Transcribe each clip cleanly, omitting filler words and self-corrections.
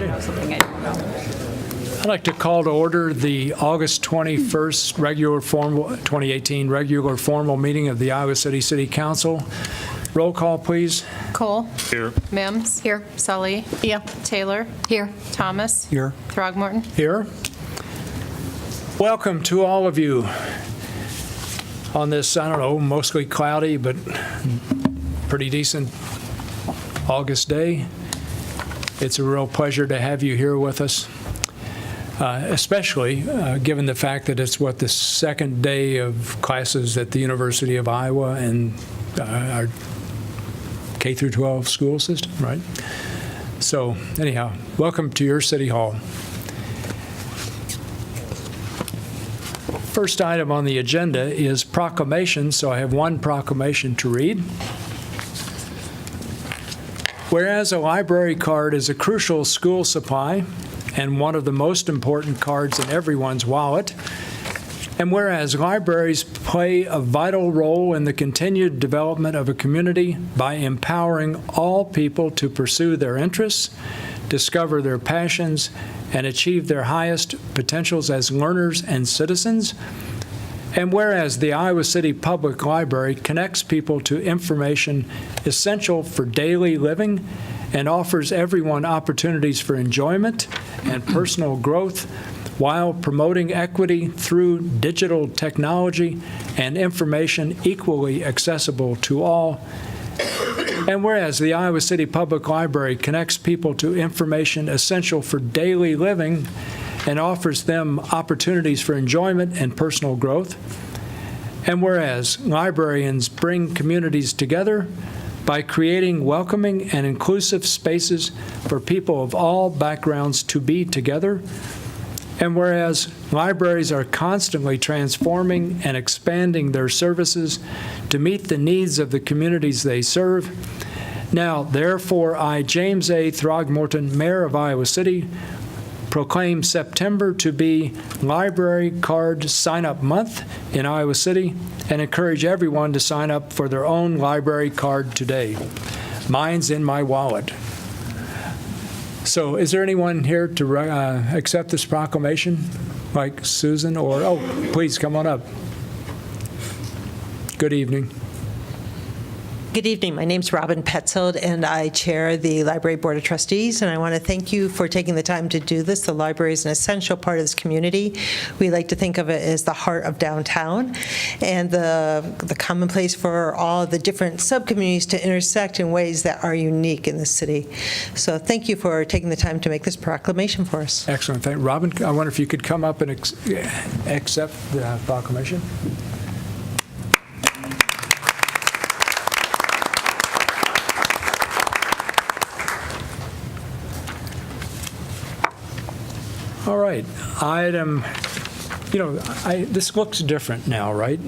know something I don't know. I'd like to call to order the August 21st 2018 regular formal meeting of the Iowa City Council. Roll call, please. Cole. Here. Mims. Here. Sully. Here. Taylor. Here. Thomas. Here. Throgmorton. Here. Welcome to all of you on this, I don't know, mostly cloudy but pretty decent August day. It's a real pleasure to have you here with us, especially given the fact that it's the second day of classes at the University of Iowa and our K through 12 school system, right? So anyhow, welcome to your City Hall. First item on the agenda is proclamation, so I have one proclamation to read. Whereas a library card is a crucial school supply and one of the most important cards in everyone's wallet, and whereas libraries play a vital role in the continued development of a community by empowering all people to pursue their interests, discover their passions, and achieve their highest potentials as learners and citizens, and whereas the Iowa City Public Library connects people to information essential for daily living and offers everyone opportunities for enjoyment and personal growth while promoting equity through digital technology and information equally accessible to all. And whereas the Iowa City Public Library connects people to information essential for daily living and offers them opportunities for enjoyment and personal growth. And whereas librarians bring communities together by creating welcoming and inclusive spaces for people of all backgrounds to be together. And whereas libraries are constantly transforming and expanding their services to meet the needs of the communities they serve. Now, therefore, I, James A. Throgmorton, Mayor of Iowa City, proclaim September to be Library Card Sign-Up Month in Iowa City and encourage everyone to sign up for their own library card today. Mine's in my wallet. So is there anyone here to accept this proclamation, like Susan or, oh, please come on up. Good evening. Good evening. My name's Robin Petzold, and I chair the Library Board of Trustees, and I want to thank you for taking the time to do this. The library is an essential part of this community. We like to think of it as the heart of downtown and the common place for all the different subcommunities to intersect in ways that are unique in the city. So thank you for taking the time to make this proclamation for us. Excellent. Thank you. Robin, I wonder if you could come up and accept the proclamation. All right, item, this looks different now, right?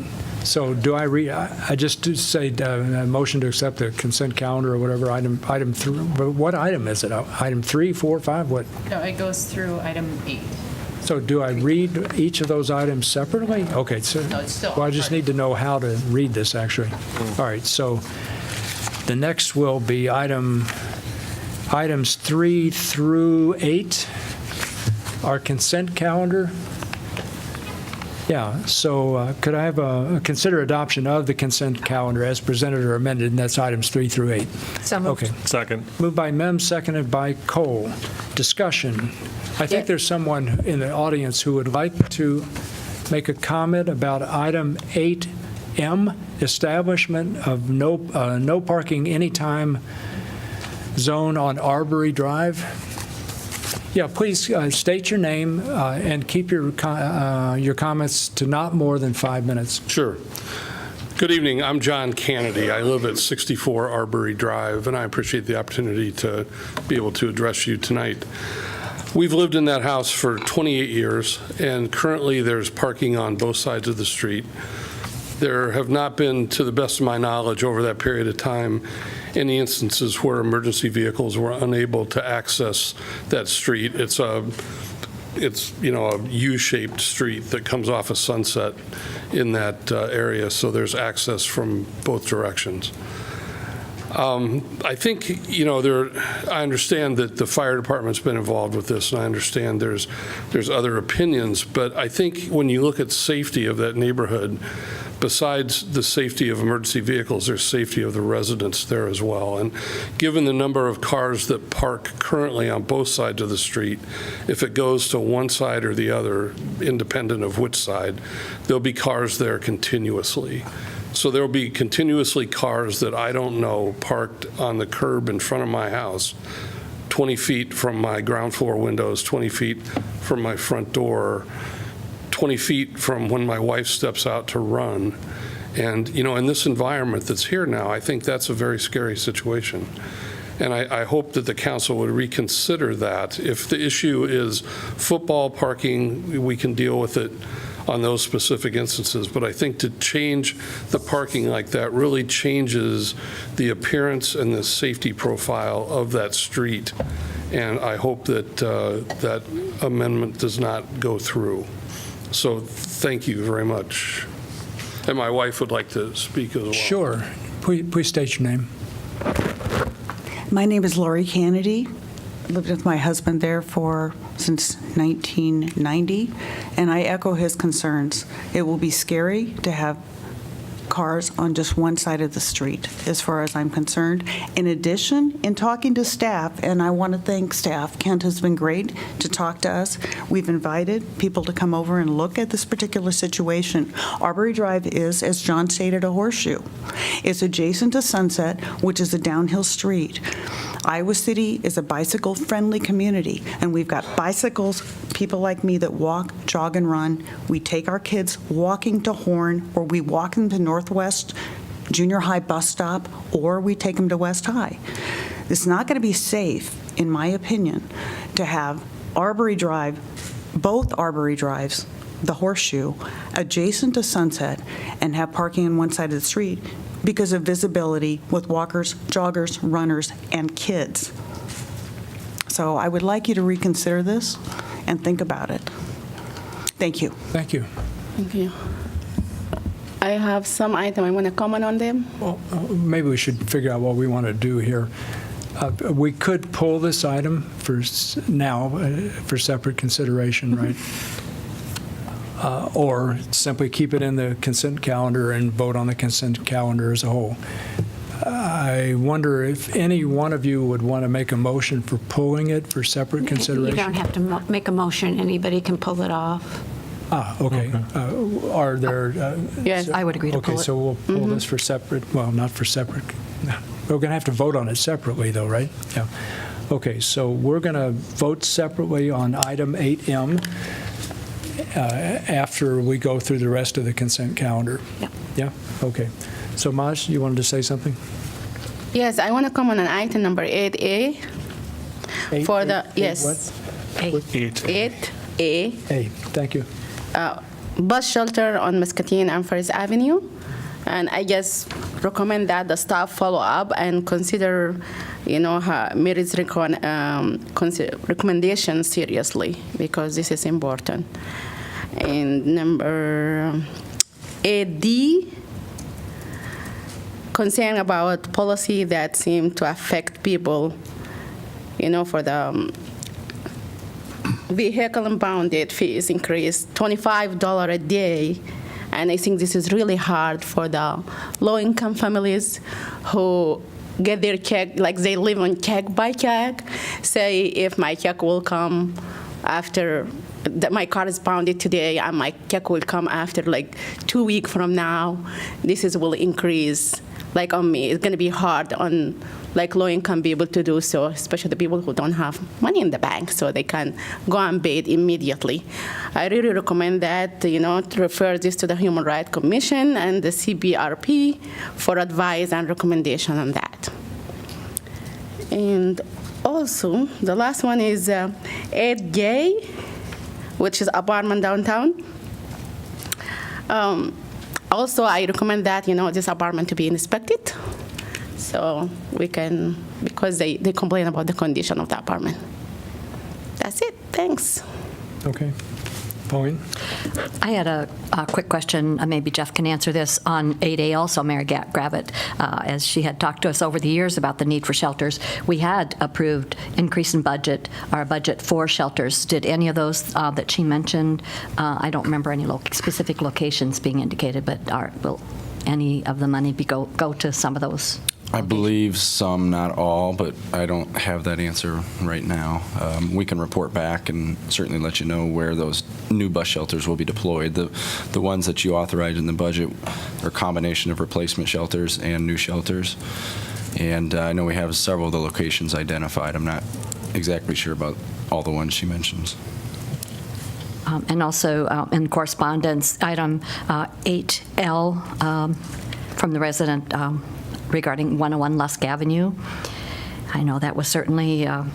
So do I read, I just say a motion to accept the consent calendar or whatever, item 3, what item is it? Item 3, 4, 5, what? No, it goes through item 8. So do I read each of those items separately? Okay, so, No, it's still well, I just need to know how to read this, actually. All right, so the next will be items 3 through 8. Our consent calendar. Yeah, so could I have a consider adoption of the consent calendar as presented or amended, and that's items 3 through 8. So moved. Okay. Second. Moved by Mem, seconded by Cole. Discussion. I think there's someone in the audience who would like to make a comment about item 8M, establishment of no parking anytime zone on Arbery Drive. Yeah, please state your name and keep your comments to not more than 5 minutes. Sure. Good evening. I'm John Kennedy. I live at 64 Arbery Drive, and I appreciate the opportunity to be able to address you tonight. We've lived in that house for 28 years, and currently there's parking on both sides of the street. There have not been, to the best of my knowledge, over that period of time, any instances where emergency vehicles were unable to access that street. It's a U-shaped street that comes off of Sunset in that area, so there's access from both directions. I think, I understand that the fire department's been involved with this, and I understand there's other opinions, but I think when you look at safety of that neighborhood, besides the safety of emergency vehicles, there's safety of the residents there as well. And given the number of cars that park currently on both sides of the street, if it goes to one side or the other, independent of which side, there'll be cars there continuously. So there will be continuously cars that I don't know parked on the curb in front of my house, 20 feet from my ground floor windows, 20 feet from my front door, 20 feet from when my wife steps out to run. And, in this environment that's here now, I think that's a very scary situation. And I hope that the council would reconsider that. If the issue is football parking, we can deal with it on those specific instances, but I think to change the parking like that really changes the appearance and the safety profile of that street, and I hope that that amendment does not go through. So thank you very much. And my wife would like to speak as well. Sure. Please state your name. My name is Lori Kennedy. I lived with my husband there since 1990, and I echo his concerns. It will be scary to have cars on just one side of the street, as far as I'm concerned. In addition, in talking to staff, and I want to thank staff, Kent has been great to talk to us. We've invited people to come over and look at this particular situation. Arbery Drive is, as John stated, a horseshoe. It's adjacent to Sunset, which is a downhill street. Iowa City is a bicycle-friendly community, and we've got bicycles, people like me that walk, jog, and run. We take our kids walking to Horn, or we walk them to Northwest Junior High bus stop, or we take them to West High. It's not going to be safe, in my opinion, to have Arbery Drive, both Arbery Drives, the horseshoe, adjacent to Sunset, and have parking on one side of the street because of visibility with walkers, joggers, runners, and kids. So I would like you to reconsider this and think about it. Thank you. Thank you. Thank you. I have some item. I want to comment on them. Well, maybe we should figure out what we want to do here. We could pull this item for for separate consideration, right? Or simply keep it in the consent calendar and vote on the consent calendar as a whole. I wonder if any one of you would want to make a motion for pulling it for separate consideration? You don't have to make a motion. Anybody can pull it off. Okay. Are there? Yes. I would agree to Okay, pull it. so we'll pull this for separate, well, not for separate. We're going to have to vote on it separately, though, right? Yeah. Okay, so we're going to vote separately on item 8M after we go through the rest of the consent calendar. Yeah. Yeah? Okay. So, Maj, you wanted to say something? Yes, I want to comment on item number 8A. For the, yes. Hey. 8A, Hey, thank you. bus shelter on Muscatine and First Avenue. And I just recommend that the staff follow up and consider, Mary's recommendation seriously, because this is important. And number 8D, concern about policy that seem to affect people, for the vehicle impounded fees increased $25 a day. And I think this is really hard for the low-income families who get their check, like they live on check by check. Say if my check will come after my car is pounded today, and my check will come after 2 weeks from now, will increase on me. It's going to be hard on low-income people to do so, especially the people who don't have money in the bank, so they can go and pay it immediately. I really recommend that, to refer this to the Human Rights Commission and the CBRP for advice and recommendation on that. And also, the last one is 8J, which is apartment downtown. Also, I recommend that, this apartment to be inspected. So we can, because they complain about the condition of the apartment. That's it. Thanks. Okay. Pauline? I had a quick question, maybe Jeff can answer this, on 8A also, Mary Gravitt, as she had talked to us over the years about the need for shelters. We had approved increase in budget, our budget for shelters. Did any of those that she mentioned, I don't remember any specific locations being indicated, but will any of the money go to some of those? I believe some, not all, but I don't have that answer right now. We can report back and certainly let you know where those new bus shelters will be deployed. The ones that you authorized in the budget are a combination of replacement shelters and new shelters. And I know we have several of the locations identified. I'm not exactly sure about all the ones she mentions. And also in correspondence, item 8L from the resident regarding 101 Lusk Avenue. I know that was certainly a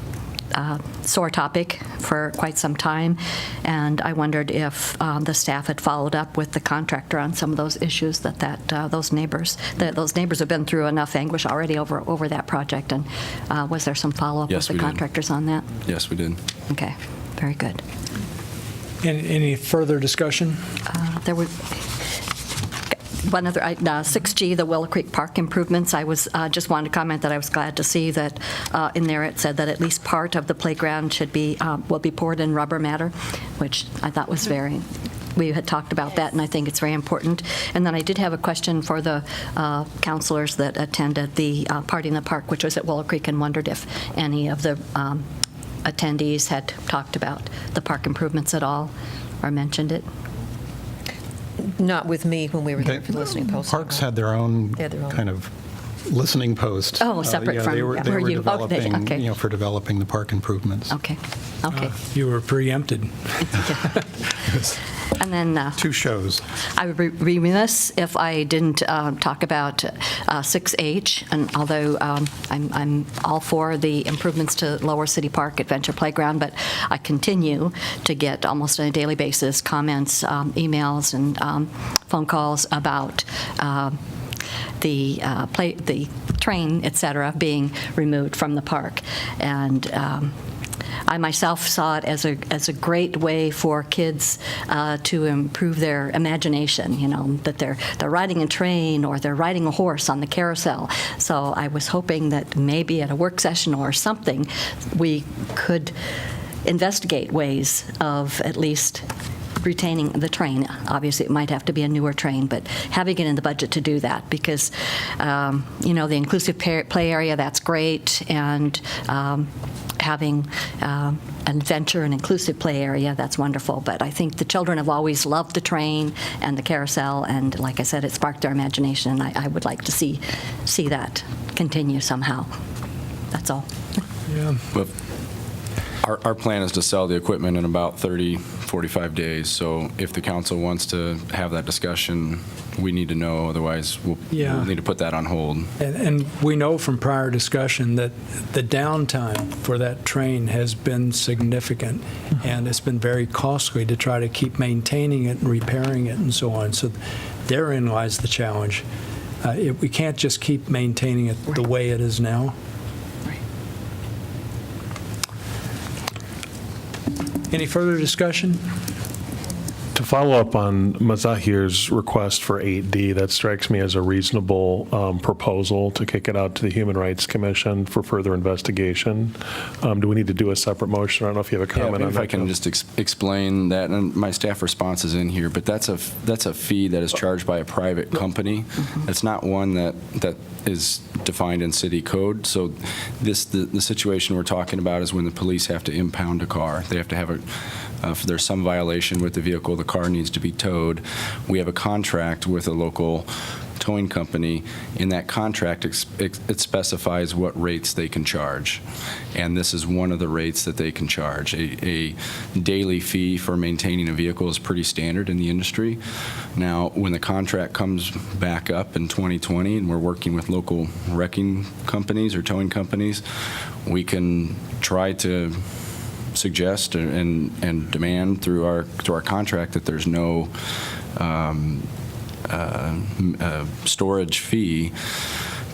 sore topic for quite some time, and I wondered if the staff had followed up with the contractor on some of those issues that those neighbors have been through enough anguish already over that project, and was there some follow-up Yes, with the we did. contractors on that? Yes, we did. Okay, very good. Any further discussion? There were one other, 6G, the Willow Creek Park improvements. I was just wanted to comment that I was glad to see that in there it said that at least part of the playground will be poured in rubber matter, which I thought was we had talked about that, and I think it's very important. And then I did have a question for the counselors that attended the party in the park, which was at Willow Creek, and wondered if any of the attendees had talked about the park improvements at all or mentioned it. Not with me when we were there for the listening post. Parks had their own They had their own. kind of listening post. Oh, separate from- They were were you- oh, they- developing, okay. for developing the park improvements. Okay. You were preempted. And then 2 shows. I would be remiss if I didn't talk about 6H, and although I'm all for the improvements to Lower City Park Adventure Playground, but I continue to get almost on a daily basis comments, emails, and phone calls about the train, et cetera, being removed from the park. And I myself saw it as a great way for kids to improve their imagination, that they're riding a train or they're riding a horse on the carousel. So I was hoping that maybe at a work session or something, we could investigate ways of at least retaining the train. Obviously, it might have to be a newer train, but having it in the budget to do that, because, the inclusive play area, that's great, and having an adventure and inclusive play area, that's wonderful. But I think the children have always loved the train and the carousel, and like I said, it sparked their imagination, and I would like to see that continue somehow. That's all. Yeah. But our plan is to sell the equipment in about 30, 45 days. So if the council wants to have that discussion, we need to know. Otherwise, we'll need to put that on hold. And we know from prior discussion that the downtime for that train has been significant, and it's been very costly to try to keep maintaining it and repairing it and so on. So therein lies the challenge. We can't just keep maintaining it the way it is now. Any further discussion? To follow up on Mazahir's request for 8D, that strikes me as a reasonable proposal to kick it out to the Human Rights Commission for further investigation. Do we need to do a separate motion? I don't know if you have a comment on if that. I can just explain that, and my staff response is in here, but that's a fee that is charged by a private company. It's not one that is defined in city code. So the situation we're talking about is when the police have to impound a car. They have to have if there's some violation with the vehicle, the car needs to be towed. We have a contract with a local towing company. In that contract, it specifies what rates they can charge. And this is one of the rates that they can charge. A daily fee for maintaining a vehicle is pretty standard in the industry. Now, when the contract comes back up in 2020 and we're working with local wrecking companies or towing companies, we can try to suggest and demand through our contract that there's no storage fee.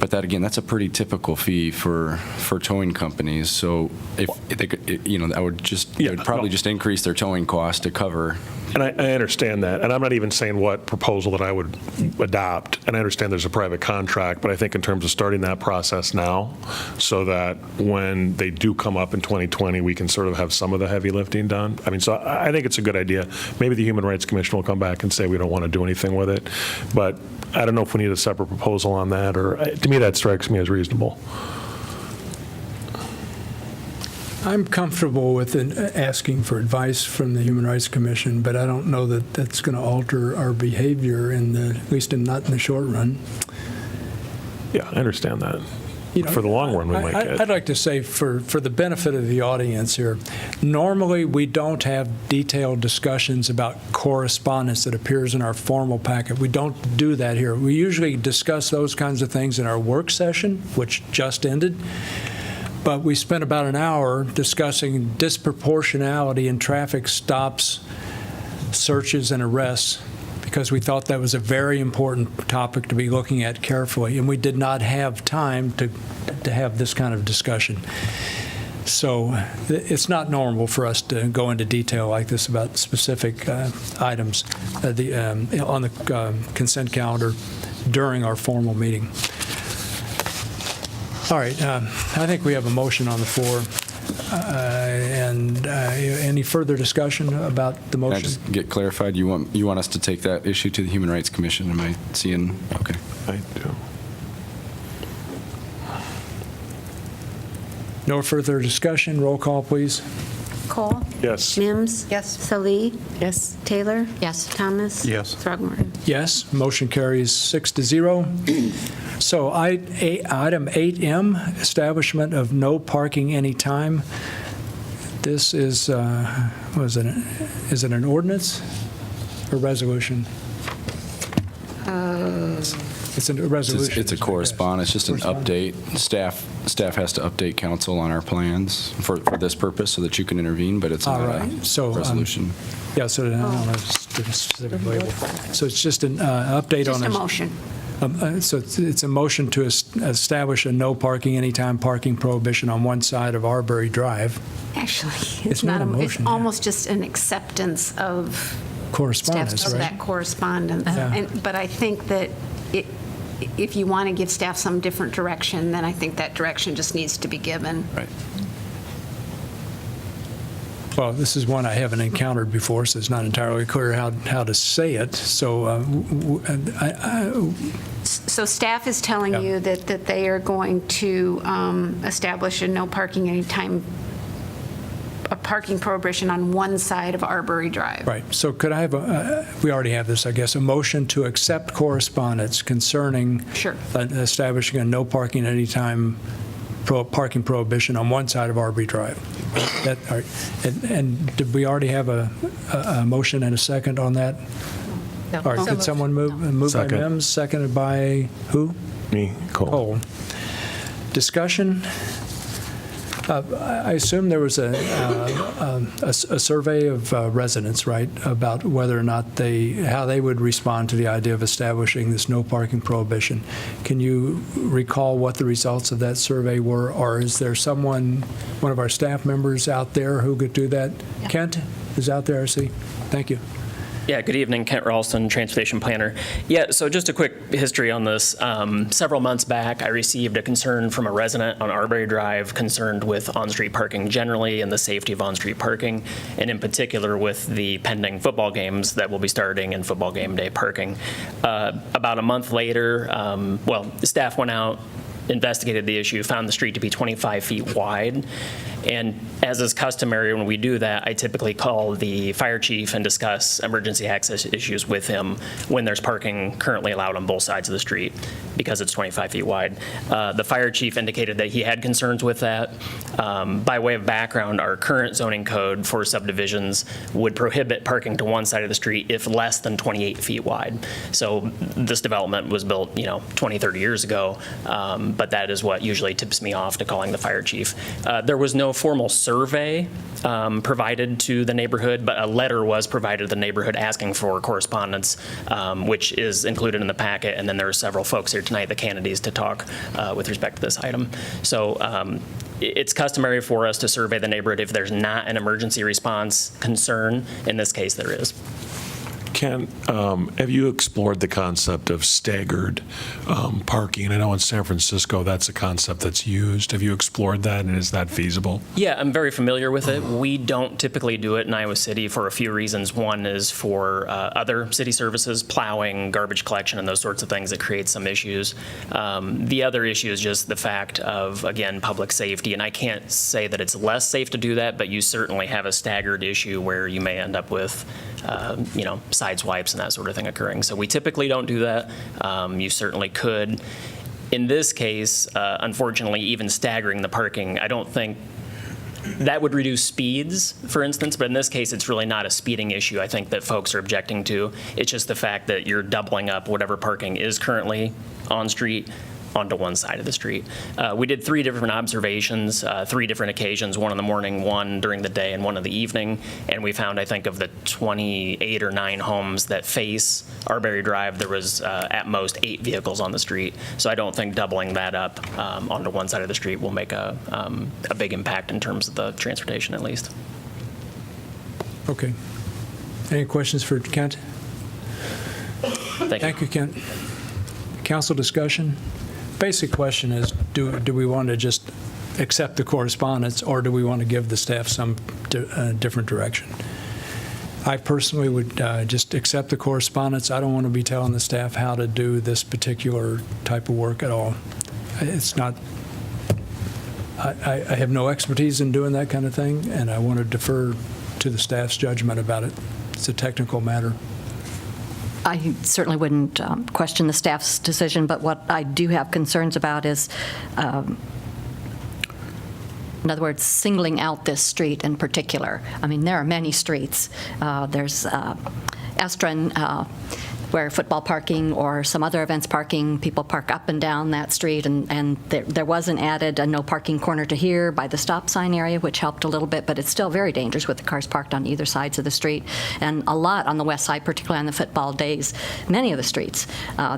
But that, again, that's a pretty typical fee for towing companies. So if they could, I would just it would probably just increase their towing cost to cover And I understand that, and I'm not even saying what proposal that I would adopt, and I understand there's a private contract, but I think in terms of starting that process now, so that when they do come up in 2020, we can sort of have some of the heavy lifting done. I mean, so I think it's a good idea. Maybe the Human Rights Commission will come back and say we don't want to do anything with it, but I don't know if we need a separate proposal on that, or, to me, that strikes me as reasonable. I'm comfortable with asking for advice from the Human Rights Commission, but I don't know that that's going to alter our behavior, at least not in the short run. Yeah, I understand that. You know, For the long run, we might get. I'd like to say, for the benefit of the audience here, normally we don't have detailed discussions about correspondence that appears in our formal packet. We don't do that here. We usually discuss those kinds of things in our work session, which just ended. But we spent about an hour discussing disproportionality in traffic stops, searches, and arrests, because we thought that was a very important topic to be looking at carefully, and we did not have time to have this kind of discussion. So it's not normal for us to go into detail like this about specific items on the consent calendar during our formal meeting. All right, I think we have a motion on the floor. And any further discussion about the Can I motion? just get clarified? You want us to take that issue to the Human Rights Commission? Am I seeing? Okay. I do. No further discussion. Roll call, please. Cole? Yes. Mims? Yes. Salee? Yes. Taylor? Yes. Thomas? Yes. Throgmorton? Yes, motion carries 6-0. So item 8M, establishment of no parking anytime. This is, is it an ordinance or resolution? It's a resolution. It's a correspondence, just an update. Staff has to update council on our plans for this purpose so that you can intervene, but it's All not right. So, a resolution. Yeah, so I don't have a specific label. So it's just an update on Just a this. motion. So it's a motion to establish a no parking anytime parking prohibition on one side of Arbery Drive. Actually, It's it's not not, a motion, it's yeah. almost just an acceptance of Correspondence, of right? that correspondence. Yeah. But I think that if you want to give staff some different direction, then I think that direction just needs to be given. Right. Well, this is one I haven't encountered before, so it's not entirely clear how to say it. So So staff is telling Yeah. you that they are going to establish a no parking anytime, a parking prohibition on one side of Arbery Drive. right. So could I have we already have this, I guess, a motion to accept correspondence concerning Sure. establishing a no parking anytime parking prohibition on one side of Arbery Drive. That, all right. And did we already have a motion and a second on that? No. All right, could someone move by Second. Mims, seconded by who? Me, Cole. Cole. Discussion? I assume there was a survey of residents, right, about whether or not how they would respond to the idea of establishing this no parking prohibition. Can you recall what the results of that survey were, or is there one of our staff members out there who could do that? Kent is out there, I see. Thank you. Yeah, good evening, Kent Ralston, Transportation Planner. Yeah, so just a quick history on this. Several months back, I received a concern from a resident on Arbery Drive concerned with on-street parking generally and the safety of on-street parking, and in particular with the pending football games that will be starting and football game day parking. About a month later, staff went out, investigated the issue, found the street to be 25 feet wide. And as is customary when we do that, I typically call the fire chief and discuss emergency access issues with him when there's parking currently allowed on both sides of the street because it's 25 feet wide. The fire chief indicated that he had concerns with that. By way of background, our current zoning code for subdivisions would prohibit parking to one side of the street if less than 28 feet wide. So this development was built, 20, 30 years ago, but that is what usually tips me off to calling the fire chief. There was no formal survey provided to the neighborhood, but a letter was provided to the neighborhood asking for correspondence, which is included in the packet, and then there are several folks here tonight, the Kennedys, to talk with respect to this item. So it's customary for us to survey the neighborhood if there's not an emergency response concern. In this case, there is. Ken, have you explored the concept of staggered parking? I know in San Francisco, that's a concept that's used. Have you explored that, and is that feasible? Yeah, I'm very familiar with it. We don't typically do it in Iowa City for a few reasons. One is for other city services, plowing, garbage collection, and those sorts of things that create some issues. The other issue is just the fact of, again, public safety. And I can't say that it's less safe to do that, but you certainly have a staggered issue where you may end up with side swipes and that sort of thing occurring. So we typically don't do that. You certainly could. In this case, unfortunately, even staggering the parking, I don't think that would reduce speeds, for instance, but in this case, it's really not a speeding issue I think that folks are objecting to. It's just the fact that you're doubling up whatever parking is currently on street onto one side of the street. We did 3 different observations, 3 different occasions, one in the morning, one during the day, and one in the evening. And we found, I think, of the 28 or 9 homes that face Arbery Drive, there was at most 8 vehicles on the street. So I don't think doubling that up onto one side of the street will make a big impact in terms of the transportation, at least. Okay. Any questions for Kent? Thank you, Kent. Council discussion? Basic question is, do we want to just accept the correspondence, or do we want to give the staff some different direction? I personally would just accept the correspondence. I don't want to be telling the staff how to do this particular type of work at all. It's not, I have no expertise in doing that kind of thing, and I want to defer to the staff's judgment about it. It's a technical matter. I certainly wouldn't question the staff's decision, but what I do have concerns about is, in other words, singling out this street in particular. I mean, there are many streets. There's Estrin, where football parking or some other events parking, people park up and down that street, and there wasn't added a no parking corner to here by the stop sign area, which helped a little bit, but it's still very dangerous with the cars parked on either sides of the street. And a lot on the west side, particularly on the football days, many of the streets,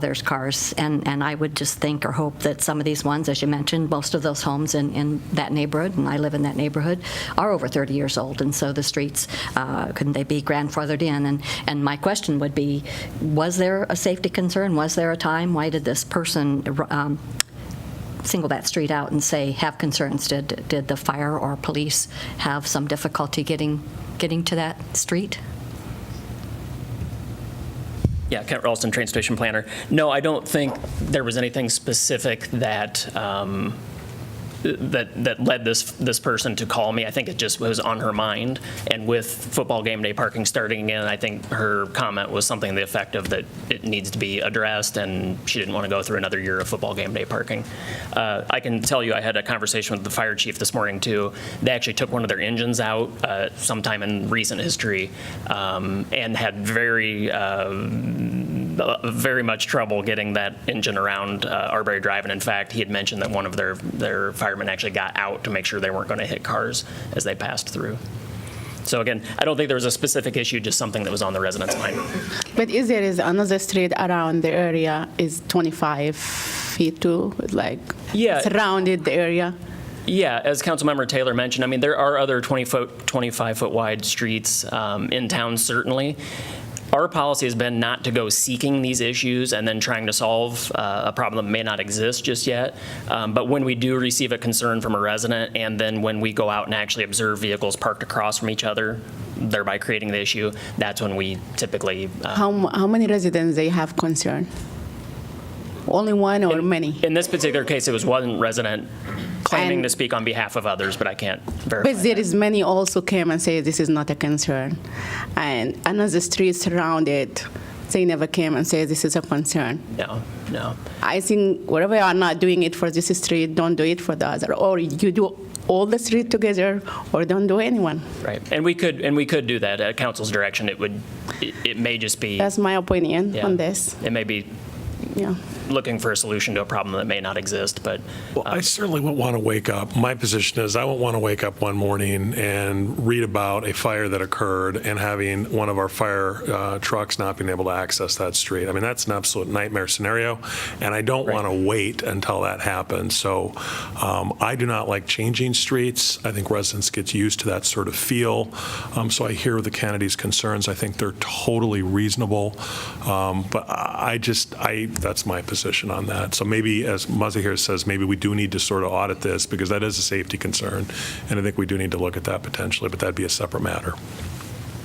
there's cars. And I would just think or hope that some of these ones, as you mentioned, most of those homes in that neighborhood, and I live in that neighborhood, are over 30 years old. And so the streets, couldn't they be grandfathered in? And my question would be, was there a safety concern? Was there a time? Why did this person single that street out and say, have concerns? Did the fire or police have some difficulty getting to that street? Yeah, Kent Ralston, train station planner. No, I don't think there was anything specific that that led this person to call me. I think it just was on her mind. And with football game day parking starting again, I think her comment was something to the effect of that it needs to be addressed, and she didn't want to go through another year of football game day parking. I can tell you I had a conversation with the fire chief this morning too. They actually took one of their engines out sometime in recent history and had very much trouble getting that engine around Arbery Drive. And in fact, he had mentioned that one of their firemen actually got out to make sure they weren't going to hit cars as they passed through. So again, I don't think there was a specific issue, just something that was on the residents' mind. But is there another street around the area is 25 feet too, like surrounded the area? Yeah, as Councilmember Taylor mentioned, I mean, there are other 25-foot wide streets in town, certainly. Our policy has been not to go seeking these issues and then trying to solve a problem that may not exist just yet. But when we do receive a concern from a resident, and then when we go out and actually observe vehicles parked across from each other, thereby creating the issue, that's when we typically... How many residents they have concern? Only one or many? In this particular case, it was one resident claiming to speak on behalf of others, but I can't verify. But there is many also came and say this is not a concern. And another street surrounded, they never came and say this is a concern. No. I think wherever you are not doing it for this street, don't do it for the other. Or you do all the street together, or don't do anyone. Right, and we could do that at council's direction. It may just be. That's my opinion on this. It may be Yeah. looking for a solution to a problem that may not exist, but Well, I certainly wouldn't want to wake up, my position is I won't want to wake up one morning and read about a fire that occurred and having one of our fire trucks not being able to access that street. I mean, that's an absolute nightmare scenario, and I don't want to wait until that happens. So I do not like changing streets. I think residents get used to that sort of feel. So I hear the Kennedy's concerns. I think they're totally reasonable. But that's my position on that. So maybe, as Mazahir says, maybe we do need to sort of audit this because that is a safety concern. And I think we do need to look at that potentially, but that'd be a separate matter.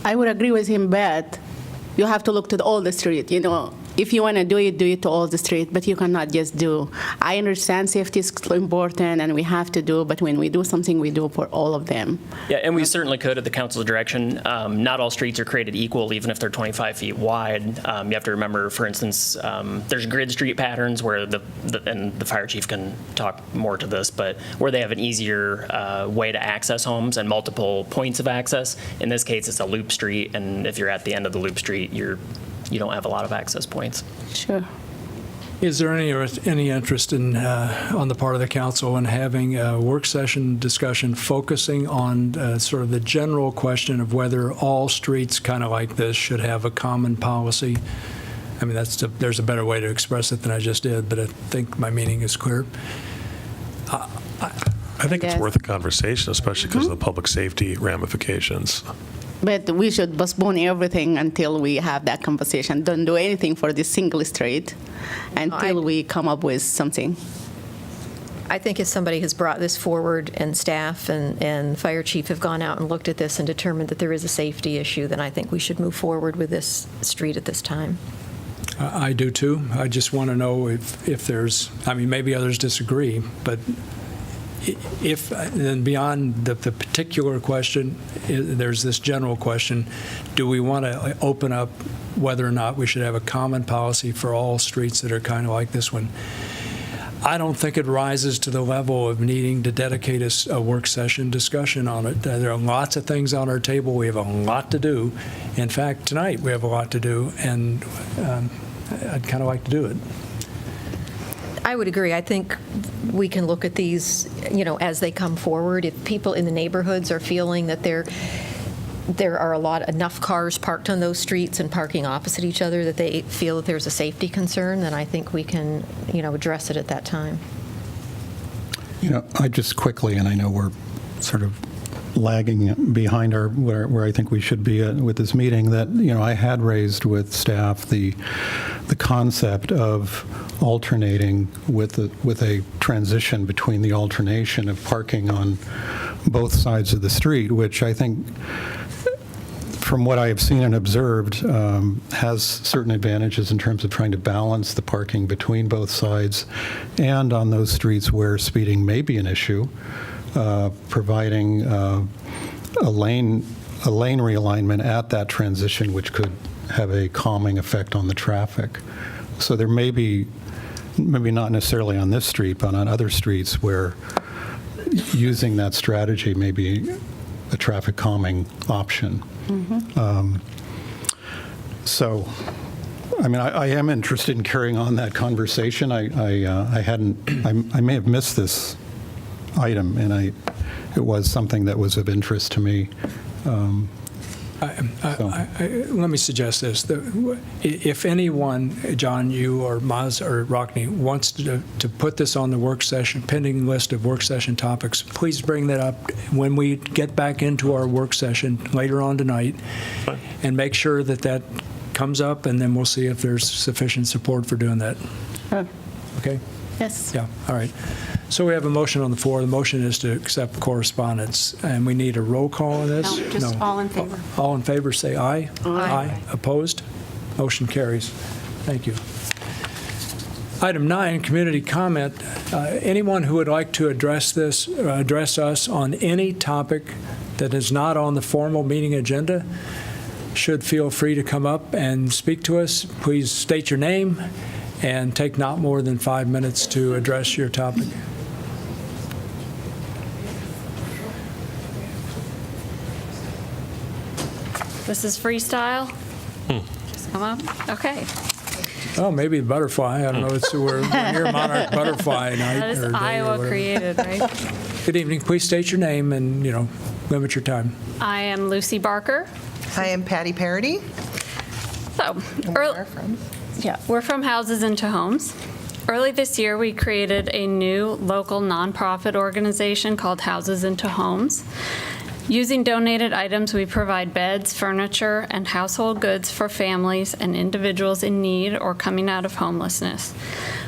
I would agree with him, but you have to look to all the street, If you want to do it to all the street, but you cannot just do. I understand safety is important and we have to do, but when we do something, we do for all of them. yeah, and we certainly could, at the council's direction. Not all streets are created equal, even if they're 25 feet wide. You have to remember, for instance, there's grid street patterns where and the fire chief can talk more to this, but where they have an easier way to access homes and multiple points of access. In this case, it's a loop street, and if you're at the end of the loop street, you don't have a lot of access points. Sure. Is there any interest in, on the part of the council in having a work session discussion focusing on sort of the general question of whether all streets kind of like this should have a common policy? I mean, there's a better way to express it than I just did, but I think my meaning is clear. I think it's worth a conversation, especially because of the public safety ramifications. But we should postpone everything until we have that conversation. Don't do anything for this single street until we come up with something. I think if somebody has brought this forward and staff and fire chief have gone out and looked at this and determined that there is a safety issue, then I think we should move forward with this street at this time. I do too. I just want to know if there's, I mean, maybe others disagree, but if, then beyond the particular question, there's this general question, do we want to open up whether or not we should have a common policy for all streets that are kind of like this one? I don't think it rises to the level of needing to dedicate a work session discussion on it. There are lots of things on our table. We have a lot to do. In fact, tonight we have a lot to do, and I'd kind of like to do it. I would agree. I think we can look at these, as they come forward. If people in the neighborhoods are feeling that there are enough cars parked on those streets and parking opposite each other that they feel that there's a safety concern, then I think we can, address it at that time. I just quickly, and I know we're sort of lagging behind where I think we should be with this meeting, that I had raised with staff the concept of alternating with a transition between the alternation of parking on both sides of the street, which I think, from what I have seen and observed, has certain advantages in terms of trying to balance the parking between both sides, and on those streets where speeding may be an issue, providing a lane realignment at that transition, which could have a calming effect on the traffic. So there may be, maybe not necessarily on this street, but on other streets where using that strategy may be a traffic calming option. So, I mean, I am interested in carrying on that conversation. I may have missed this item, and it was something that was of interest to me. Let me suggest this. If anyone, John, you or Maz or Rockne, wants to put this on the work session, pending list of work session topics, please bring that up when we get back into our work session later on tonight, and make sure that comes up, and then we'll see if there's sufficient support for doing that. Okay? Yes. Yeah, all right. So we have a motion on the floor. The motion is to accept correspondence, and we need a roll call on this? No, just all in favor. All in favor, say aye. Aye. Opposed? Motion carries. Thank you. Item 9, community comment. Anyone who would like to address us on any topic that is not on the formal meeting agenda should feel free to come up and speak to us. Please state your name and take not more than 5 minutes to address your topic. This is freestyle? Just come up? Okay. Oh, maybe butterfly. I don't know. We're near Monarch Butterfly Night. That is or day or Iowa whatever. created, right? Good evening. Please state your name and, limit your time. I am Lucy Barker. I am Patty Parody. So, we're from Houses into Homes. Early this year, we created a new local nonprofit organization called Houses into Homes. Using donated items, we provide beds, furniture, and household goods for families and individuals in need or coming out of homelessness.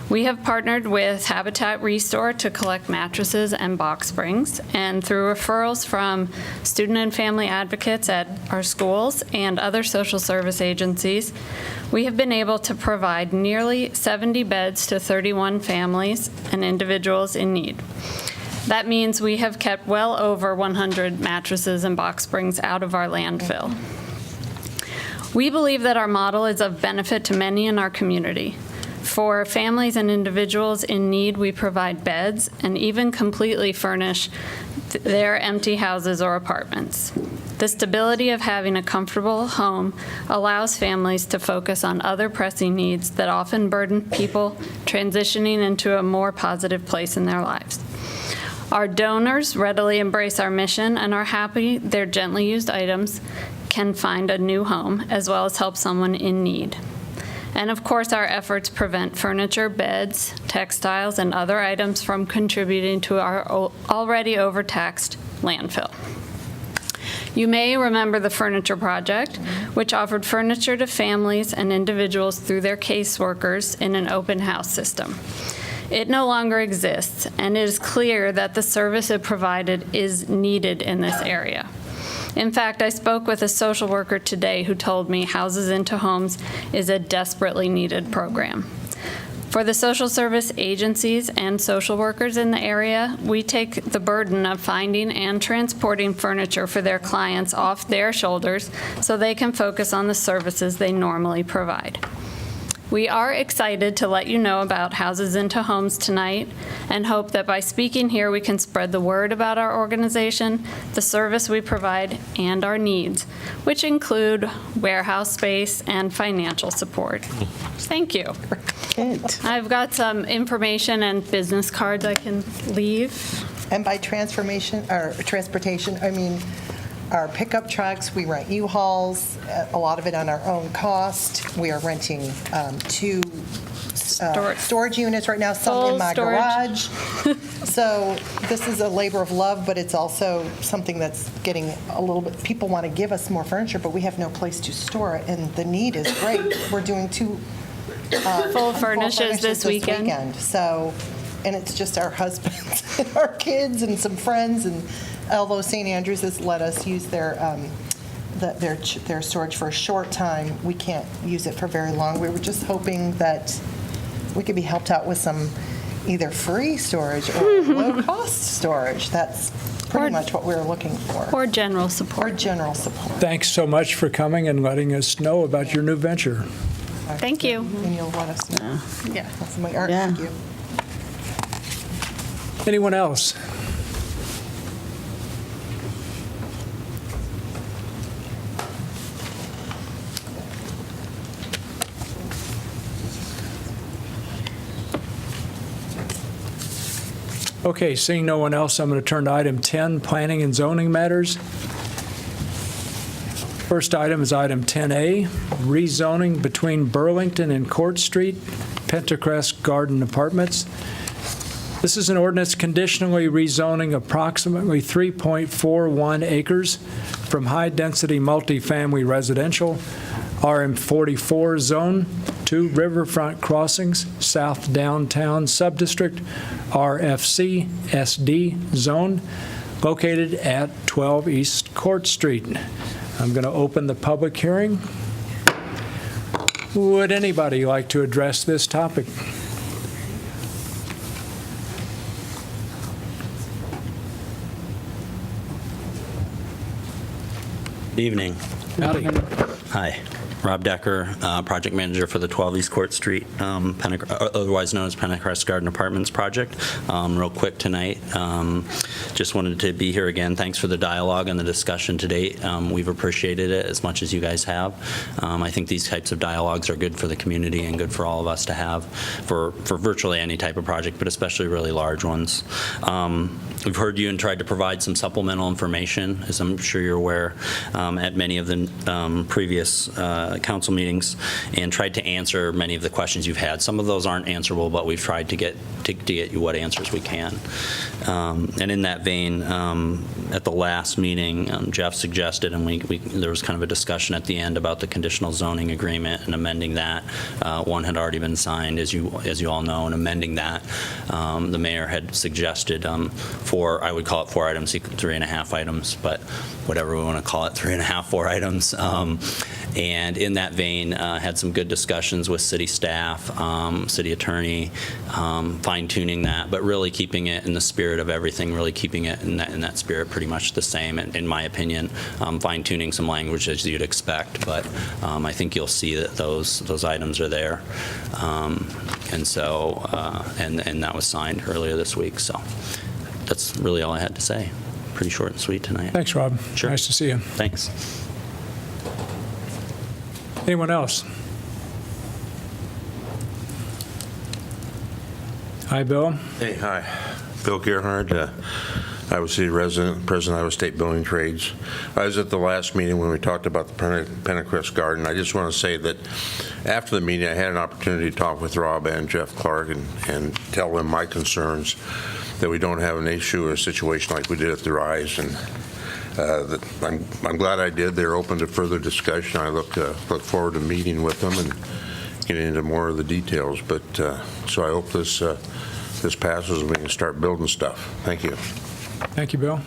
We have partnered with Habitat Restore to collect mattresses and box springs, and through referrals from student and family advocates at our schools and other social service agencies, we have been able to provide nearly 70 beds to 31 families and individuals in need. That means we have kept well over 100 mattresses and box springs out of our landfill. We believe that our model is of benefit to many in our community. For families and individuals in need, we provide beds and even completely furnish their empty houses or apartments. The stability of having a comfortable home allows families to focus on other pressing needs that often burden people transitioning into a more positive place in their lives. Our donors readily embrace our mission and are happy their gently used items can find a new home, as well as help someone in need. And of course, our efforts prevent furniture, beds, textiles, and other items from contributing to our already overtaxed landfill. You may remember the Furniture Project, which offered furniture to families and individuals through their caseworkers in an open house system. It no longer exists, and it is clear that the service it provided is needed in this area. In fact, I spoke with a social worker today who told me Houses into Homes is a desperately needed program. For the social service agencies and social workers in the area, we take the burden of finding and transporting furniture for their clients off their shoulders so they can focus on the services they normally provide. We are excited to let you know about Houses into Homes tonight and hope that by speaking here we can spread the word about our organization, the service we provide, and our needs, which include warehouse space and financial support. Thank you. I've got some information and business cards I can leave. And by transportation, I mean our pickup trucks, we rent U-Hauls, a lot of it on our own cost. We are renting 2 storage units right now, some in my garage. So this is a labor of love, but it's also something that's getting a little bit, people want to give us more furniture, but we have no place to store it, and the need is great. We're doing 2 full furnishes this weekend. So, and it's just our husbands and our kids and some friends, and although St. Andrews has let us use their storage for a short time, we can't use it for very long. We were just hoping that we could be helped out with some either free storage or low-cost storage. That's pretty much what we're looking for. Or general support. Thanks so much for coming and letting us know about your new venture. Thank you. And you'll let us know. Yeah. That's my art. Thank you. Anyone else? Okay, seeing no one else, I'm going to turn to item 10, planning and zoning matters. First item is item 10A, rezoning between Burlington and Court Street, Pentacrest Garden Apartments. This is an ordinance conditionally rezoning approximately 3.41 acres from high-density multifamily residential, RM44 zone, to riverfront crossings, South Downtown Subdistrict, RFC SD zone, located at 12 East Court Street. I'm going to open the public hearing. Would anybody like to address this topic? Evening. Howdy. Hi. Rob Decker, project manager for the 12 East Court Street, otherwise known as Penncrest Garden Apartments project. Real quick tonight, just wanted to be here again. Thanks for the dialogue and the discussion to date. We've appreciated it as much as you guys have. I think these types of dialogues are good for the community and good for all of us to have for virtually any type of project, but especially really large ones. We've heard you and tried to provide some supplemental information, as I'm sure you're aware, at many of the previous council meetings, and tried to answer many of the questions you've had. Some of those aren't answerable, but we've tried to get you what answers we can. And in that vein, at the last meeting, Jeff suggested, and there was kind of a discussion at the end about the conditional zoning agreement and amending that. One had already been signed, as you all know, and amending that. The mayor had suggested I would call it 4 items, 3.5 items, but whatever we want to call it, 3.5, 4 items. And in that vein, had some good discussions with city staff, city attorney, fine-tuning that, but really keeping it in the spirit of everything, really keeping it in that spirit pretty much the same, in my opinion, fine-tuning some language as you'd expect, but I think you'll see that those items are there. And so, and that was signed earlier this week, so that's really all I had to say. Pretty short and sweet tonight. Thanks, Rob. Sure. Nice to see you. Thanks. Anyone else? Hi, Bill. Hey, hi. Bill Gerhard, Iowa City resident, president of Iowa State Building Trades. I was at the last meeting when we talked about the Penncrest Garden. I just want to say that after the meeting, I had an opportunity to talk with Rob and Jeff Clark and tell them my concerns that we don't have an issue or a situation like we did at the Rise. And I'm glad I did. They're open to further discussion. I look forward to meeting with them and getting into more of the details. But so I hope this passes and we can start building stuff. Thank you. Thank you, Bill.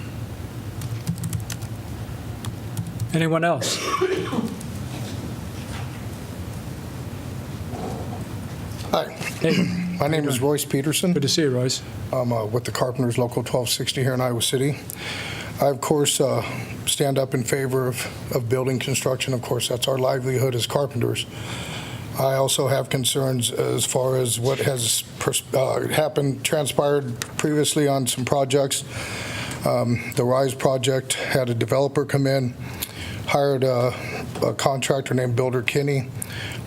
Anyone else? Hi. Hey. My name is Royce Peterson. Good to see you, Royce. I'm with the Carpenters Local 1260 here in Iowa City. I, of course, stand up in favor of building construction. Of course, that's our livelihood as carpenters. I also have concerns as far as what has transpired previously on some projects. The RISE project had a developer come in, hired a contractor named Builder Kinney,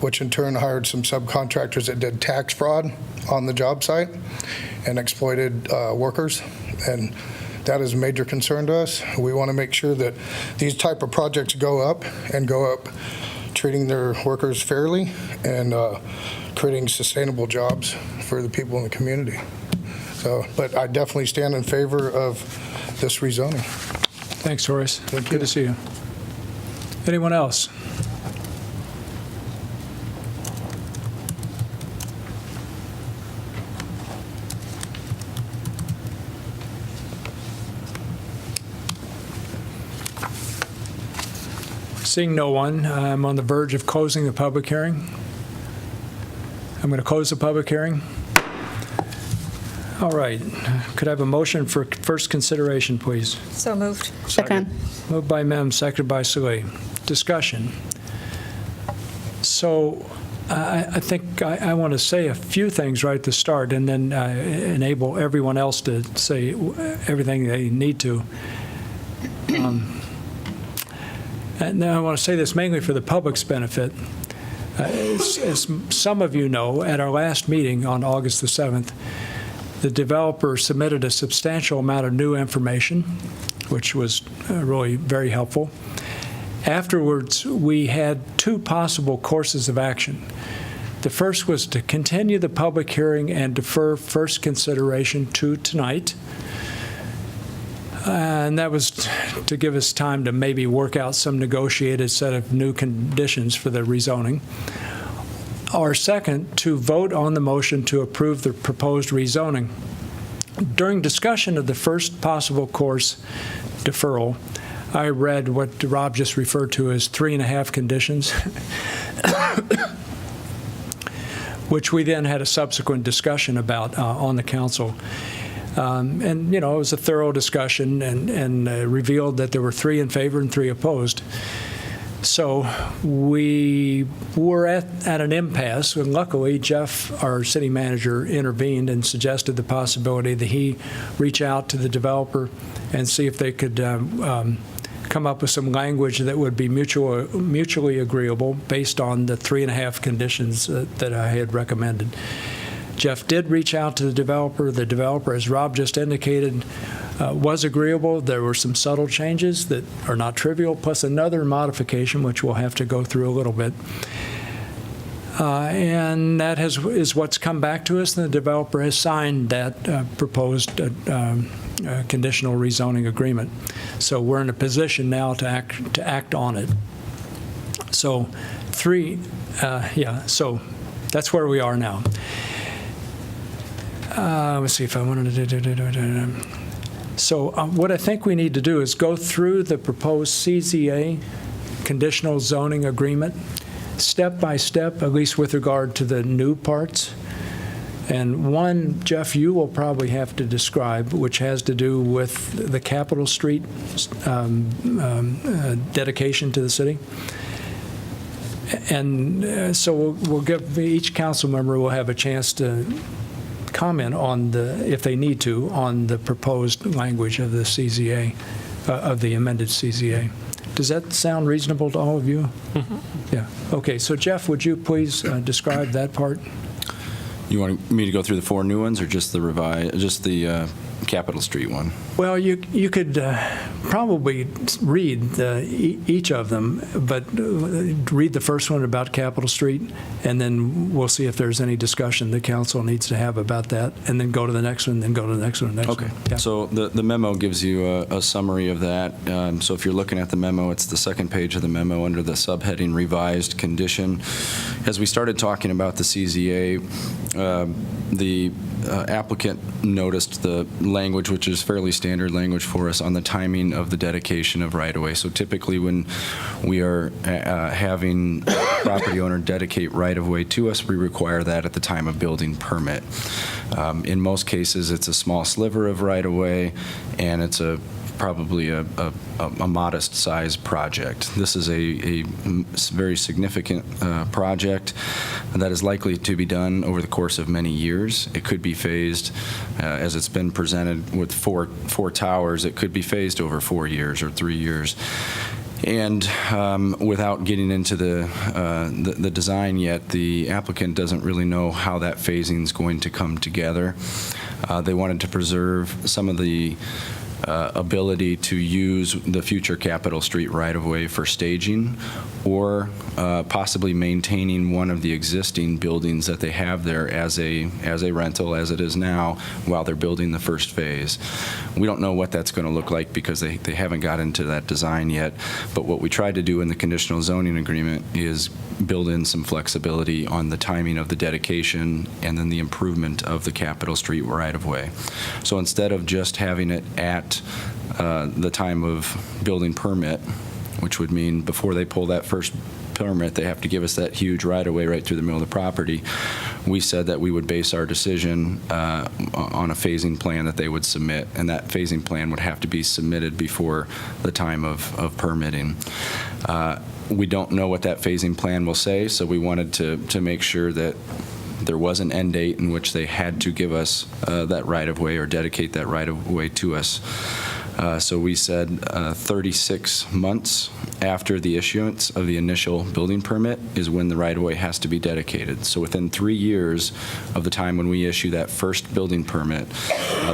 which in turn hired some subcontractors that did tax fraud on the job site and exploited workers. And that is a major concern to us. We want to make sure that these type of projects go up treating their workers fairly and creating sustainable jobs for the people in the community. So, but I definitely stand in favor of this rezoning. Thanks, Horace. Good to see you. Anyone else? Seeing no one, I'm on the verge of closing the public hearing. I'm going to close the public hearing. All right. Could I have a motion for first consideration, please? So moved. Second. Moved by Mem, seconded by Saleh. Discussion. So I think I want to say a few things right at the start and then enable everyone else to say everything they need to. And then I want to say this mainly for the public's benefit. As some of you know, at our last meeting on August the 7th, the developer submitted a substantial amount of new information, which was really very helpful. Afterwards, we had two possible courses of action. The first was to continue the public hearing and defer first consideration to tonight. And that was to give us time to maybe work out some negotiated set of new conditions for the rezoning. Or second, to vote on the motion to approve the proposed rezoning. During discussion of the first possible course deferral, I read what Rob just referred to as 3.5 conditions, which we then had a subsequent discussion about on the council. And, you know, it was a thorough discussion and revealed that there were 3 in favor and 3 opposed. So we were at an impasse, and luckily Jeff, our city manager, intervened and suggested the possibility that he reach out to the developer and see if they could come up with some language that would be mutually agreeable based on the 3.5 conditions that I had recommended. Jeff did reach out to the developer. The developer, as Rob just indicated, was agreeable. There were some subtle changes that are not trivial, plus another modification, which we'll have to go through a little bit. And that is what's come back to us, and the developer has signed that proposed conditional rezoning agreement. So we're in a position now to act on it. So so that's where we are now. Let's see if I wanted to do. So what I think we need to do is go through the proposed CZA, conditional zoning agreement, step by step, at least with regard to the new parts. And one, Jeff, you will probably have to describe, which has to do with the Capitol Street dedication to the city. And so we'll give each council member will have a chance to comment on if they need to, on the proposed language of the CZA, of the amended CZA. Does that sound reasonable to all of you? Mm-hmm. Yeah. Okay. So Jeff, would you please describe that part? You want me to go through the 4 new ones, or just the Capitol Street one? Well, you could probably read each of them, but read the first one about Capitol Street, and then we'll see if there's any discussion the council needs to have about that, and then go to the next one, then go to the next one, Okay. Yeah. So the memo gives you a summary of that. So if you're looking at the memo, it's the second page of the memo under the subheading revised condition. As we started talking about the CZA, the applicant noticed the language, which is fairly standard language for us, on the timing of the dedication of right-of-way. So typically when we are having property owner dedicate right-of-way to us, we require that at the time of building permit. In most cases, it's a small sliver of right-of-way, and it's probably a modest size project. This is a very significant project that is likely to be done over the course of many years. It could be phased, as it's been presented with four towers, it could be phased over 4 years or 3 years. And without getting into the design yet, the applicant doesn't really know how that phasing is going to come together. They wanted to preserve some of the ability to use the future Capitol Street right-of-way for staging, or possibly maintaining one of the existing buildings that they have there as a rental, as it is now, while they're building the first phase. We don't know what that's going to look like because they haven't got into that design yet, but what we tried to do in the conditional zoning agreement is build in some flexibility on the timing of the dedication and then the improvement of the Capitol Street right-of-way. So instead of just having it at the time of building permit, which would mean before they pull that first permit, they have to give us that huge right-of-way right through the middle of the property, we said that we would base our decision on a phasing plan that they would submit, and that phasing plan would have to be submitted before the time of permitting. We don't know what that phasing plan will say, so we wanted to make sure that there was an end date in which they had to give us that right-of-way or dedicate that right-of-way to us. So we said 36 months after the issuance of the initial building permit is when the right-of-way has to be dedicated. So within 3 years of the time when we issue that first building permit,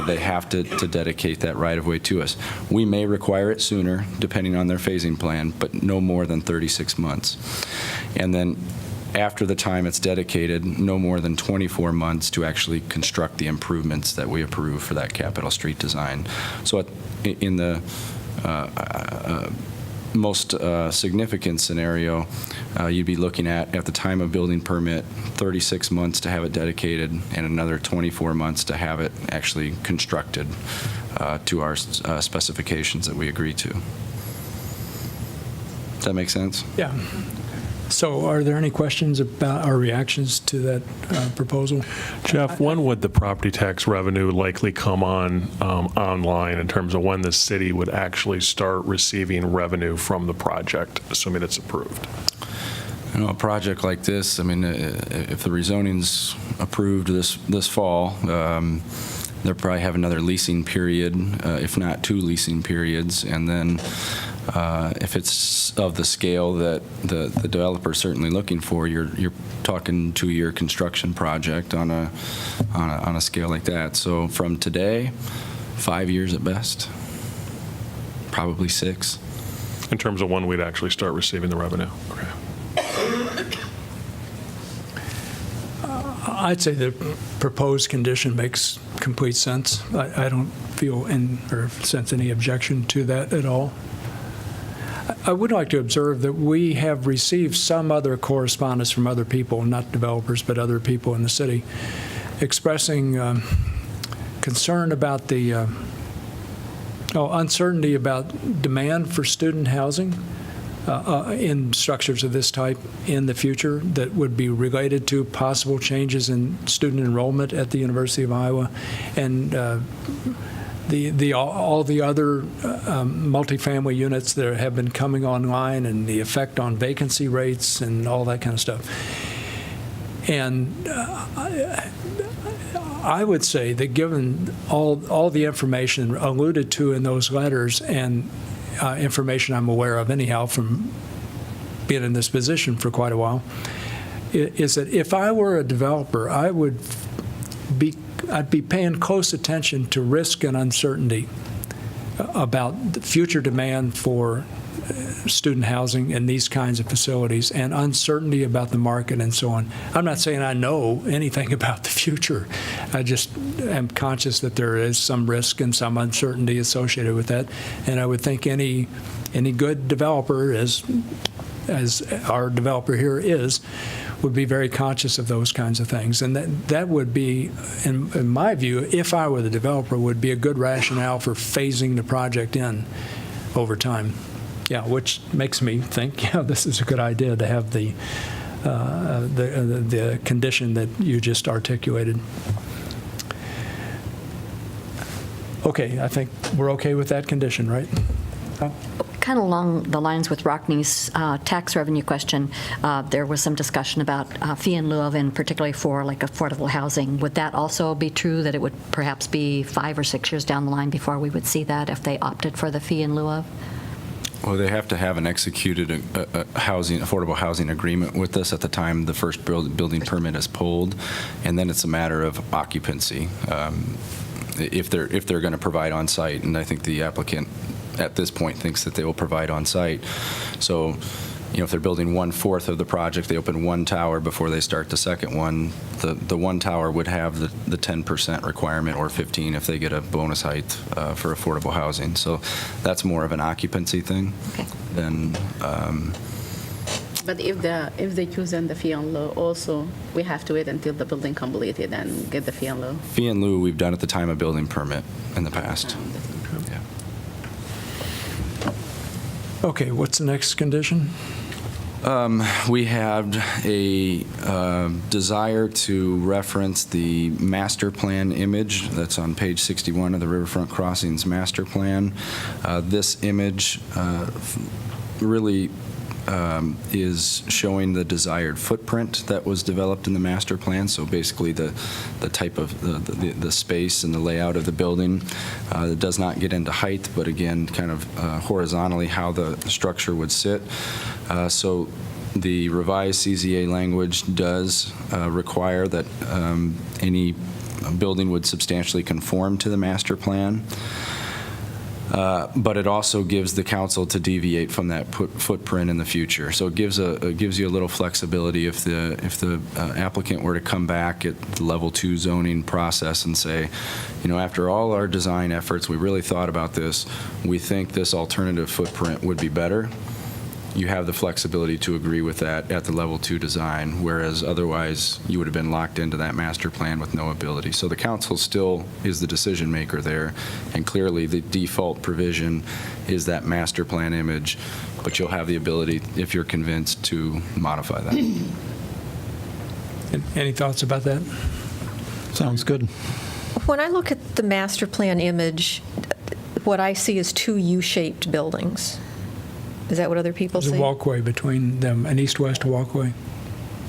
they have to dedicate that right-of-way to us. We may require it sooner, depending on their phasing plan, but no more than 36 months. And then after the time it's dedicated, no more than 24 months to actually construct the improvements that we approve for that Capitol Street design. So in the most significant scenario, you'd be looking at the time of building permit, 36 months to have it dedicated and another 24 months to have it actually constructed to our specifications that we agree to. Does that make sense? Yeah. So are there any questions about our reactions to that proposal? Jeff, when would the property tax revenue likely come online in terms of when the city would actually start receiving revenue from the project, assuming it's approved? You know, a project like this, I mean, if the rezoning's approved this fall, they'll probably have another leasing period, if not 2 leasing periods, and then if it's of the scale that the developer's certainly looking for, you're talking 2-year construction project on a scale like that. So from today, 5 years at best, probably 6. In terms of when we'd actually start receiving the revenue? Okay. I'd say the proposed condition makes complete sense. I don't feel or sense any objection to that at all. I would like to observe that we have received some other correspondence from other people, not developers, but other people in the city, expressing concern about the uncertainty about demand for student housing in structures of this type in the future that would be related to possible changes in student enrollment at the University of Iowa, and all the other multifamily units that have been coming online, and the effect on vacancy rates and all that kind of stuff. And I would say that given all the information alluded to in those letters and information I'm aware of anyhow from being in this position for quite a while, is that if I were a developer, I'd be paying close attention to risk and uncertainty about the future demand for student housing in these kinds of facilities, and uncertainty about the market and so on. I'm not saying I know anything about the future. I just am conscious that there is some risk and some uncertainty associated with that. And I would think any good developer, as our developer here is, would be very conscious of those kinds of things. And that would be, in my view, if I were the developer, would be a good rationale for phasing the project in over time. Yeah, which makes me think, yeah, this is a good idea to have the condition that you just articulated. Okay, I think we're okay with that condition, right? Kind of along the lines with Rockney's tax revenue question, there was some discussion about fee in lieu of, and particularly for like affordable housing. Would that also be true, that it would perhaps be 5 or 6 years down the line before we would see that if they opted for the fee in lieu of? Well, they have to have an executed affordable housing agreement with us at the time the first building permit is pulled, and then it's a matter of occupancy. If they're going to provide on site, and I think the applicant at this point thinks that they will provide on site. So, if they're building 1/4 of the project, they open one tower before they start the second one. The one tower would have the 10% requirement, or 15 if they get a bonus height for affordable housing. So that's more of an occupancy thing than. But if they choose the fee in lieu, also we have to wait until the building completed and get the fee in lieu. Fee in lieu we've done at the time of building permit in the past. Yeah. Okay, what's the next condition? We have a desire to reference the master plan image that's on page 61 of the Riverfront Crossings master plan. This image really is showing the desired footprint that was developed in the master plan. So basically the type of the space and the layout of the building. It does not get into height, but again, kind of horizontally how the structure would sit. So the revised CZA language does require that any building would substantially conform to the master plan. But it also gives the council to deviate from that footprint in the future. So it gives you a little flexibility if the applicant were to come back at the level 2 zoning process and say, after all our design efforts, we really thought about this. We think this alternative footprint would be better. You have the flexibility to agree with that at the level 2 design, whereas otherwise you would have been locked into that master plan with no ability. So the council still is the decision maker there, and clearly the default provision is that master plan image but you'll have the ability, if you're convinced, to modify that. Any thoughts about that? Sounds good. When I look at the master plan image, what I see is two U-shaped buildings. Is that what other people see? There's a walkway between them, an east-west walkway.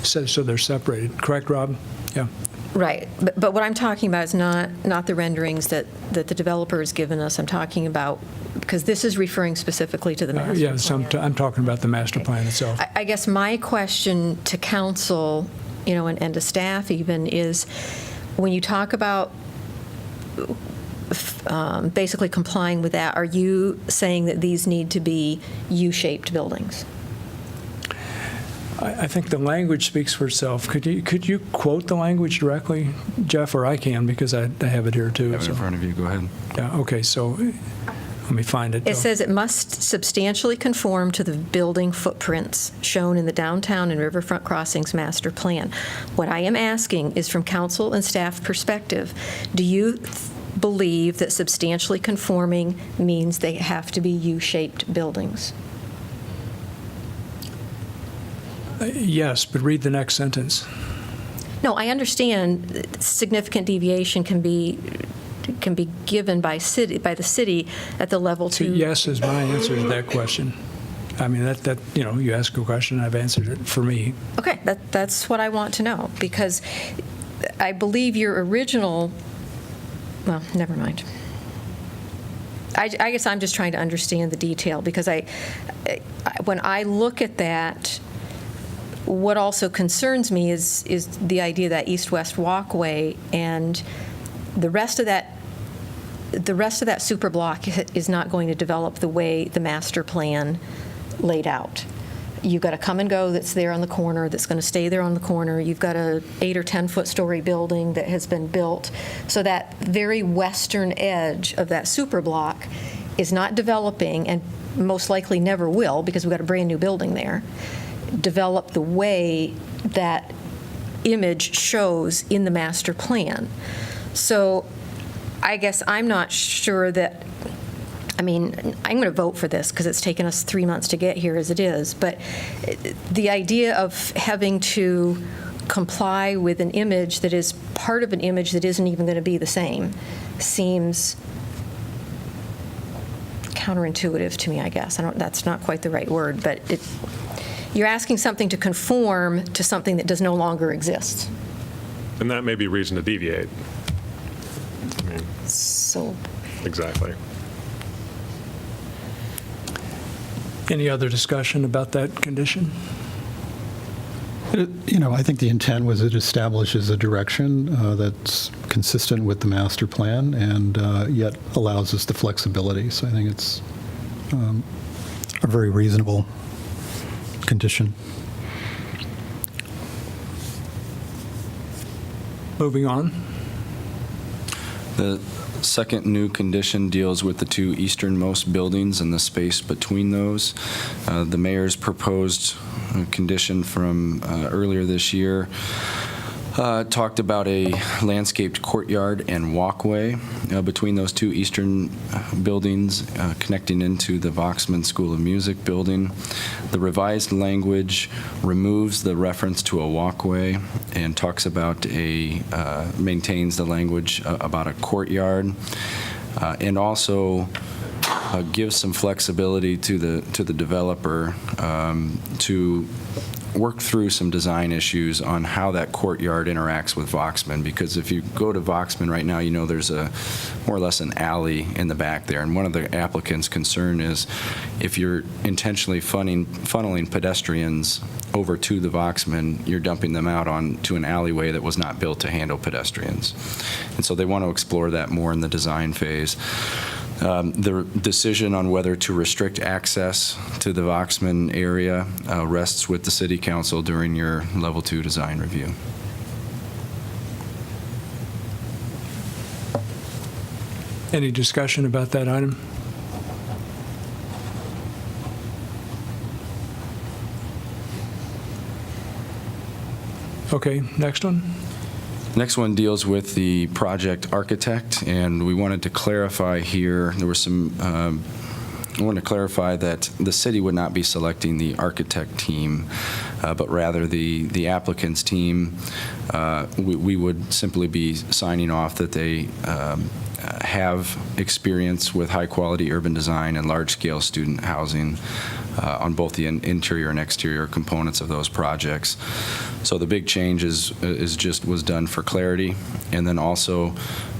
So they're separated, correct, Rob? Yeah. Right, but what I'm talking about is not the renderings that the developer has given us. I'm talking about, because this is referring specifically to the master plan. Yes, I'm talking about the master plan itself. I guess my question to council, and to staff even, is when you talk about basically complying with that, are you saying that these need to be U-shaped buildings? I think the language speaks for itself. Could you quote the language directly, Jeff, or I can, because I have it here too. I have it in front of you. Go ahead. Yeah. Okay. So let me find it. It says it must substantially conform to the building footprints shown in the downtown and riverfront crossings master plan. What I am asking is, from council and staff perspective, do you believe that substantially conforming means they have to be U-shaped buildings? Yes, but read the next sentence. No, I understand significant deviation can be given by the city at the level So 2. yes is my answer to that question. I mean, that you ask a question, I've answered it for me. Okay, that's what I want to know, because I believe your original, well, never mind. I guess I'm just trying to understand the detail, because when I look at that, what also concerns me is the idea that east-west walkway, and the rest of that super block is not going to develop the way the master plan laid out. You've got a come and go that's there on the corner, that's going to stay there on the corner. You've got a 8 or 10 foot story building that has been built. So that very western edge of that super block is not developing, and most likely never will, because we've got a brand new building there, develop the way that image shows in the master plan. So I guess I'm not sure that, I'm going to vote for this because it's taken us 3 months to get here as it is, but the idea of having to comply with an image that is part of an image that isn't even going to be the same seems counterintuitive to me, I guess. That's not quite the right word, but you're asking something to conform to something that does no longer exist. And that may be reason to deviate. So. Exactly. Any other discussion about that condition? I think the intent was it establishes a direction that's consistent with the master plan and yet allows us the flexibility. So I think it's a very reasonable condition. Moving on. The second new condition deals with the two easternmost buildings and the space between those. The mayor's proposed condition from earlier this year talked about a landscaped courtyard and walkway between those two eastern buildings connecting into the Voxman School of Music building. The revised language removes the reference to a walkway and talks about maintains the language about a courtyard, and also gives some flexibility to the developer to work through some design issues on how that courtyard interacts with Voxman, because if you go to Voxman right now, there's more or less an alley in the back there, and one of the applicants' concern is if you're intentionally funneling pedestrians over to the Voxman, you're dumping them out onto an alleyway that was not built to handle pedestrians. And so they want to explore that more in the design phase. The decision on whether to restrict access to the Voxman area rests with the City Council during your Level 2 design review. Any discussion about that item? Okay, next one. Next one deals with the project architect, and we wanted to clarify here, there were some I want to clarify that the city would not be selecting the architect team, but rather the applicant's team. We would simply be signing off that they have experience with high-quality urban design and large-scale student housing on both the interior and exterior components of those projects. So the big change was done for clarity, and then also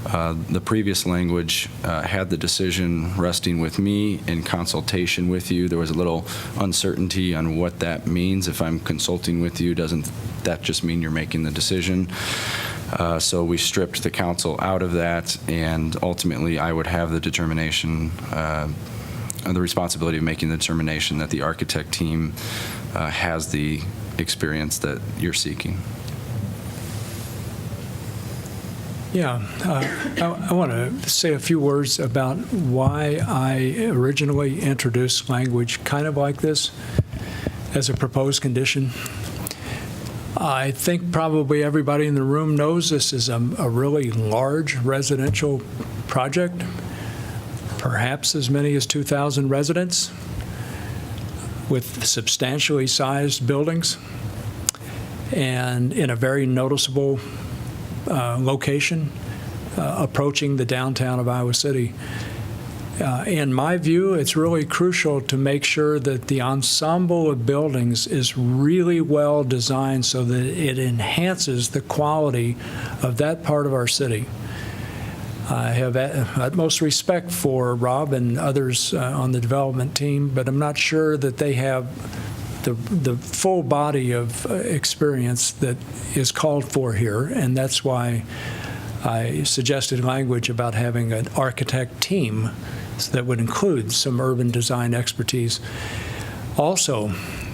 the previous language had the decision resting with me in consultation with you. There was a little uncertainty on what that means. If I'm consulting with you, doesn't that just mean you're making the decision? So we stripped the council out of that, and ultimately I would have the determination, the responsibility of making the determination that the architect team has the experience that you're seeking. Yeah, I want to say a few words about why I originally introduced language kind of like this as a proposed condition. I think probably everybody in the room knows this is a really large residential project, perhaps as many as 2,000 residents with substantially sized buildings and in a very noticeable location approaching the downtown of Iowa City. In my view, it's really crucial to make sure that the ensemble of buildings is really well designed so that it enhances the quality of that part of our city. I have utmost respect for Rob and others on the development team, but I'm not sure that they have the full body of experience that is called for here, and that's why I suggested language about having an architect team that would include some urban design expertise. Also,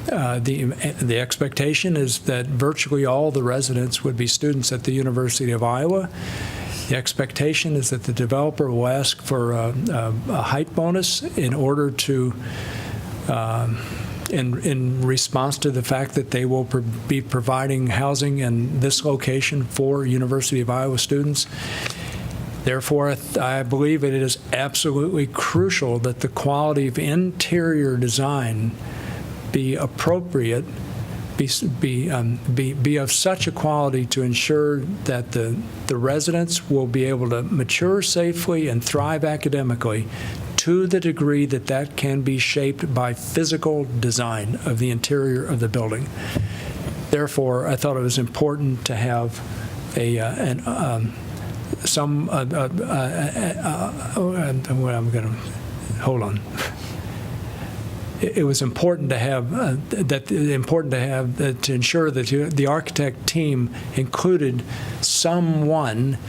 the expectation is that virtually all the residents would be students at the University of Iowa. The expectation is that the developer will ask for a height bonus in order to in response to the fact that they will be providing housing in this location for University of Iowa students. Therefore, I believe it is absolutely crucial that the quality of interior design be appropriate, be of such a quality to ensure that the residents will be able to mature safely and thrive academically to the degree that that can be shaped by physical design of the interior of the building. Therefore, I thought it was important to have hold on. It was important to have to ensure that the architect team included someone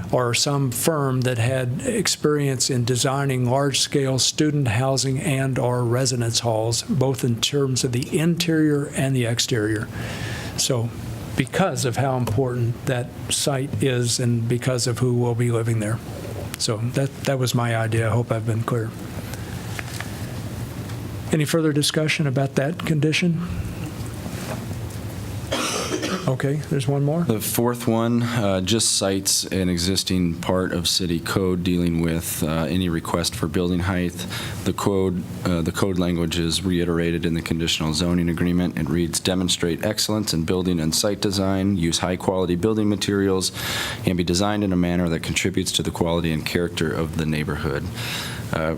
or some firm that had experience in designing large-scale student housing and/or residence halls, both in terms of the interior and the exterior. So, because of how important that site is and because of who will be living there. So that was my idea. I hope I've been clear. Any further discussion about that condition? Okay, there's one more. The fourth one just cites an existing part of city code dealing with any request for building height. The code language is reiterated in the conditional zoning agreement. It reads, demonstrate excellence in building and site design, use high-quality building materials, and be designed in a manner that contributes to the quality and character of the neighborhood.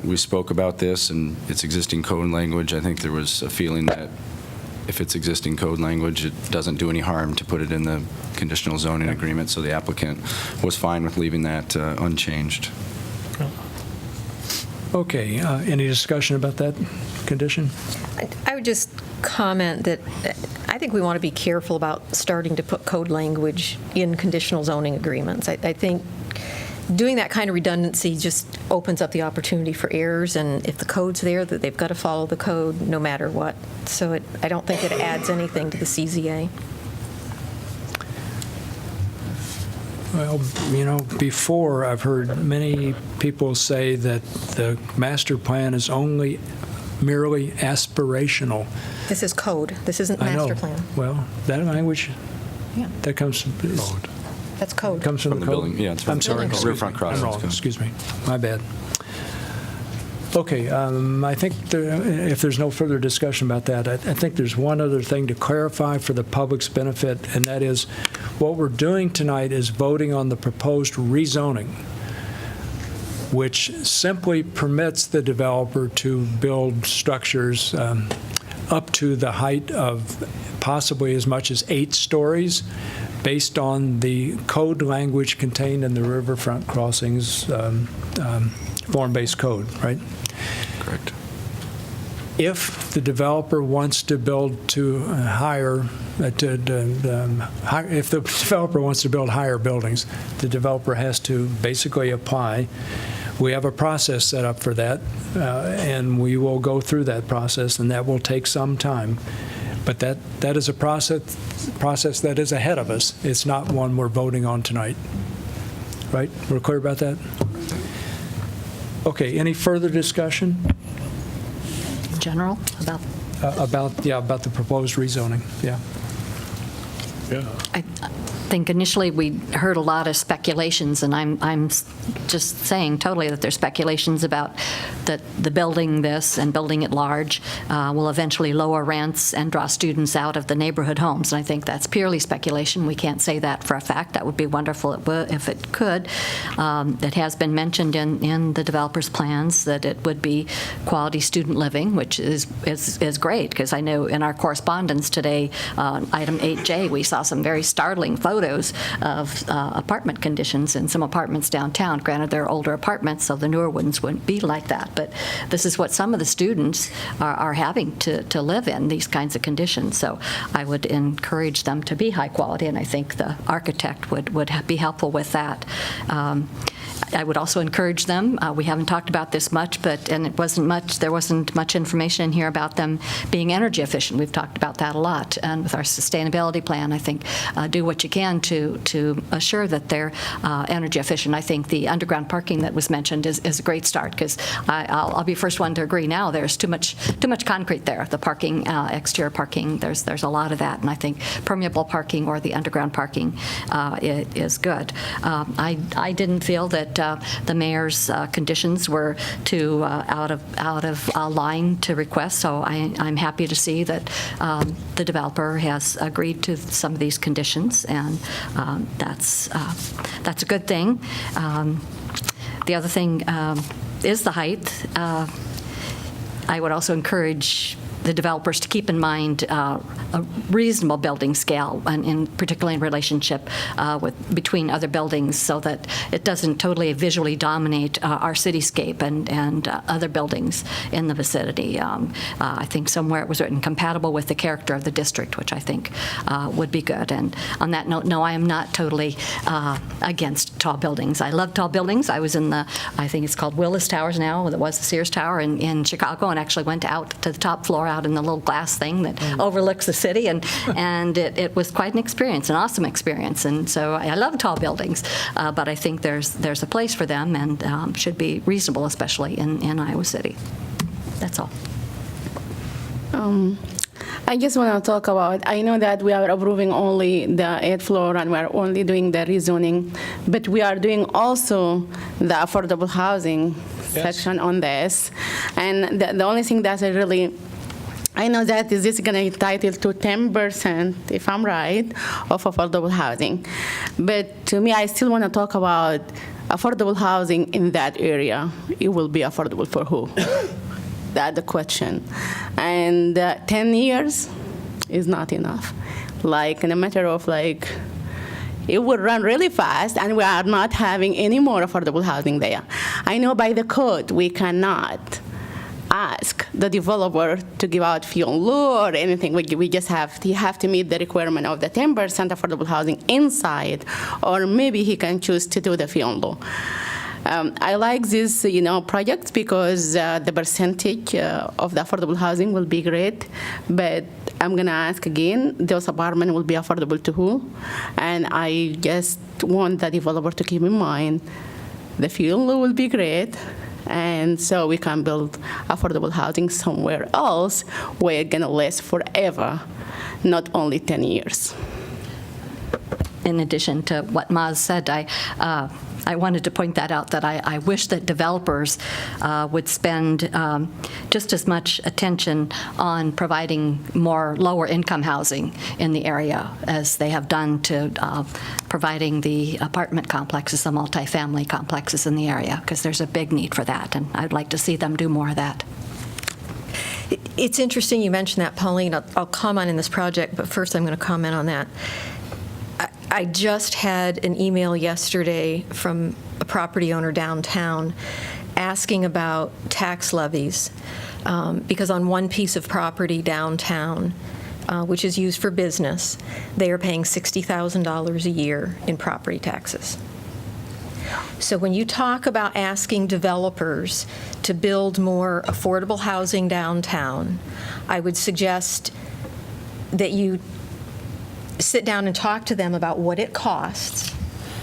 We spoke about this and its existing code language. I think there was a feeling that if it's existing code language, it doesn't do any harm to put it in the conditional zoning agreement, so the applicant was fine with leaving that unchanged. Okay, any discussion about that condition? I would just comment that I think we want to be careful about starting to put code language in conditional zoning agreements. I think doing that kind of redundancy just opens up the opportunity for errors, and if the code's there, that they've got to follow the code no matter what. So I don't think it adds anything to the CZA. Well, you know, before I've heard many people say that the master plan is only merely aspirational. This is code. This isn't master plan. Well, that language, that comes from code. That's code. Comes from the code? Building. Yeah, it's from I'm sorry. Riverfront Crossings I'm wrong. code. Excuse me. My bad. Okay, I think if there's no further discussion about that, I think there's one other thing to clarify for the public's benefit, and that is what we're doing tonight is voting on the proposed rezoning, which simply permits the developer to build structures up to the height of possibly as much as 8 stories, based on the code language contained in the Riverfront Crossings form-based code, right? Correct. If the developer wants to build to higher, if the developer wants to build higher buildings, the developer has to basically apply. We have a process set up for that, and we will go through that process, and that will take some time. But that is a process that is ahead of us. It's not one we're voting on tonight. Right? We're clear about that? Okay, any further discussion? In general, about? About the proposed rezoning, yeah. I think initially we heard a lot of speculations, and I'm just saying totally that there's speculations about that the building this and building it large will eventually lower rents and draw students out of the neighborhood homes. And I think that's purely speculation. We can't say that for a fact. That would be wonderful if it could. It has been mentioned in the developer's plans that it would be quality student living, which is great, because I know in our correspondence today, item 8J, we saw some very startling photos of apartment conditions in some apartments downtown. Granted, they're older apartments, so the newer ones wouldn't be like that. But this is what some of the students are having to live in, these kinds of conditions. So I would encourage them to be high quality, and I think the architect would be helpful with that. I would also encourage them, we haven't talked about this much, and there wasn't much information in here about them being energy efficient. We've talked about that a lot, and with our sustainability plan, I think do what you can to assure that they're energy efficient. I think the underground parking that was mentioned is a great start, because I'll be first one to agree now. There's too much concrete there. The parking, exterior parking, there's a lot of that, and I think permeable parking or the underground parking is good. I didn't feel that the mayor's conditions were too out of line to request, so I'm happy to see that the developer has agreed to some of these conditions, and that's a good thing. The other thing is the height. I would also encourage the developers to keep in mind a reasonable building scale, and particularly in relationship between other buildings, so that it doesn't totally visually dominate our cityscape and other buildings in the vicinity. I think somewhere it was written compatible with the character of the district, which I think would be good. And on that note, no, I am not totally against tall buildings. I love tall buildings. I was in I think it's called Willis Towers now, it was the Sears Tower in Chicago, and actually went out to the top floor out in the little glass thing that overlooks the city, and it was quite an experience, an awesome experience. And so I love tall buildings, but I think there's a place for them, and should be reasonable, especially in Iowa City. That's all. I just want to talk about, I know that we are approving only the 8th floor and we are only doing the rezoning, but we are doing also the affordable housing section on this. And the only thing that I know that is this going to entitle to 10%, if I'm right, of affordable housing. But to me, I still want to talk about affordable housing in that area. It will be affordable for who? That's the question. And 10 years is not enough. Like, in a matter of it would run really fast, and we are not having any more affordable housing there. I know by the code we cannot ask the developer to give out fuel law or anything. We just have to meet the requirement of the 10% affordable housing inside, or maybe he can choose to do the fuel law. I like this, project because the percentage of the affordable housing will be great, but I'm going to ask again, those apartments will be affordable to who? And I just want the developer to keep in mind the fuel law will be great, and so we can build affordable housing somewhere else where it's going to last forever, not only 10 years. In addition to what Maz said, I wanted to point that out, that I wish that developers would spend just as much attention on providing more lower-income housing in the area as they have done to providing the apartment complexes, the multifamily complexes in the area, because there's a big need for that, and I'd like to see them do more of that. It's interesting you mentioned that, Pauline. I'll comment on this project, but first I'm going to comment on that. I just had an email yesterday from a property owner downtown asking about tax levies, because on one piece of property downtown, which is used for business, they are paying $60,000 a year in property taxes. So when you talk about asking developers to build more affordable housing downtown, I would suggest that you sit down and talk to them about what it costs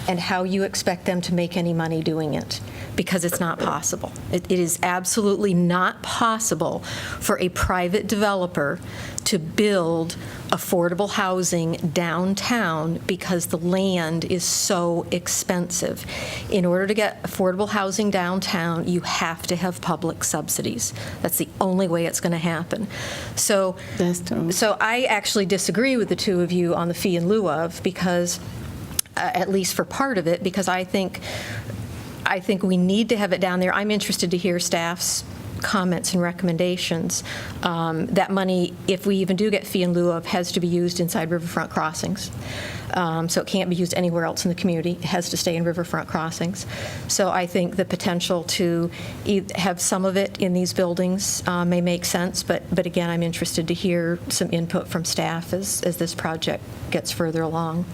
and how you expect them to make any money doing it, because it's not possible. It is absolutely not possible for a private developer to build affordable housing downtown because the land is so expensive. In order to get affordable housing downtown, you have to have public subsidies. That's the only way it's going to happen. So I actually disagree with the two of you on the fee in lieu of, because at least for part of it, because I think we need to have it down there. I'm interested to hear staff's comments and recommendations. That money, if we even do get fee in lieu of, has to be used inside riverfront crossings. So it can't be used anywhere else in the community. It has to stay in riverfront crossings. So I think the potential to have some of it in these buildings may make sense, but again, I'm interested to hear some input from staff as this project gets further along.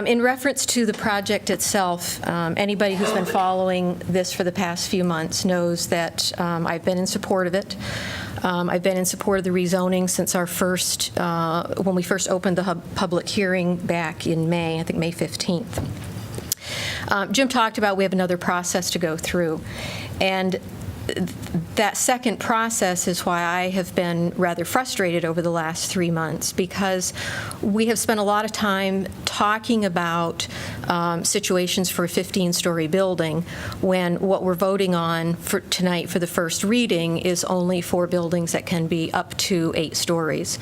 In reference to the project itself, anybody who's been following this for the past few months knows that I've been in support of it. I've been in support of the rezoning since our first, when we first opened the public hearing back in May, I think May 15th. Jim talked about we have another process to go through. And that second process is why I have been rather frustrated over the last 3 months, because we have spent a lot of time talking about situations for a 15-story building when what we're voting on for tonight for the first reading is only for buildings that can be up to 8 stories.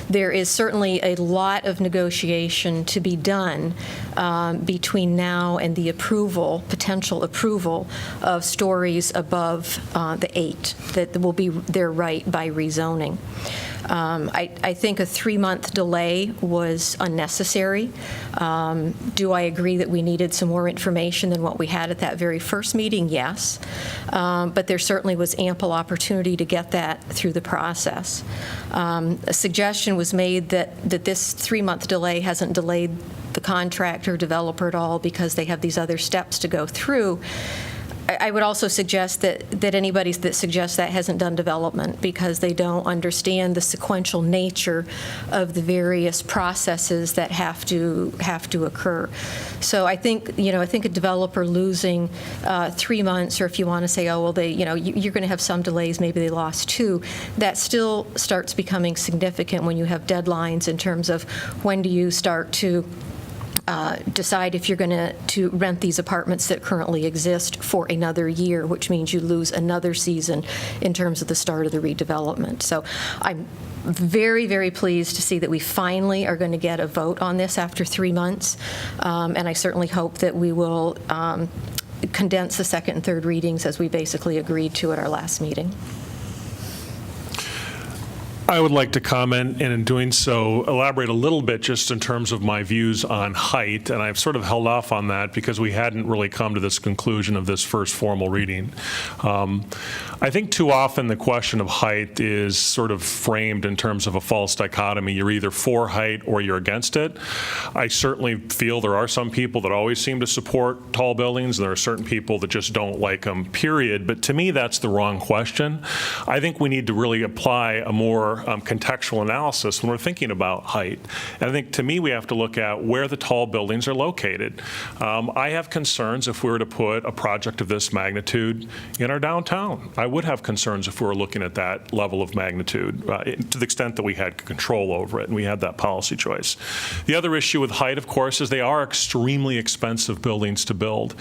There is certainly a lot of negotiation to be done between now and the approval, potential approval of stories above the 8 that will be their right by rezoning. I think a 3-month delay was unnecessary. Do I agree that we needed some more information than what we had at that very first meeting? Yes. But there certainly was ample opportunity to get that through the process. A suggestion was made that this 3-month delay hasn't delayed the contractor, developer at all, because they have these other steps to go through. I would also suggest that anybody that suggests that hasn't done development, because they don't understand the sequential nature of the various processes that have to occur. So I think a developer losing 3 months, or if you want to say, oh well, you're going to have some delays, maybe they lost 2, that still starts becoming significant when you have deadlines in terms of when do you start to decide if you're going to rent these apartments that currently exist for another year, which means you lose another season in terms of the start of the redevelopment. So I'm very, very pleased to see that we finally are going to get a vote on this after 3 months, and I certainly hope that we will condense the second and third readings as we basically agreed to at our last meeting. I would like to comment, and in doing so, elaborate a little bit just in terms of my views on height, and I've sort of held off on that because we hadn't really come to this conclusion of this first formal reading. I think too often the question of height is sort of framed in terms of a false dichotomy. You're either for height or you're against it. I certainly feel there are some people that always seem to support tall buildings, and there are certain people that just don't like them, period. But to me, that's the wrong question. I think we need to really apply a more more contextual analysis when we're thinking about height. And I think, to me, we have to look at where the tall buildings are located. I have concerns if we were to put a project of this magnitude in our downtown. I would have concerns if we were looking at that level of magnitude, to the extent that we had control over it and we had that policy choice. The other issue with height, of course, is they are extremely expensive buildings to build.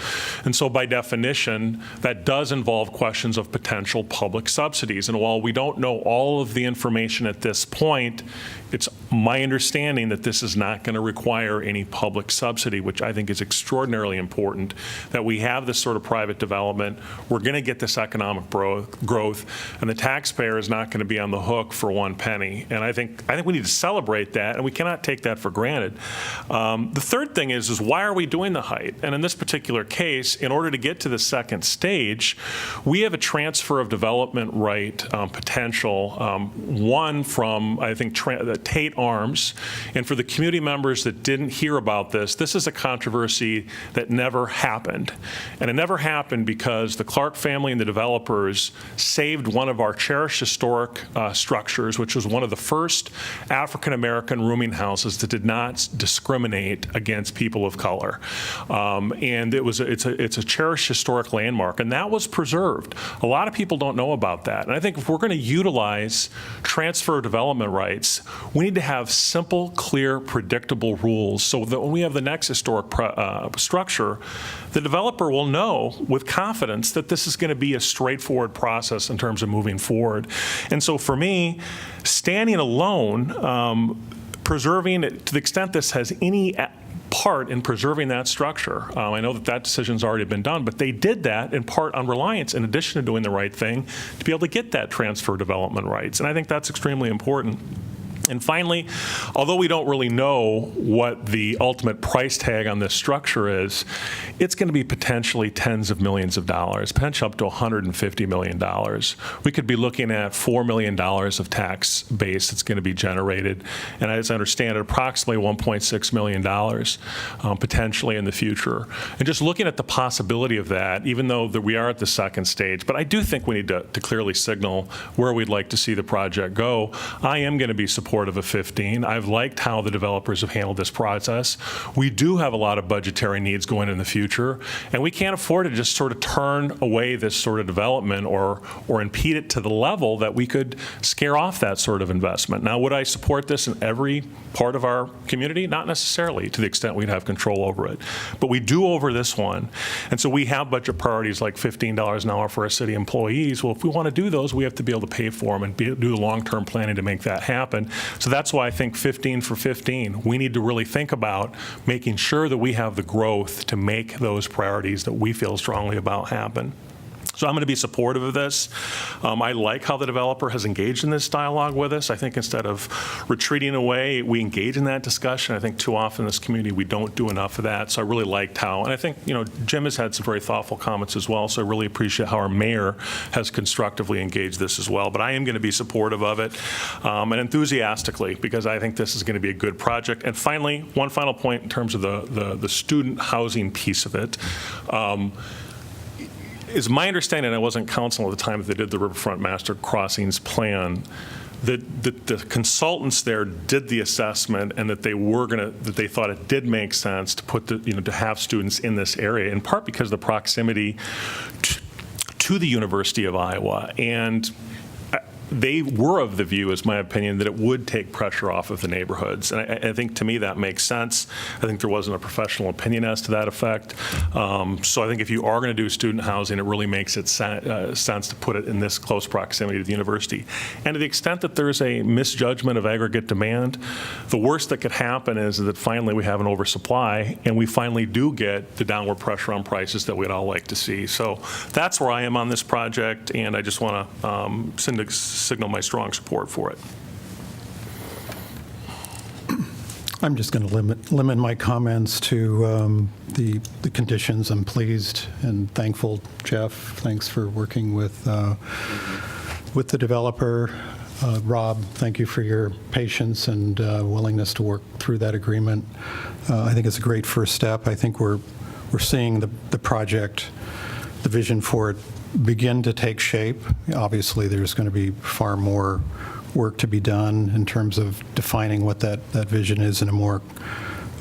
And so by definition, that does involve questions of potential public subsidies. And while we don't know all of the information at this point, it's my understanding that this is not going to require any public subsidy, which I think is extraordinarily important, that we have this sort of private development. We're going to get this economic growth, and the taxpayer is not going to be on the hook for one penny. And I think we need to celebrate that, and we cannot take that for granted. The third thing is why are we doing the height? And in this particular case, in order to get to the second stage, we have a transfer of development right potential, one from, I think, Tate Arms. And for the community members that didn't hear about this, this is a controversy that never happened. And it never happened because the Clark family and the developers saved one of our cherished historic structures, which was one of the first African-American rooming houses that did not discriminate against people of color. And it's a cherished historic landmark, and that was preserved. A lot of people don't know about that. And I think if we're going to utilize transfer of development rights, we need to have simple, clear, predictable rules so that when we have the next historic structure, the developer will know with confidence that this is going to be a straightforward process in terms of moving forward. And so for me, standing alone, preserving, to the extent this has any part in preserving that structure. I know that decision's already been done, but they did that in part on reliance, in addition to doing the right thing, to be able to get that transfer development rights. And I think that's extremely important. And finally, although we don't really know what the ultimate price tag on this structure is, it's going to be potentially tens of millions of dollars, potentially up to $150 million. We could be looking at $4 million of tax base that's going to be generated, and as I understand it, approximately $1.6 million potentially in the future. And just looking at the possibility of that, even though that we are at the second stage, but I do think we need to clearly signal where we'd like to see the project go. I am going to be supportive of 15. I've liked how the developers have handled this process. We do have a lot of budgetary needs going in the future, and we can't afford to just sort of turn away this sort of development or impede it to the level that we could scare off that sort of investment. Now, would I support this in every part of our community? Not necessarily, to the extent we'd have control over it. But we do over this one. And so we have budget priorities like $15 an hour for our city employees. Well, if we want to do those, we have to be able to pay for them and do the long-term planning to make that happen. So that's why I think 15 for 15. We need to really think about making sure that we have the growth to make those priorities that we feel strongly about happen. So I'm going to be supportive of this. I like how the developer has engaged in this dialogue with us. I think instead of retreating away, we engage in that discussion. I think too often in this community we don't do enough of that. So I really liked how, and I think, Jim has had some very thoughtful comments as well. So I really appreciate how our mayor has constructively engaged this as well. But I am going to be supportive of it and enthusiastically, because I think this is going to be a good project. And finally, one final point in terms of the student housing piece of it. Is my understanding, I wasn't counsel at the time that they did the Riverfront Master Crossings plan, that the consultants there did the assessment and that they thought it did make sense to put to have students in this area, in part because of the proximity to the University of Iowa. And they were of the view, is my opinion, that it would take pressure off of the neighborhoods. And I think, to me, that makes sense. I think there wasn't a professional opinion as to that effect. So I think if you are going to do student housing, it really makes it sense to put it in this close proximity to the university. And to the extent that there's a misjudgment of aggregate demand, the worst that could happen is that finally we have an oversupply and we finally do get the downward pressure on prices that we'd all like to see. So that's where I am on this project, and I just want to signal my strong support for it. I'm just going to limit my comments to the conditions. I'm pleased and thankful, Jeff. Thanks for working with the developer. Rob, thank you for your patience and willingness to work through that agreement. I think it's a great first step. I think we're seeing the project, the vision for it, begin to take shape. Obviously, there's going to be far more work to be done in terms of defining what that vision is in a more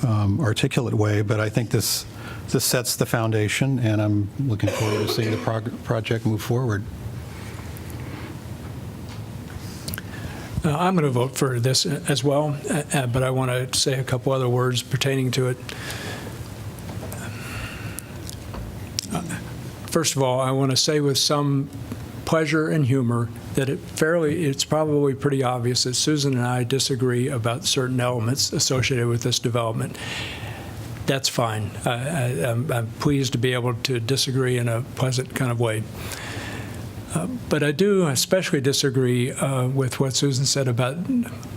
articulate way, but I think this sets the foundation, and I'm looking forward to seeing the project move forward. I'm going to vote for this as well, but I want to say a couple other words pertaining to it. First of all, I want to say with some pleasure and humor that it's probably pretty obvious that Susan and I disagree about certain elements associated with this development. That's fine. I'm pleased to be able to disagree in a pleasant kind of way. But I do especially disagree with what Susan said about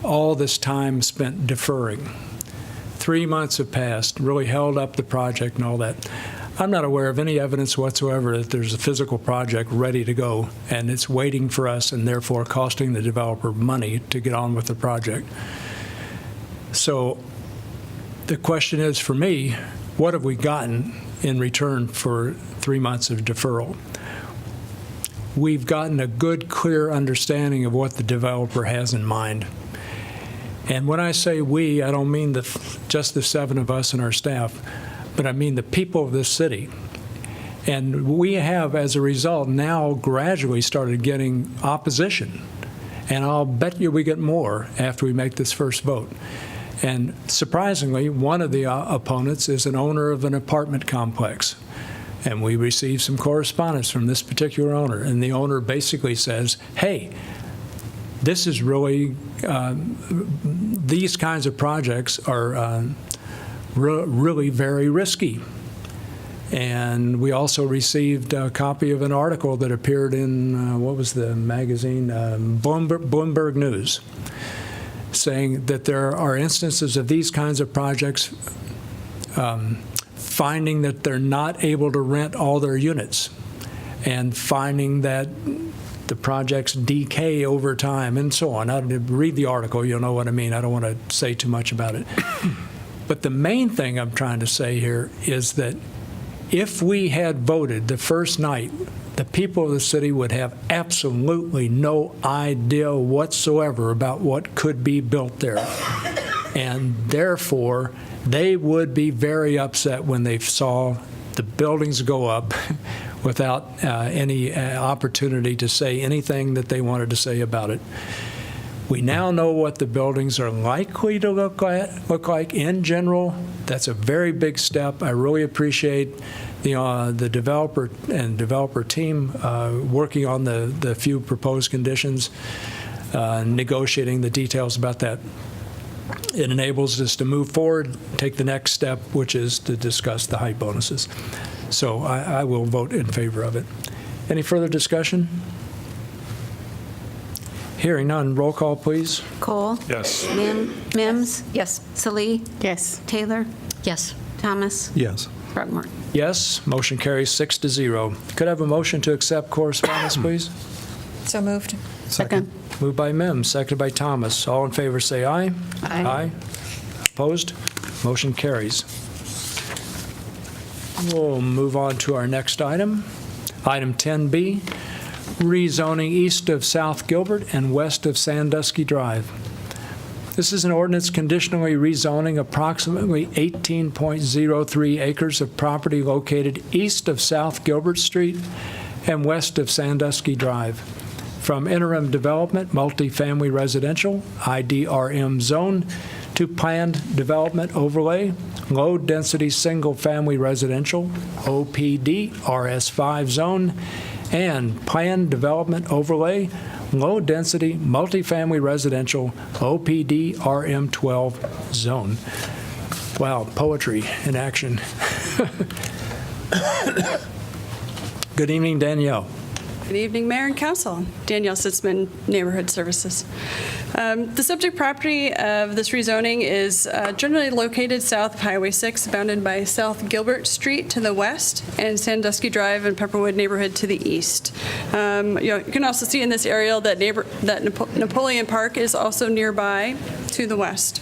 all this time spent deferring. 3 months have passed, really held up the project and all that. I'm not aware of any evidence whatsoever that there's a physical project ready to go, and it's waiting for us and therefore costing the developer money to get on with the project. So the question is, for me, what have we gotten in return for 3 months of deferral? We've gotten a good, clear understanding of what the developer has in mind. And when I say we, I don't mean just the 7 of us and our staff, but I mean the people of this city. And we have, as a result, now gradually started getting opposition. And I'll bet you we get more after we make this first vote. And surprisingly, one of the opponents is an owner of an apartment complex. And we received some correspondence from this particular owner. And the owner basically says, hey, this is really, these kinds of projects are really very risky. And we also received a copy of an article that appeared in, what was the magazine? Bloomberg News, saying that there are instances of these kinds of projects finding that they're not able to rent all their units, and finding that the projects decay over time and so on. Now, read the article, you'll know what I mean. I don't want to say too much about it. But the main thing I'm trying to say here is that if we had voted the first night, the people of the city would have absolutely no idea whatsoever about what could be built there. And therefore, they would be very upset when they saw the buildings go up without any opportunity to say anything that they wanted to say about it. We now know what the buildings are likely to look like in general. That's a very big step. I really appreciate the developer and developer team working on the few proposed conditions, negotiating the details about that. It enables us to move forward, take the next step, which is to discuss the height bonuses. So I will vote in favor of it. Any further discussion? Hearing none, roll call, please. Cole? Yes. Mims? Yes. Salee? Yes. Taylor? Yes. Thomas? Yes. Throckmorton? Yes, motion carries 6-0. Could I have a motion to accept correspondence, please? So moved. Second. Moved by Mims, seconded by Thomas. All in favor say aye. Aye. Opposed? Motion carries. We'll move on to our next item. Item 10B, rezoning east of South Gilbert and west of Sandusky Drive. This is an ordinance conditionally rezoning approximately 18.03 acres of property located east of South Gilbert Street and west of Sandusky Drive from interim development, multifamily residential, IDRM zone, to planned development overlay, low-density single-family residential, OPD, RS5 zone, and planned development overlay, low-density multifamily residential, OPD, RM12 zone. Wow, poetry in action. Good evening, Danielle. Good evening, Mayor and Council. Danielle Sitzman, Neighborhood Services. The subject property of this rezoning is generally located south of Highway 6, bounded by South Gilbert Street to the west and Sandusky Drive and Pepperwood neighborhood to the east. You can also see in this aerial that Napoleon Park is also nearby to the west.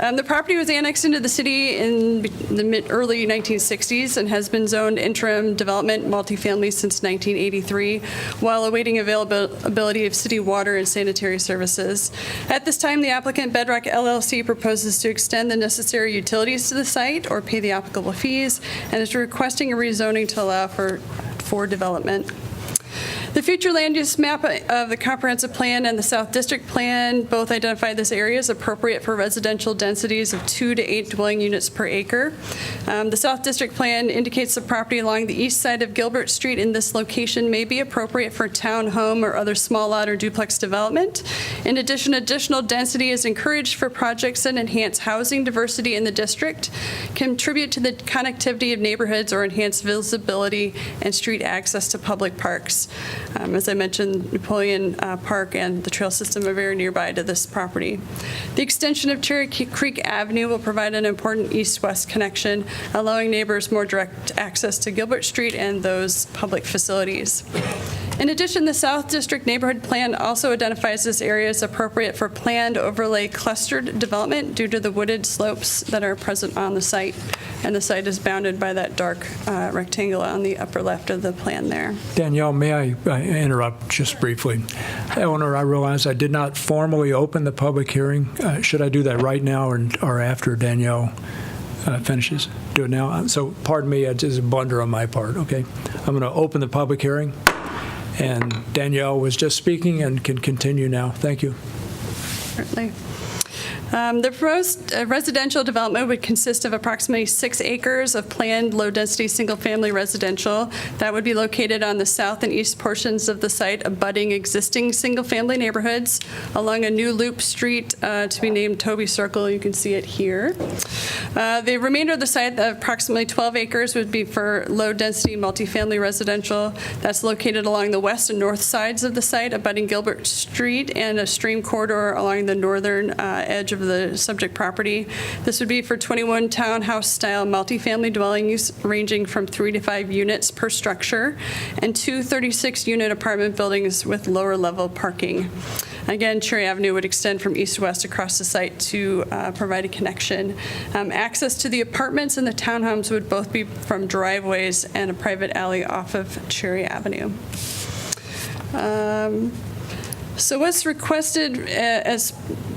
The property was annexed into the city in the early 1960s and has been zoned interim development multifamily since 1983, while awaiting availability of city water and sanitary services. At this time, the applicant Bedrock LLC proposes to extend the necessary utilities to the site or pay the applicable fees, and is requesting a rezoning to allow for development. The future land use map of the comprehensive plan and the South District plan both identify this area as appropriate for residential densities of 2 to 8 dwelling units per acre. The South District plan indicates the property along the east side of Gilbert Street in this location may be appropriate for townhome or other small lot or duplex development. In addition, additional density is encouraged for projects that enhance housing diversity in the district, contribute to the connectivity of neighborhoods, or enhance visibility and street access to public parks. As I mentioned, Napoleon Park and the trail system are very nearby to this property. The extension of Cherry Creek Avenue will provide an important east-west connection, allowing neighbors more direct access to Gilbert Street and those public facilities. In addition, the South District Neighborhood Plan also identifies this area as appropriate for planned overlay clustered development due to the wooded slopes that are present on the site, and the site is bounded by that dark rectangle on the upper left of the plan there. Danielle, may I interrupt just briefly? Eleanor, I realize I did not formally open the public hearing. Should I do that right now or after Danielle finishes? Do it now? So pardon me, it's a blunder on my part, okay? I'm going to open the public hearing. And Danielle was just speaking and can continue now. Thank you. Certainly. The proposed residential development would consist of approximately 6 acres of planned low-density single-family residential that would be located on the south and east portions of the site, abutting existing single-family neighborhoods along a new loop street to be named Toby Circle. You can see it here. The remainder of the site, approximately 12 acres, would be for low-density multifamily residential that's located along the west and north sides of the site, abutting Gilbert Street and a stream corridor along the northern edge of the subject property. This would be for 21 townhouse-style multifamily dwellings ranging from 3 to 5 units per structure, and 2 36-unit apartment buildings with lower-level parking. Again, Cherry Avenue would extend from east to west across the site to provide a connection. Access to the apartments and the townhomes would both be from driveways and a private alley off of Cherry Avenue. So what's requested as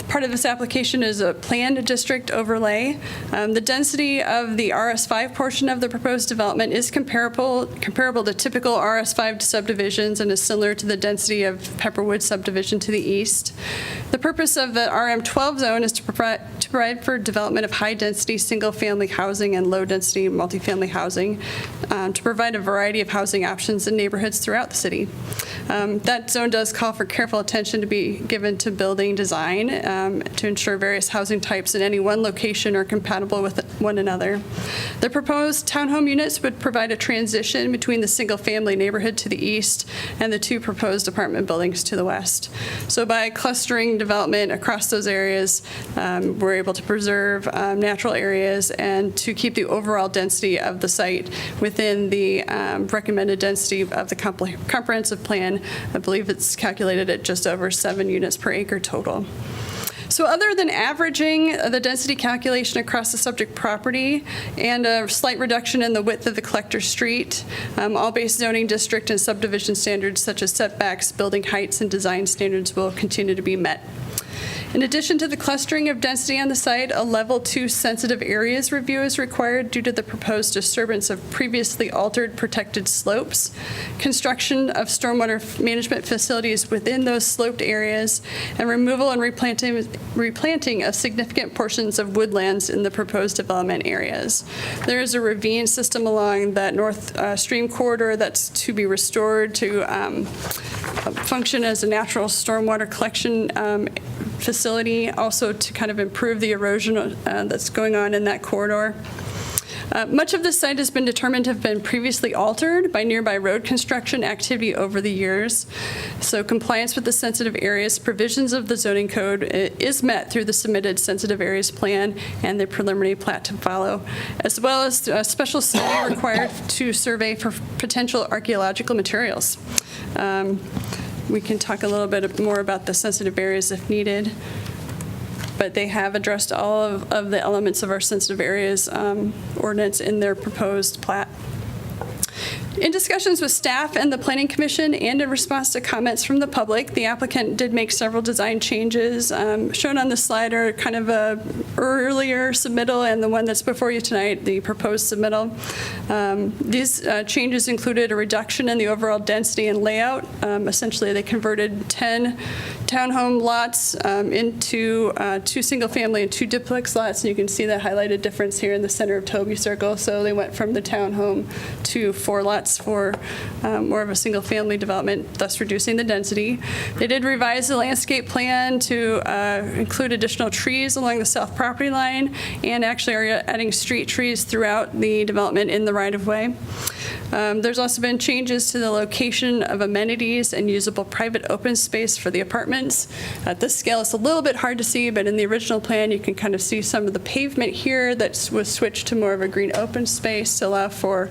part of this application is a planned district overlay. The density of the RS5 portion of the proposed development is comparable to typical RS5 subdivisions and is similar to the density of Pepperwood subdivision to the east. The purpose of the RM12 zone is to provide for development of high-density single-family housing and low-density multifamily housing to provide a variety of housing options in neighborhoods throughout the city. That zone does call for careful attention to be given to building design to ensure various housing types in any one location are compatible with one another. The proposed townhome units would provide a transition between the single-family neighborhood to the east and the 2 proposed apartment buildings to the west. So by clustering development across those areas, we're able to preserve natural areas and to keep the overall density of the site within the recommended density of the comprehensive plan. I believe it's calculated at just over 7 units per acre total. So other than averaging the density calculation across the subject property and a slight reduction in the width of the collector street, all base zoning district and subdivision standards such as setbacks, building heights, and design standards will continue to be met. In addition to the clustering of density on the site, a level 2 sensitive areas review is required due to the proposed disturbance of previously altered protected slopes, construction of stormwater management facilities within those sloped areas, and removal and replanting of significant portions of woodlands in the proposed development areas. There is a ravine system along that north stream corridor that's to be restored to function as a natural stormwater collection facility, also to kind of improve the erosion that's going on in that corridor. Much of the site has been determined to have been previously altered by nearby road construction activity over the years. So compliance with the sensitive areas provisions of the zoning code is met through the submitted sensitive areas plan and the preliminary plat to follow, as well as a special study required to survey for potential archaeological materials. We can talk a little bit more about the sensitive areas if needed. but they have addressed all of the elements of our sensitive areas ordinance in their proposed plat. In discussions with staff and the Planning Commission and in response to comments from the public, the applicant did make several design changes. Shown on the slide are kind of a earlier submittal and the one that's before you tonight, the proposed submittal. These changes included a reduction in the overall density and layout. Essentially, they converted 10 townhome lots into 2 single-family and 2 duplex lots, and you can see that highlighted difference here in the center of Toby Circle. So they went from the townhome to 4 lots for more of a single-family development, thus reducing the density. They did revise the landscape plan to include additional trees along the south property line, and actually are adding street trees throughout the development in the right-of-way. There's also been changes to the location of amenities and usable private open space for the apartments. At this scale, it's a little bit hard to see, but in the original plan, you can kind of see some of the pavement here that was switched to more of a green open space to allow for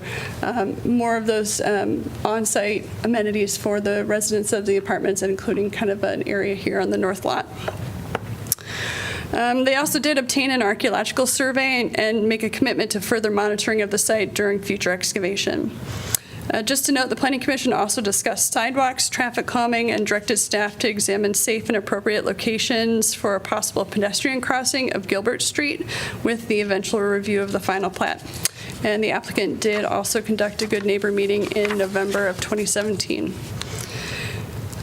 more of those on-site amenities for the residents of the apartments, and including kind of an area here on the north lot. They also did obtain an archaeological survey and make a commitment to further monitoring of the site during future excavation. Just to note, the Planning Commission also discussed sidewalks, traffic calming, and directed staff to examine safe and appropriate locations for a possible pedestrian crossing of Gilbert Street with the eventual review of the final plat. And the applicant did also conduct a good neighbor meeting in November of 2017.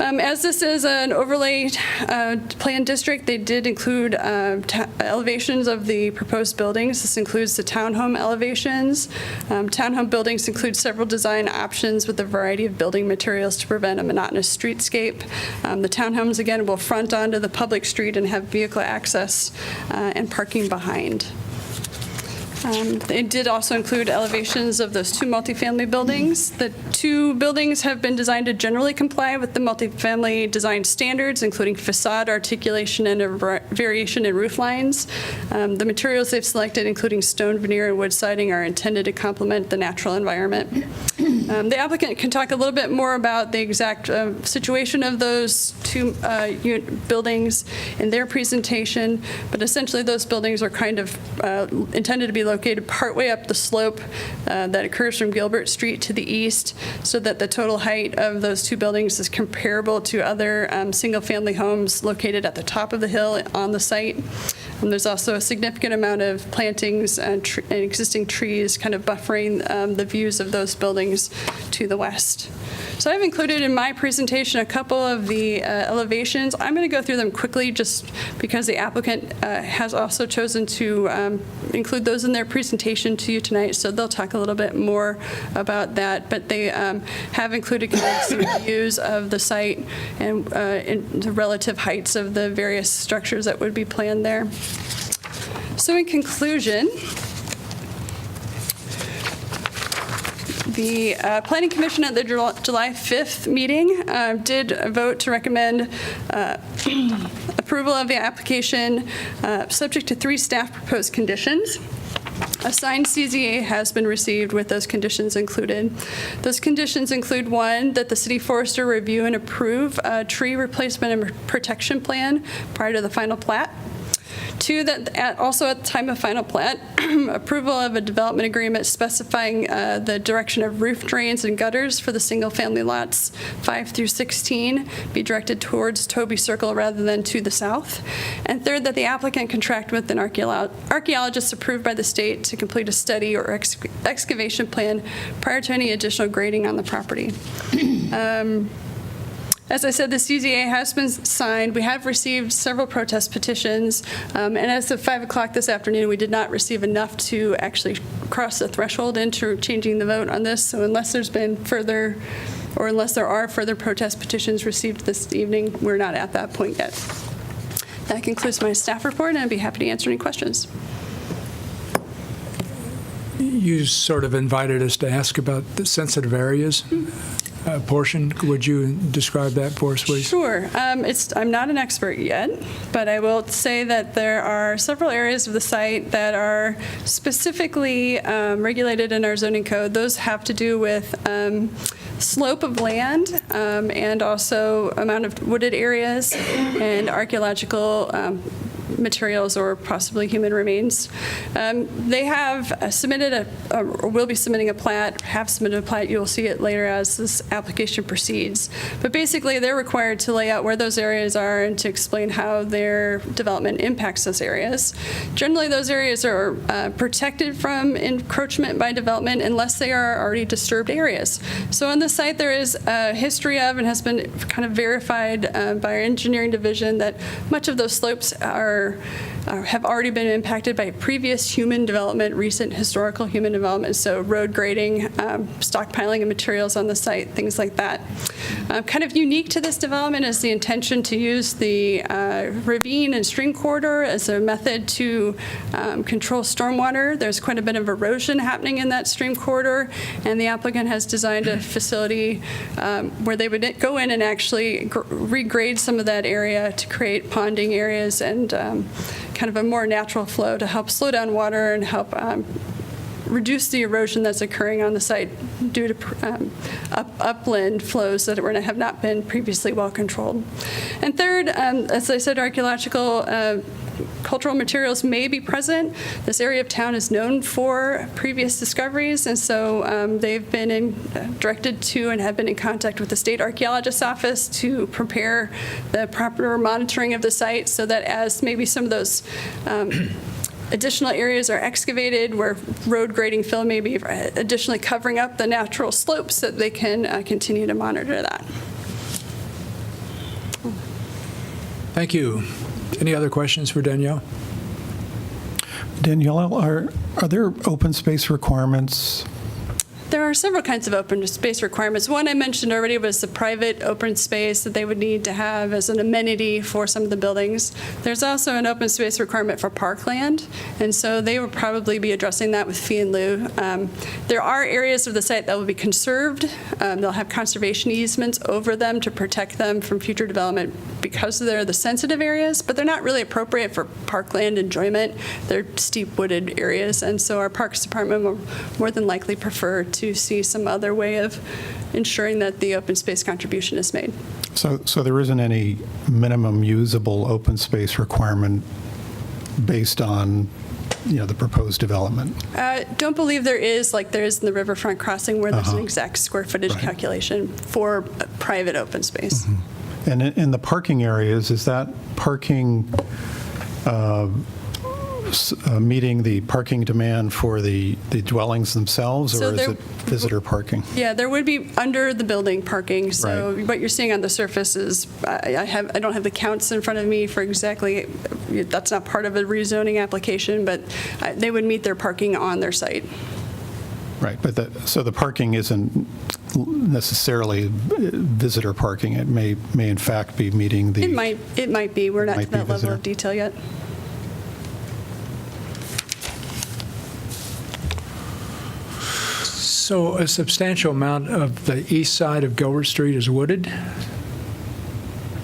As this is an overlay plan district, they did include elevations of the proposed buildings. This includes the townhome elevations. Townhome buildings include several design options with a variety of building materials to prevent a monotonous streetscape. The townhomes, again, will front onto the public street and have vehicle access and parking behind. They did also include elevations of those 2 multifamily buildings. The 2 buildings have been designed to generally comply with the multifamily design standards, including facade articulation and a variation in roof lines. The materials they've selected, including stone veneer and wood siding, are intended to complement the natural environment. The applicant can talk a little bit more about the exact situation of those 2 buildings in their presentation, but essentially those buildings are kind of intended to be located partway up the slope that occurs from Gilbert Street to the east, so that the total height of those 2 buildings is comparable to other single-family homes located at the top of the hill on the site. And there's also a significant amount of plantings and existing trees kind of buffering the views of those buildings to the west. So I've included in my presentation a couple of the elevations. I'm going to go through them quickly just because the applicant has also chosen to include those in their presentation to you tonight, so they'll talk a little bit more about that. But they have included some views of the site and the relative heights of the various structures that would be planned there. So in conclusion, the Planning Commission at the July 5th meeting did vote to recommend approval of the application subject to 3 staff proposed conditions. A signed CZA has been received with those conditions included. Those conditions include 1, that the city forester review and approve a tree replacement and protection plan prior to the final plat. 2, that also at the time of final plat, approval of a development agreement specifying the direction of roof drains and gutters for the single-family lots 5 through 16 be directed towards Toby Circle rather than to the south. And 3rd, that the applicant contract with an archaeologist approved by the state to complete a study or excavation plan prior to any additional grading on the property. As I said, the CZA has been signed. We have received several protest petitions, and as of 5 o'clock this afternoon, we did not receive enough to actually cross the threshold into changing the vote on this. So unless there's been further, or unless there are further protest petitions received this evening, we're not at that point yet. That concludes my staff report, and I'd be happy to answer any questions. You sort of invited us to ask about the sensitive areas portion. Would you describe that for us, please? Sure. I'm not an expert yet, but I will say that there are several areas of the site that are specifically regulated in our zoning code. Those have to do with slope of land and also amount of wooded areas and archaeological materials or possibly human remains. They have submitted or will be submitting a plat, have submitted a plat. You'll see it later as this application proceeds. But basically, they're required to lay out where those areas are and to explain how their development impacts those areas. Generally, those areas are protected from encroachment by development unless they are already disturbed areas. So on the site, there is a history of and has been kind of verified by our engineering division that much of those slopes have already been impacted by previous human development, recent historical human development, so road grading, stockpiling of materials on the site, things like that. Kind of unique to this development is the intention to use the ravine and stream corridor as a method to control stormwater. There's quite a bit of erosion happening in that stream corridor, and the applicant has designed a facility where they would go in and actually regrade some of that area to create ponding areas and kind of a more natural flow to help slow down water and help reduce the erosion that's occurring on the site due to upland flows that have not been previously well controlled. And third, as I said, archaeological cultural materials may be present. This area of town is known for previous discoveries, and so they've been directed to and have been in contact with the state archaeologist's office to prepare the proper monitoring of the site so that as maybe some of those additional areas are excavated where road grading fill may be additionally covering up the natural slopes, that they can continue to monitor that. Thank you. Any other questions for Danielle? Danielle, are there open space requirements? There are several kinds of open space requirements. One I mentioned already was the private open space that they would need to have as an amenity for some of the buildings. There's also an open space requirement for parkland, and so they would probably be addressing that with fee and lieu. There are areas of the site that will be conserved. They'll have conservation easements over them to protect them from future development because they're the sensitive areas, but they're not really appropriate for parkland enjoyment. They're steep wooded areas, and so our Parks Department will more than likely prefer to see some other way of ensuring that the open space contribution is made. So there isn't any minimum usable open space requirement based on, the proposed development? Don't believe there is, like there is in the riverfront crossing, where there's an exact square footage calculation for private open space. Mm-hmm. And in the parking areas, is that parking meeting the parking demand for the dwellings themselves, or is it visitor parking? Yeah, there would be under the building parking. So what you're seeing on the surface is, I don't have the counts in front of me for exactly, that's not part of a rezoning application, but they would meet their parking on their site. Right, but so the parking isn't necessarily visitor parking. It may in fact be meeting the. It might be. We're not to that level of detail yet. So a substantial amount of the east side of Gilbert Street is wooded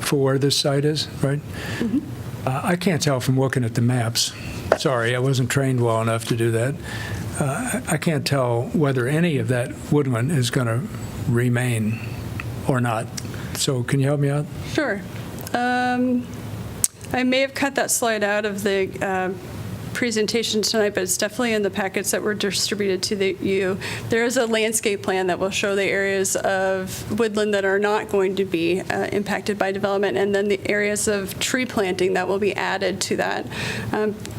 for where this site is, right? Mm-hmm. I can't tell from looking at the maps. Sorry, I wasn't trained well enough to do that. I can't tell whether any of that woodland is going to remain or not. So can you help me out? Sure. I may have cut that slide out of the presentation tonight, but it's definitely in the packets that were distributed to you. There is a landscape plan that will show the areas of woodland that are not going to be impacted by development, and then the areas of tree planting that will be added to that.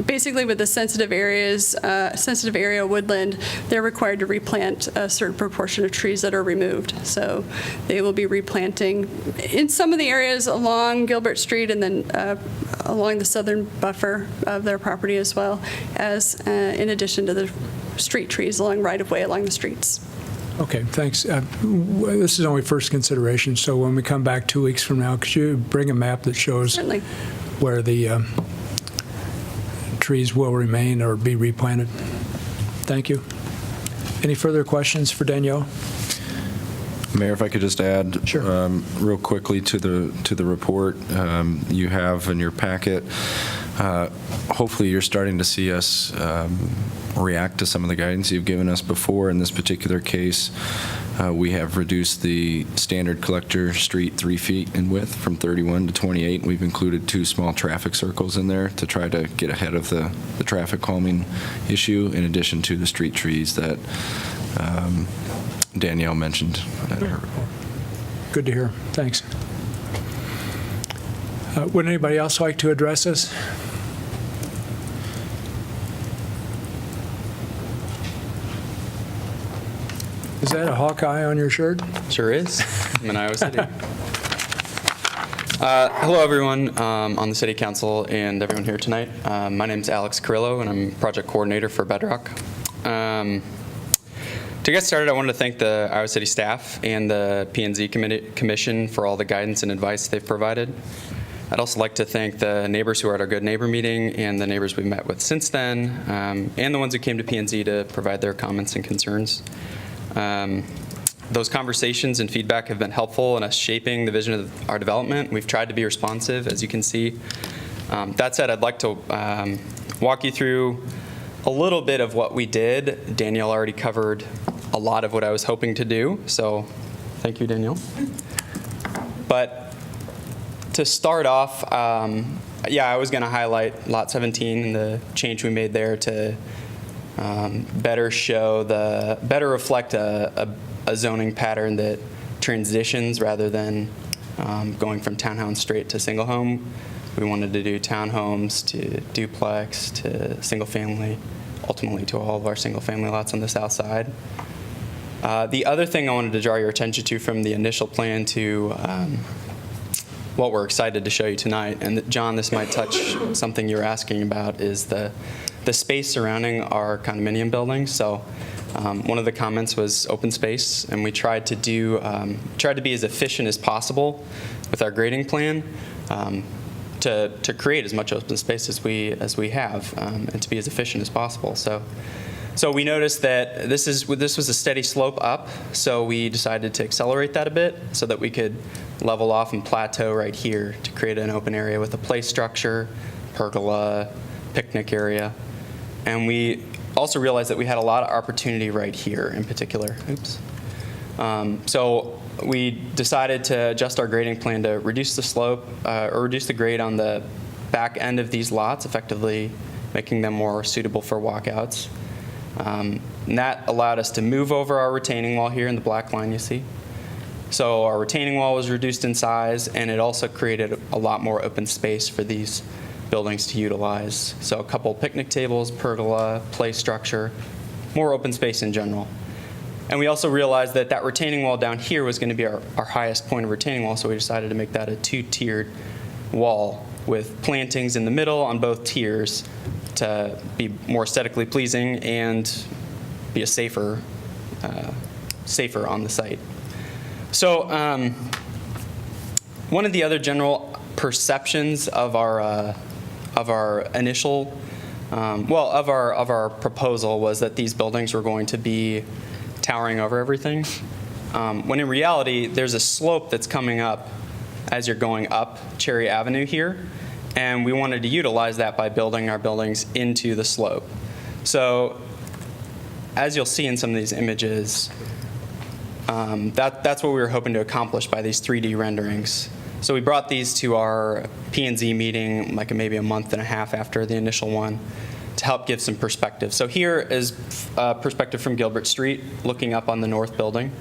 Basically, with the sensitive areas, sensitive area woodland, they're required to replant a certain proportion of trees that are removed. So they will be replanting in some of the areas along Gilbert Street and then along the southern buffer of their property as well, as in addition to the street trees along right-of-way along the streets. Okay, thanks. This is only first consideration, so when we come back 2 weeks from now, could you bring a map that shows Certainly. where the trees will remain or be replanted? Thank you. Any further questions for Danielle? Mayor, if I could just add real quickly to the report you have in your packet. Hopefully you're starting to see us react to some of the guidance you've given us before. In this particular case, We have reduced the standard collector street 3 feet in width from 31 to 28. We've included 2 small traffic circles in there to try to get ahead of the traffic calming issue, in addition to the street trees that Danielle mentioned at her report. Good to hear. Thanks. Would anybody else like to address us? Is that a Hawkeye on your shirt? Sure is. I'm in Iowa City. Hello, everyone on the City Council and everyone here tonight. My name is Alex Carrillo, and I'm project coordinator for Bedrock. To get started, I wanted to thank the Iowa City staff and the P&Z Commission for all the guidance and advice they've provided. I'd also like to thank the neighbors who were at our Good Neighbor meeting and the neighbors we've met with since then, and the ones who came to P&Z to provide their comments and concerns. Those conversations and feedback have been helpful in us shaping the vision of our development. We've tried to be responsive, as you can see. That said, I'd like to walk you through a little bit of what we did. Danielle already covered a lot of what I was hoping to do, so thank you, Danielle. But to start off, I was going to highlight Lot 17 and the change we made there to better reflect a zoning pattern that transitions rather than going from townhouse straight to single home. We wanted to do townhomes to duplex to single family, ultimately to all of our single family lots on the south side. The other thing I wanted to draw your attention to from the initial plan to what we're excited to show you tonight, and John, this might touch something you're asking about, is the space surrounding our condominium buildings. So one of the comments was open space, and we tried to be as efficient as possible with our grading plan to create as much open space as we have, and to be as efficient as possible. So we noticed that this was a steady slope up, so we decided to accelerate that a bit so that we could level off and plateau right here to create an open area with a play structure, pergola, picnic area. And we also realized that we had a lot of opportunity right here in particular. Oops. So we decided to adjust our grading plan to reduce the slope or reduce the grade on the back end of these lots, effectively making them more suitable for walkouts. And that allowed us to move over our retaining wall here in the black line you see. So our retaining wall was reduced in size, and it also created a lot more open space for these buildings to utilize. So a couple picnic tables, pergola, play structure, more open space in general. And we also realized that that retaining wall down here was going to be our highest point of retaining wall, so we decided to make that a 2-tiered wall with plantings in the middle on both tiers to be more aesthetically pleasing and be a safer on the site. So one of the other general perceptions of our initial, of our proposal was that these buildings were going to be towering over everything, when in reality there's a slope that's coming up as you're going up Cherry Avenue here, and we wanted to utilize that by building our buildings into the slope. So as you'll see in some of these images, that's what we were hoping to accomplish by these 3D renderings. So we brought these to our P&Z meeting like maybe a month and a half after the initial one to help give some perspective. So here is perspective from Gilbert Street looking up on the north building.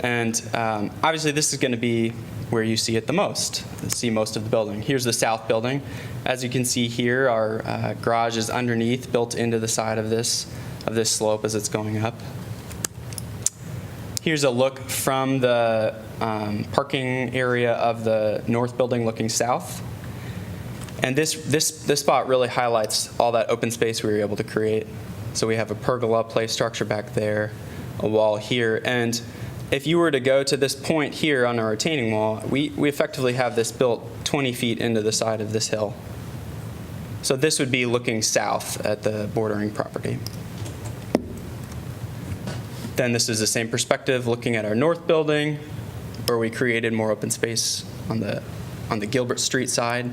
And obviously this is going to be where you see it the most, see most of the building. Here's the south building. As you can see here, our garage is underneath, built into the side of this slope as it's going up. Here's a look from the parking area of the north building looking south. And this spot really highlights all that open space we were able to create. So we have a pergola play structure back there, a wall here, and if you were to go to this point here on our retaining wall, we effectively have this built 20 feet into the side of this hill. So this would be looking south at the bordering property. Then this is the same perspective looking at our north building, where we created more open space on the Gilbert Street side.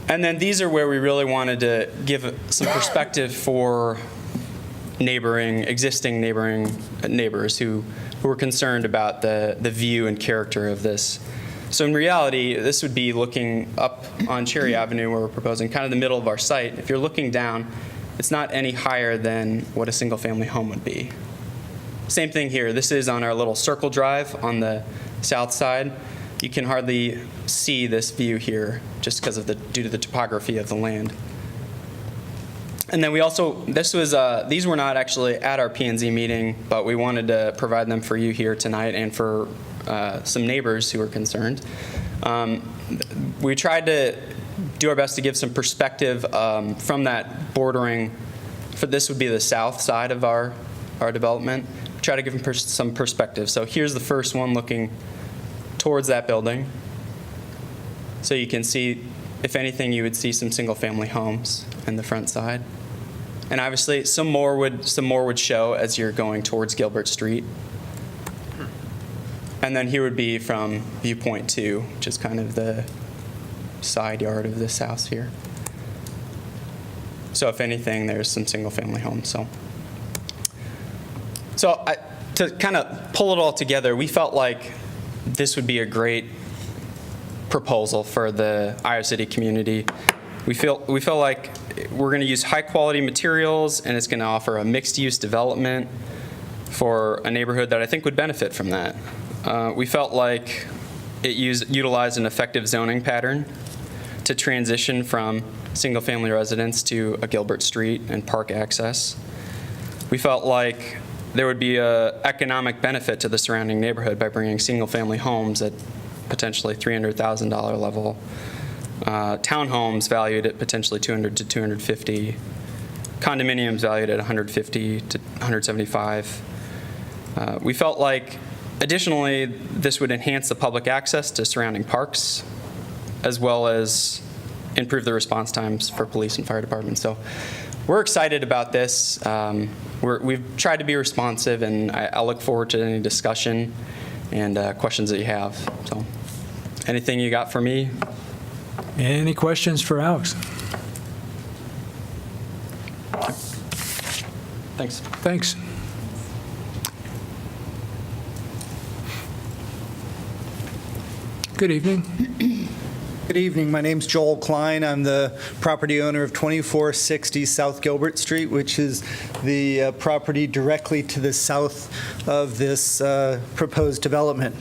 And then these are where we really wanted to give some perspective for existing neighboring neighbors who who are concerned about the view and character of this. So in reality, this would be looking up on Cherry Avenue where we're proposing, kind of the middle of our site. If you're looking down, it's not any higher than what a single-family home would be. Same thing here. This is on our little circle drive on the south side. You can hardly see this view here just because of due to the topography of the land. And then we also, these were not actually at our P&Z meeting, but we wanted to provide them for you here tonight and for some neighbors who are concerned. We tried to do our best to give some perspective from that bordering, this would be the south side of our development. Try to give them some perspective. So here's the first one looking towards that building. So you can see, if anything, you would see some single-family homes in the front side. And obviously, some more would show as you're going towards Gilbert Street. And then here would be from viewpoint 2, which is kind of the side yard of this house here. So if anything, there's some single-family homes. So to kind of pull it all together, we felt like this would be a great proposal for the Iowa City community. We feel like we're going to use high-quality materials, and it's going to offer a mixed-use development for a neighborhood that I think would benefit from that. We felt like it utilized an effective zoning pattern to transition from single-family residence to a Gilbert Street and park access. We felt like there would be an economic benefit to the surrounding neighborhood by bringing single-family homes at potentially $300,000 level, townhomes valued at potentially $200,000 to $250,000, condominiums valued at $150,000 to $175,000. We felt like, additionally, this would enhance the public access to surrounding parks, as well as improve the response times for police and fire departments. So we're excited about this. We've tried to be responsive, and I look forward to any discussion and questions that you have. So, anything you got for me? Any questions for Alex? Thanks. Thanks. Good evening. Good evening. My name's Joel Klein. I'm the property owner of 2460 South Gilbert Street, which is the property directly to the south of this proposed development.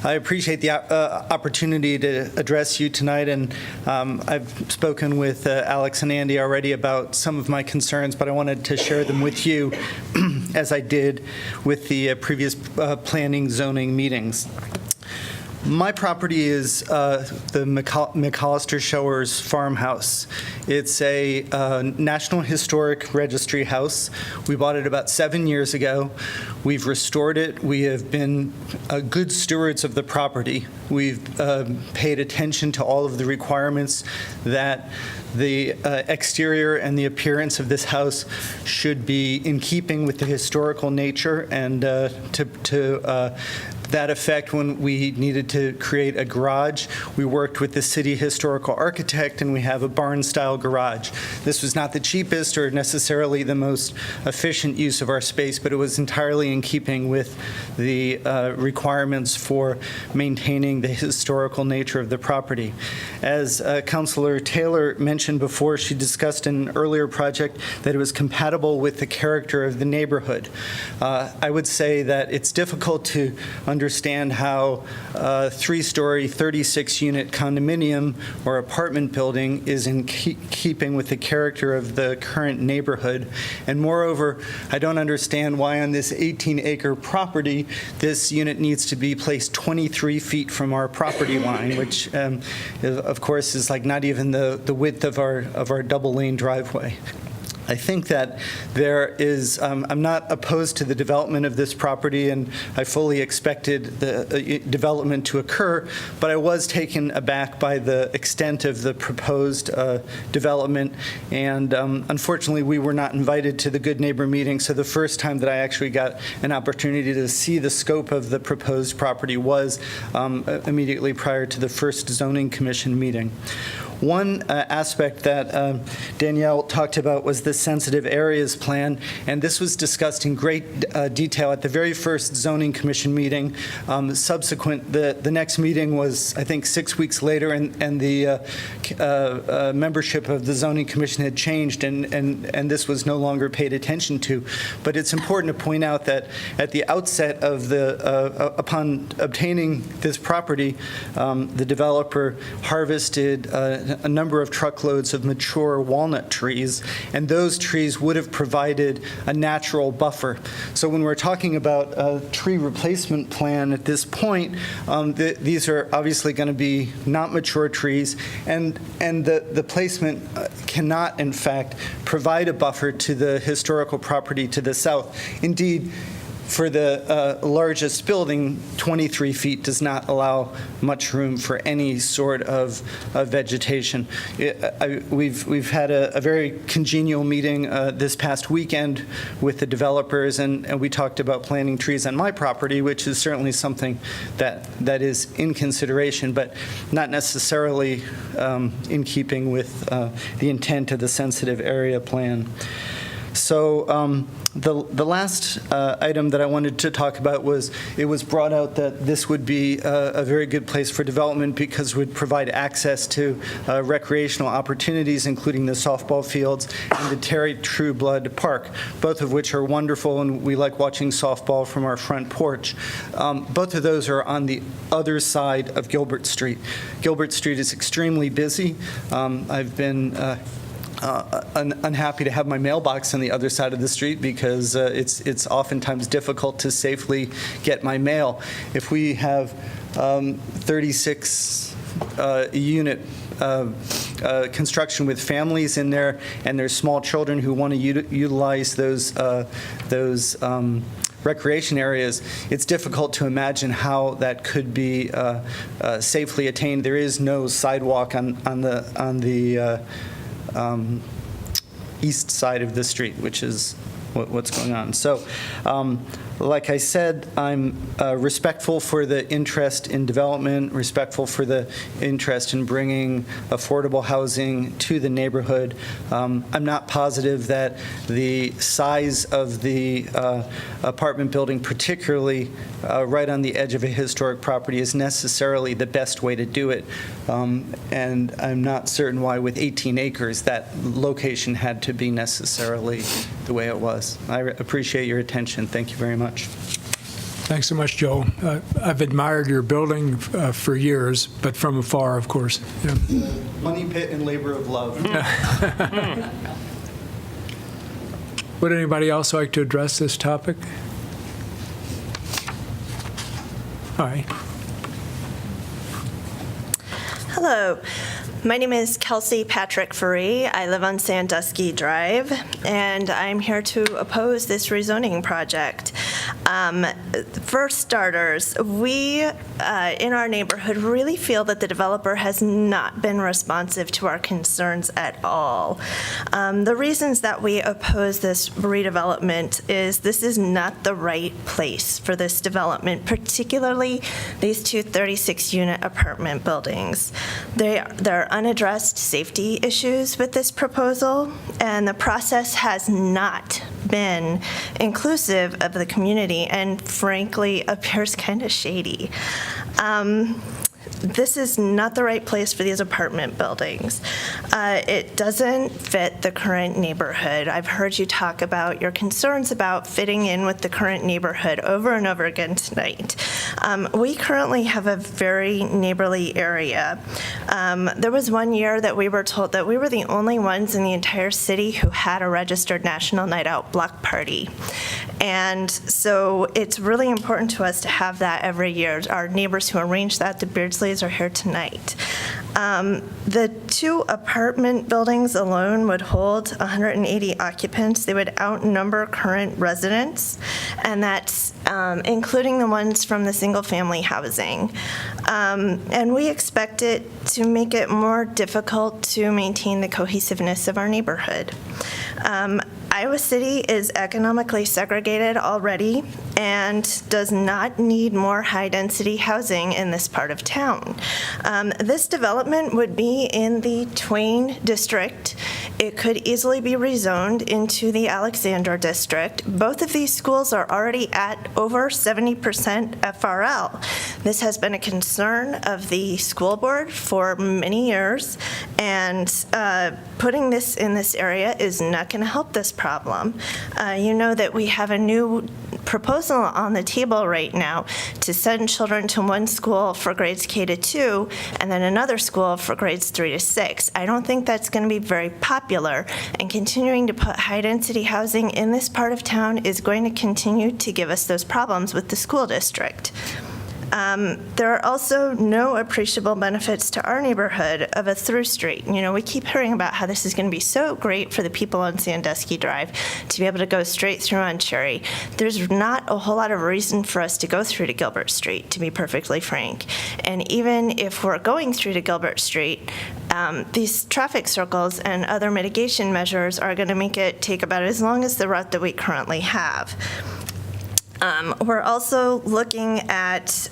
I appreciate the opportunity to address you tonight, and I've spoken with Alex and Andy already about some of my concerns, but I wanted to share them with you as I did with the previous planning zoning meetings. My property is the McAllister Showers farmhouse. It's a National Historic Registry house. We bought it about 7 years ago. We've restored it. We have been good stewards of the property. We've paid attention to all of the requirements that the exterior and the appearance of this house should be in keeping with the historical nature, and to that effect, when we needed to create a garage, we worked with the city historical architect, and we have a barn-style garage. This was not the cheapest or necessarily the most efficient use of our space, but it was entirely in keeping with the requirements for maintaining the historical nature of the property. As Councilor Taylor mentioned before, she discussed in an earlier project that it was compatible with the character of the neighborhood. I would say that it's difficult to understand how a 3-story, 36-unit condominium or apartment building is in keeping with the character of the current neighborhood. And moreover, I don't understand why on this 18-acre property, this unit needs to be placed 23 feet from our property line, which, of course, is like not even the width of our double-lane driveway. I think that there is, I'm not opposed to the development of this property, and I fully expected the development to occur, but I was taken aback by the extent of the proposed development, and unfortunately we were not invited to the Good Neighbor meeting, so the first time that I actually got an opportunity to see the scope of the proposed property was immediately prior to the first zoning commission meeting. One aspect that Danielle talked about was the sensitive areas plan, and this was discussed in great detail at the very first zoning commission meeting. Subsequent, the next meeting was, I think, 6 weeks later, and the membership of the zoning commission had changed, and this was no longer paid attention to. But it's important to point out that at the outset of upon obtaining this property, the developer harvested a number of truckloads of mature walnut trees, and those trees would have provided a natural buffer. So when we're talking about a tree replacement plan at this point, these are obviously going to be not mature trees, and the placement cannot, in fact, provide a buffer to the historical property to the south. Indeed, for the largest building, 23 feet does not allow much room for any sort of vegetation. We've had a very congenial meeting this past weekend with the developers, and we talked about planting trees on my property, which is certainly something that is in consideration, but not necessarily in keeping with the intent of the sensitive area plan. So the last item that I wanted to talk about was, it was brought out that this would be a very good place for development because it would provide access to recreational opportunities, including the softball fields and the Terry Trueblood Park, both of which are wonderful, and we like watching softball from our front porch. Both of those are on the other side of Gilbert Street. Gilbert Street is extremely busy. I've been unhappy to have my mailbox on the other side of the street because it's oftentimes difficult to safely get my mail. If we have 36 unit construction with families in there, and there's small children who want to utilize those recreation areas, it's difficult to imagine how that could be safely attained. There is no sidewalk on the east side of the street, which is what's going on. So, like I said, I'm respectful for the interest in development, respectful for the interest in bringing affordable housing to the neighborhood. I'm not positive that the size of the apartment building, particularly right on the edge of a historic property, is necessarily the best way to do it. And I'm not certain why, with 18 acres, that location had to be necessarily the way it was. I appreciate your attention. Thank you very much. Thanks so much, Joe. I've admired your building for years, but from afar, of course. Yeah. Money pit and labor of love. Would anybody else like to address this topic? All right. Hello. My name is Kelsey Patrick Faree. I live on Sandusky Drive, and I'm here to oppose this rezoning project. For starters, we in our neighborhood really feel that the developer has not been responsive to our concerns at all. The reasons that we oppose this redevelopment is this is not the right place for this development, particularly these two 36-unit apartment buildings. There are unaddressed safety issues with this proposal, and the process has not been inclusive of the community and frankly appears kind of shady. This is not the right place for these apartment buildings. It doesn't fit the current neighborhood. I've heard you talk about your concerns about fitting in with the current neighborhood over and over again tonight. We currently have a very neighborly area. There was one year that we were told that we were the only ones in the entire city who had a registered National Night Out block party. And so it's really important to us to have that every year. Our neighbors who arranged that, the Beardsleys, are here tonight. The two apartment buildings alone would hold 180 occupants. They would outnumber current residents, and that's including the ones from the single-family housing. And we expect it to make it more difficult to maintain the cohesiveness of our neighborhood. Iowa City is economically segregated already and does not need more high-density housing in this part of town. This development would be in the Twain district. It could easily be rezoned into the Alexander district. Both of these schools are already at over 70% FRL. This has been a concern of the school board for many years, and putting this in this area is not going to help this problem. You know that we have a new proposal on the table right now to send children to one school for grades K to 2 and then another school for grades 3 to 6. I don't think that's going to be very popular, and continuing to put high-density housing in this part of town is going to continue to give us those problems with the school district. There are also no appreciable benefits to our neighborhood of a through street. You know, we keep hearing about how this is going to be so great for the people on Sandusky Drive to be able to go straight through on Cherry. There's not a whole lot of reason for us to go through to Gilbert Street, to be perfectly frank. And even if we're going through to Gilbert Street, these traffic circles and other mitigation measures are going to make it take about as long as the route that we currently have. We're also looking at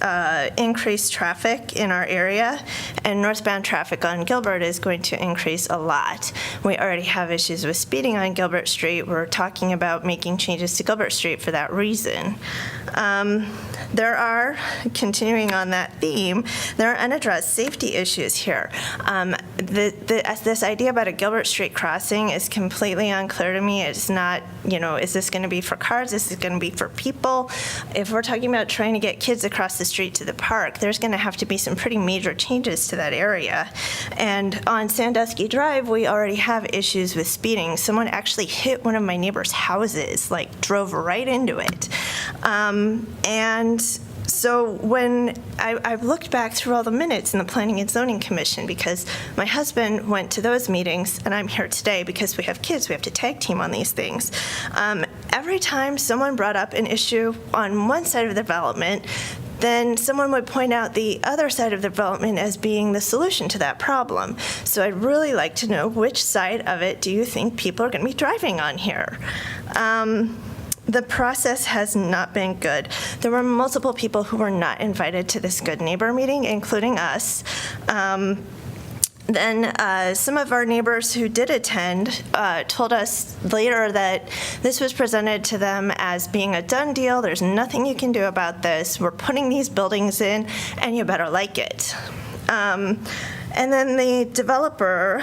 increased traffic in our area, and northbound traffic on Gilbert is going to increase a lot. We already have issues with speeding on Gilbert Street. We're talking about making changes to Gilbert Street for that reason. There are, continuing on that theme, there are unaddressed safety issues here. This idea about a Gilbert Street crossing is completely unclear to me. It's not, you know, is this going to be for cars? Is this going to be for people? If we're talking about trying to get kids across the street to the park, there's going to have to be some pretty major changes to that area. And on Sandusky Drive, we already have issues with speeding. Someone actually hit one of my neighbor's houses, like drove right into it. And so when I've looked back through all the minutes in the Planning and Zoning Commission, because my husband went to those meetings, and I'm here today because we have kids, we have to tag team on these things. Every time someone brought up an issue on one side of the development, then someone would point out the other side of the development as being the solution to that problem. So I'd really like to know, which side of it do you think people are going to be driving on here? The process has not been good. There were multiple people who were not invited to this Good Neighbor meeting, including us. Then some of our neighbors who did attend told us later that this was presented to them as being a done deal. There's nothing you can do about this. We're putting these buildings in, and you better like it. And then the developer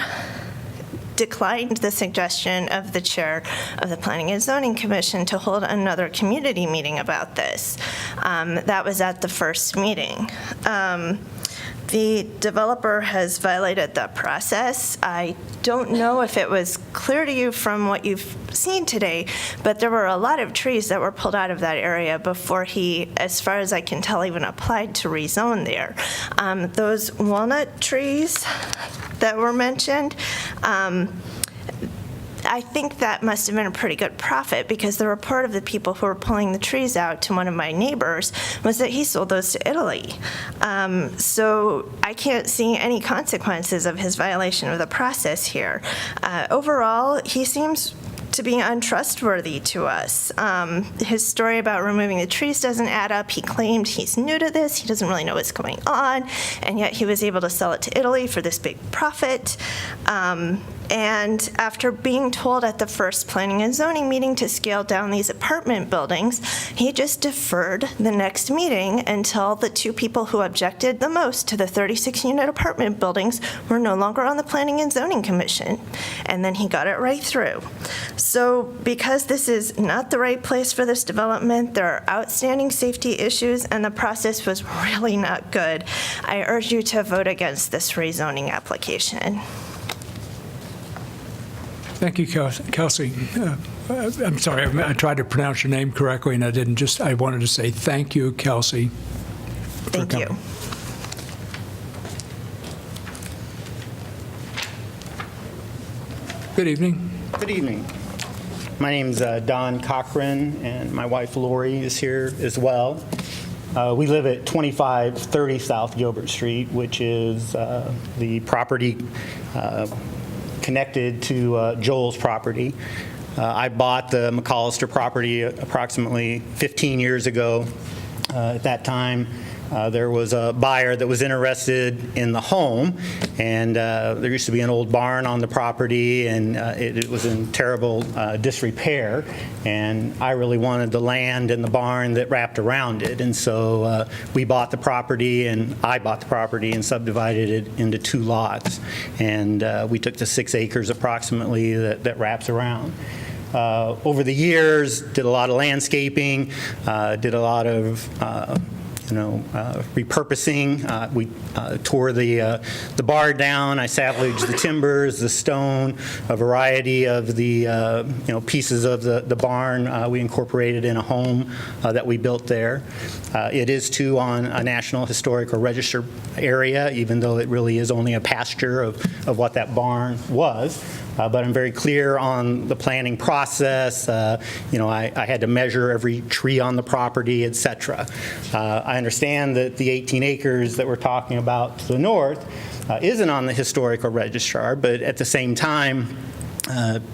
declined the suggestion of the chair of the Planning and Zoning Commission to hold another community meeting about this. That was at the first meeting. The developer has violated the process. I don't know if it was clear to you from what you've seen today, but there were a lot of trees that were pulled out of that area before he, as far as I can tell, even applied to rezone there. Those walnut trees that were mentioned, I think that must have been a pretty good profit, because the report of the people who were pulling the trees out to one of my neighbors was that he sold those to Italy. So I can't see any consequences of his violation of the process here. Overall, he seems to be untrustworthy to us. His story about removing the trees doesn't add up. He claimed he's new to this, he doesn't really know what's going on, and yet he was able to sell it to Italy for this big profit. And after being told at the first Planning and Zoning meeting to scale down these apartment buildings, he just deferred the next meeting until the two people who objected the most to the 36-unit apartment buildings were no longer on the Planning and Zoning Commission. And then he got it right through. So because this is not the right place for this development, there are outstanding safety issues, and the process was really not good, I urge you to vote against this rezoning application. Thank you, Kelsey. I'm sorry, I tried to pronounce your name correctly, and I didn't. I wanted to say thank you, Kelsey. Thank you. Good evening. Good evening. My name's Don Cochran, and my wife Lori is here as well. We live at 2530 South Gilbert Street, which is the property connected to Joel's property. I bought the McAllister property approximately 15 years ago. At that time, there was a buyer that was interested in the home, and there used to be an old barn on the property, and it was in terrible disrepair, and I really wanted the land and the barn that wrapped around it, and so we bought the property, and I bought the property and subdivided it into 2 lots, and we took the 6 acres approximately that wraps around. Over the years, did a lot of landscaping, did a lot of repurposing. We tore the barn down. I salvaged the timbers, the stone, a variety of the pieces of the barn. We incorporated in a home that we built there. It is too on a National Historical Register area, even though it really is only a pasture of what that barn was. But I'm very clear on the planning process. I had to measure every tree on the property, et cetera. I understand that the 18 acres that we're talking about to the north isn't on the historical registrar, but at the same time,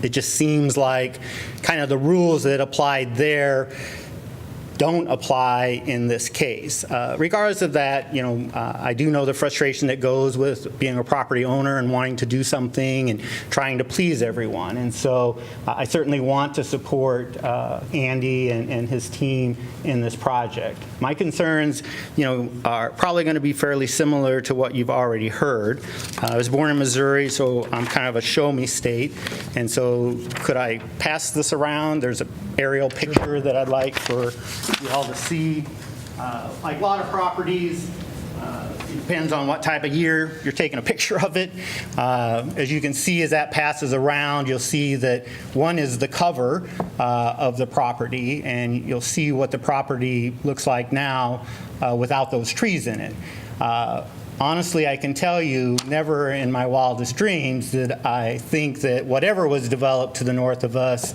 it just seems like kind of the rules that applied there don't apply in this case. Regardless of that, I do know the frustration that goes with being a property owner and wanting to do something and trying to please everyone. And so I certainly want to support Andy and his team in this project. My concerns, are probably going to be fairly similar to what you've already heard. I was born in Missouri, so I'm kind of a show-me state. And so could I pass this around? There's an aerial picture that I'd like for you all to see. Like a lot of properties, it depends on what type of year you're taking a picture of it. As you can see, as that passes around, you'll see that one is the cover of the property, and you'll see what the property looks like now without those trees in it. Honestly, I can tell you, never in my wildest dreams did I think that whatever was developed to the north of us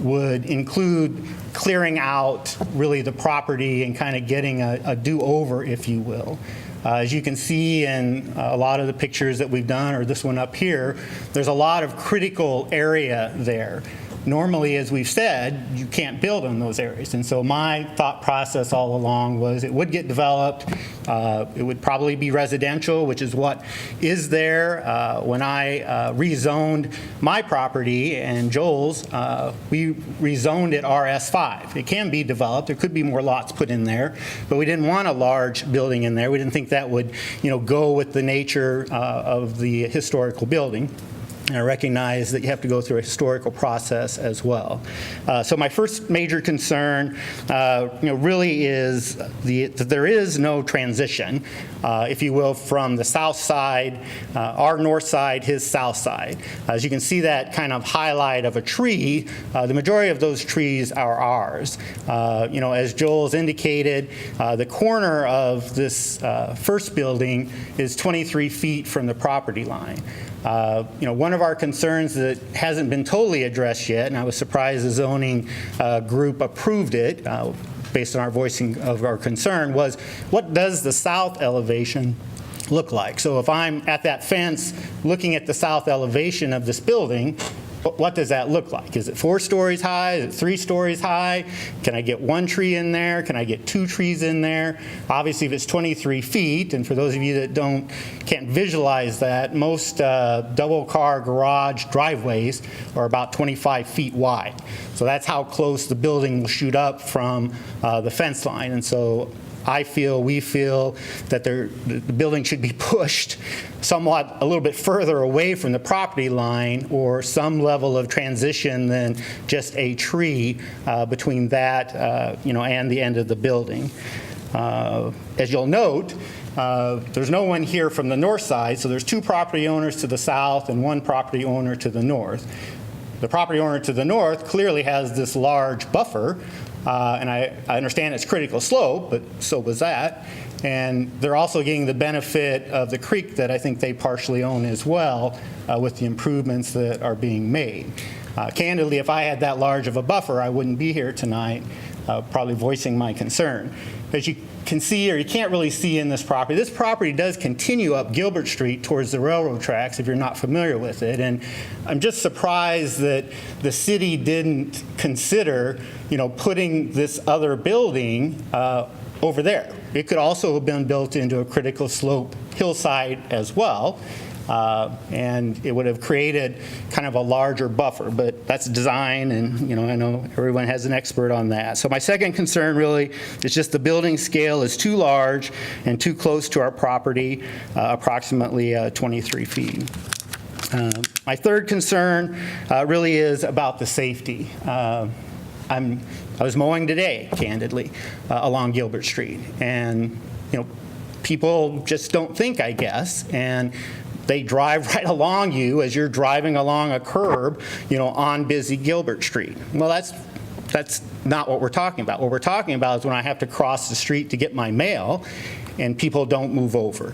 would include clearing out really the property and kind of getting a do-over, if you will. As you can see in a lot of the pictures that we've done, or this one up here, there's a lot of critical area there. Normally, as we've said, you can't build in those areas. And so my thought process all along was it would get developed. It would probably be residential, which is what is there. When I rezoned my property and Joel's, we rezoned it RS5. It can be developed. There could be more lots put in there, but we didn't want a large building in there. We didn't think that would, go with the nature of the historical building. And I recognize that you have to go through a historical process as well. So my first major concern, really is that there is no transition, if you will, from the south side, our north side, his south side. As you can see that kind of highlight of a tree, the majority of those trees are ours. As Joel's indicated, the corner of this first building is 23 feet from the property line. One of our concerns that hasn't been totally addressed yet, and I was surprised the zoning group approved it based on our voicing of our concern, was what does the south elevation look like? So if I'm at that fence looking at the south elevation of this building, what does that look like? Is it 4 stories high? Is it 3 stories high? Can I get 1 tree in there? Can I get 2 trees in there? Obviously, if it's 23 feet, and for those of you that can't visualize that, most double-car garage driveways are about 25 feet wide. So that's how close the building will shoot up from the fence line. And so we feel that the building should be pushed somewhat a little bit further away from the property line, or some level of transition than just a tree between that and the end of the building. As you'll note, there's no one here from the north side, so there's 2 property owners to the south and 1 property owner to the north. The property owner to the north clearly has this large buffer, and I understand it's critical slope, but so was that. And they're also getting the benefit of the creek that I think they partially own as well, with the improvements that are being made. Candidly, if I had that large of a buffer, I wouldn't be here tonight, probably voicing my concern. As you can see, or you can't really see in this property does continue up Gilbert Street towards the railroad tracks, if you're not familiar with it. And I'm just surprised that the city didn't consider, putting this other building over there. It could also have been built into a critical slope hillside as well. And it would have created kind of a larger buffer, but that's design, and I know everyone has an expert on that. So my second concern really is just the building scale is too large and too close to our property, approximately 23 feet. My third concern really is about the safety. I was mowing today, candidly, along Gilbert Street, and people just don't think, I guess, and they drive right along you as you're driving along a curb, on busy Gilbert Street. Well, that's not what we're talking about. What we're talking about is when I have to cross the street to get my mail, and people don't move over.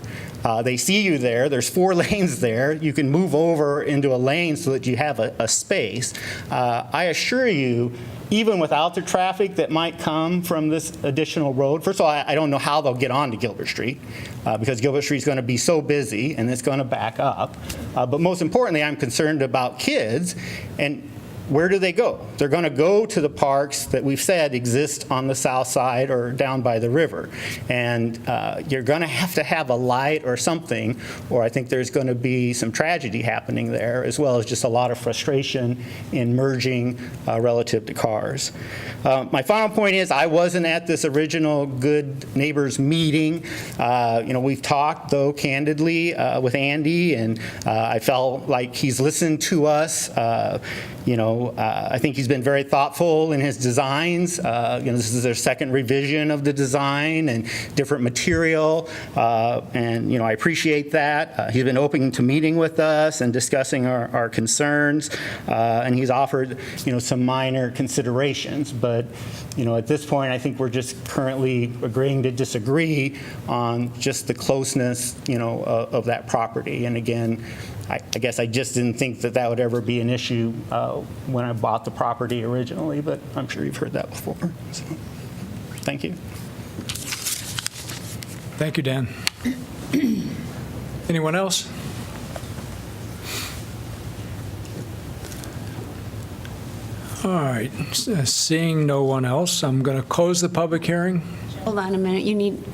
They see you there. There's 4 lanes there. You can move over into a lane so that you have a space. I assure you, even without the traffic that might come from this additional road, first of all, I don't know how they'll get onto Gilbert Street because Gilbert Street is going to be so busy and it's going to back up. But most importantly, I'm concerned about kids, and where do they go? They're going to go to the parks that we've said exist on the south side or down by the river. And you're going to have a light or something, or I think there's going to be some tragedy happening there, as well as just a lot of frustration in merging relative to cars. My final point is I wasn't at this original Good Neighbors meeting. We've talked, though, candidly with Andy, and I felt like he's listened to us. I think he's been very thoughtful in his designs. This is their second revision of the design and different material, and I appreciate that. He's been open to meeting with us and discussing our concerns, and he's offered, some minor considerations. But, at this point, I think we're just currently agreeing to disagree on just the closeness, of that property. And again, I guess I just didn't think that would ever be an issue when I bought the property originally, but I'm sure you've heard that before. So, thank you. Thank you, Dan. Anyone else? All right, seeing no one else, I'm going to close the public hearing. Hold on a minute.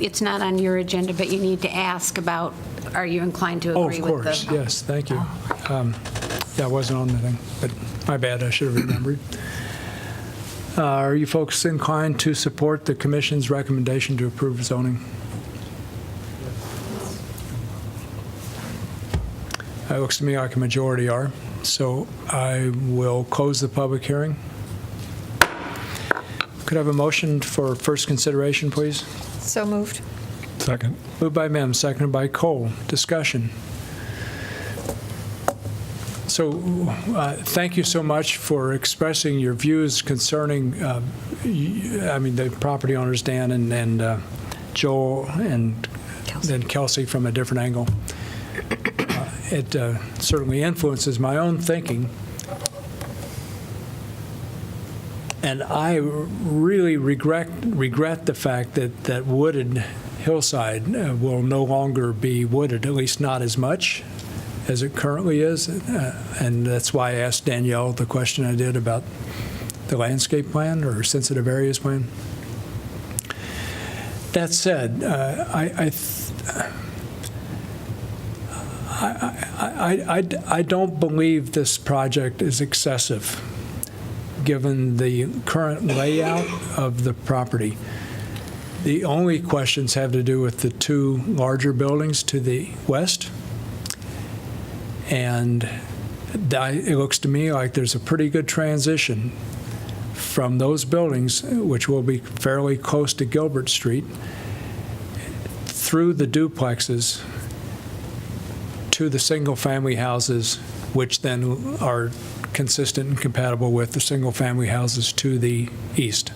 It's not on your agenda, but you need to ask about, are you inclined to agree with of course, yes, thank you. That wasn't on the thing, but my bad, I should have remembered. Are you folks inclined to support the commission's recommendation to approve zoning? It looks to me like a majority are, so I will close the public hearing. Could I have a motion for first consideration, please? So moved. Second. Moved by Mem, seconded by Cole. Discussion. So thank you so much for expressing your views concerning, the property owners, Dan and Joel, and then Kelsey from a different angle. It certainly influences my own thinking. And I really regret the fact that wooded hillside will no longer be wooded, at least not as much as it currently is. And that's why I asked Danielle the question I did about the landscape plan or sensitive areas plan. That said, I don't believe this project is excessive, given the current layout of the property. The only questions have to do with the 2 larger buildings to the west. And it looks to me like there's a pretty good transition from those buildings, which will be fairly close to Gilbert Street, through the duplexes to the single-family houses, which then are consistent and compatible with the single-family houses to the east.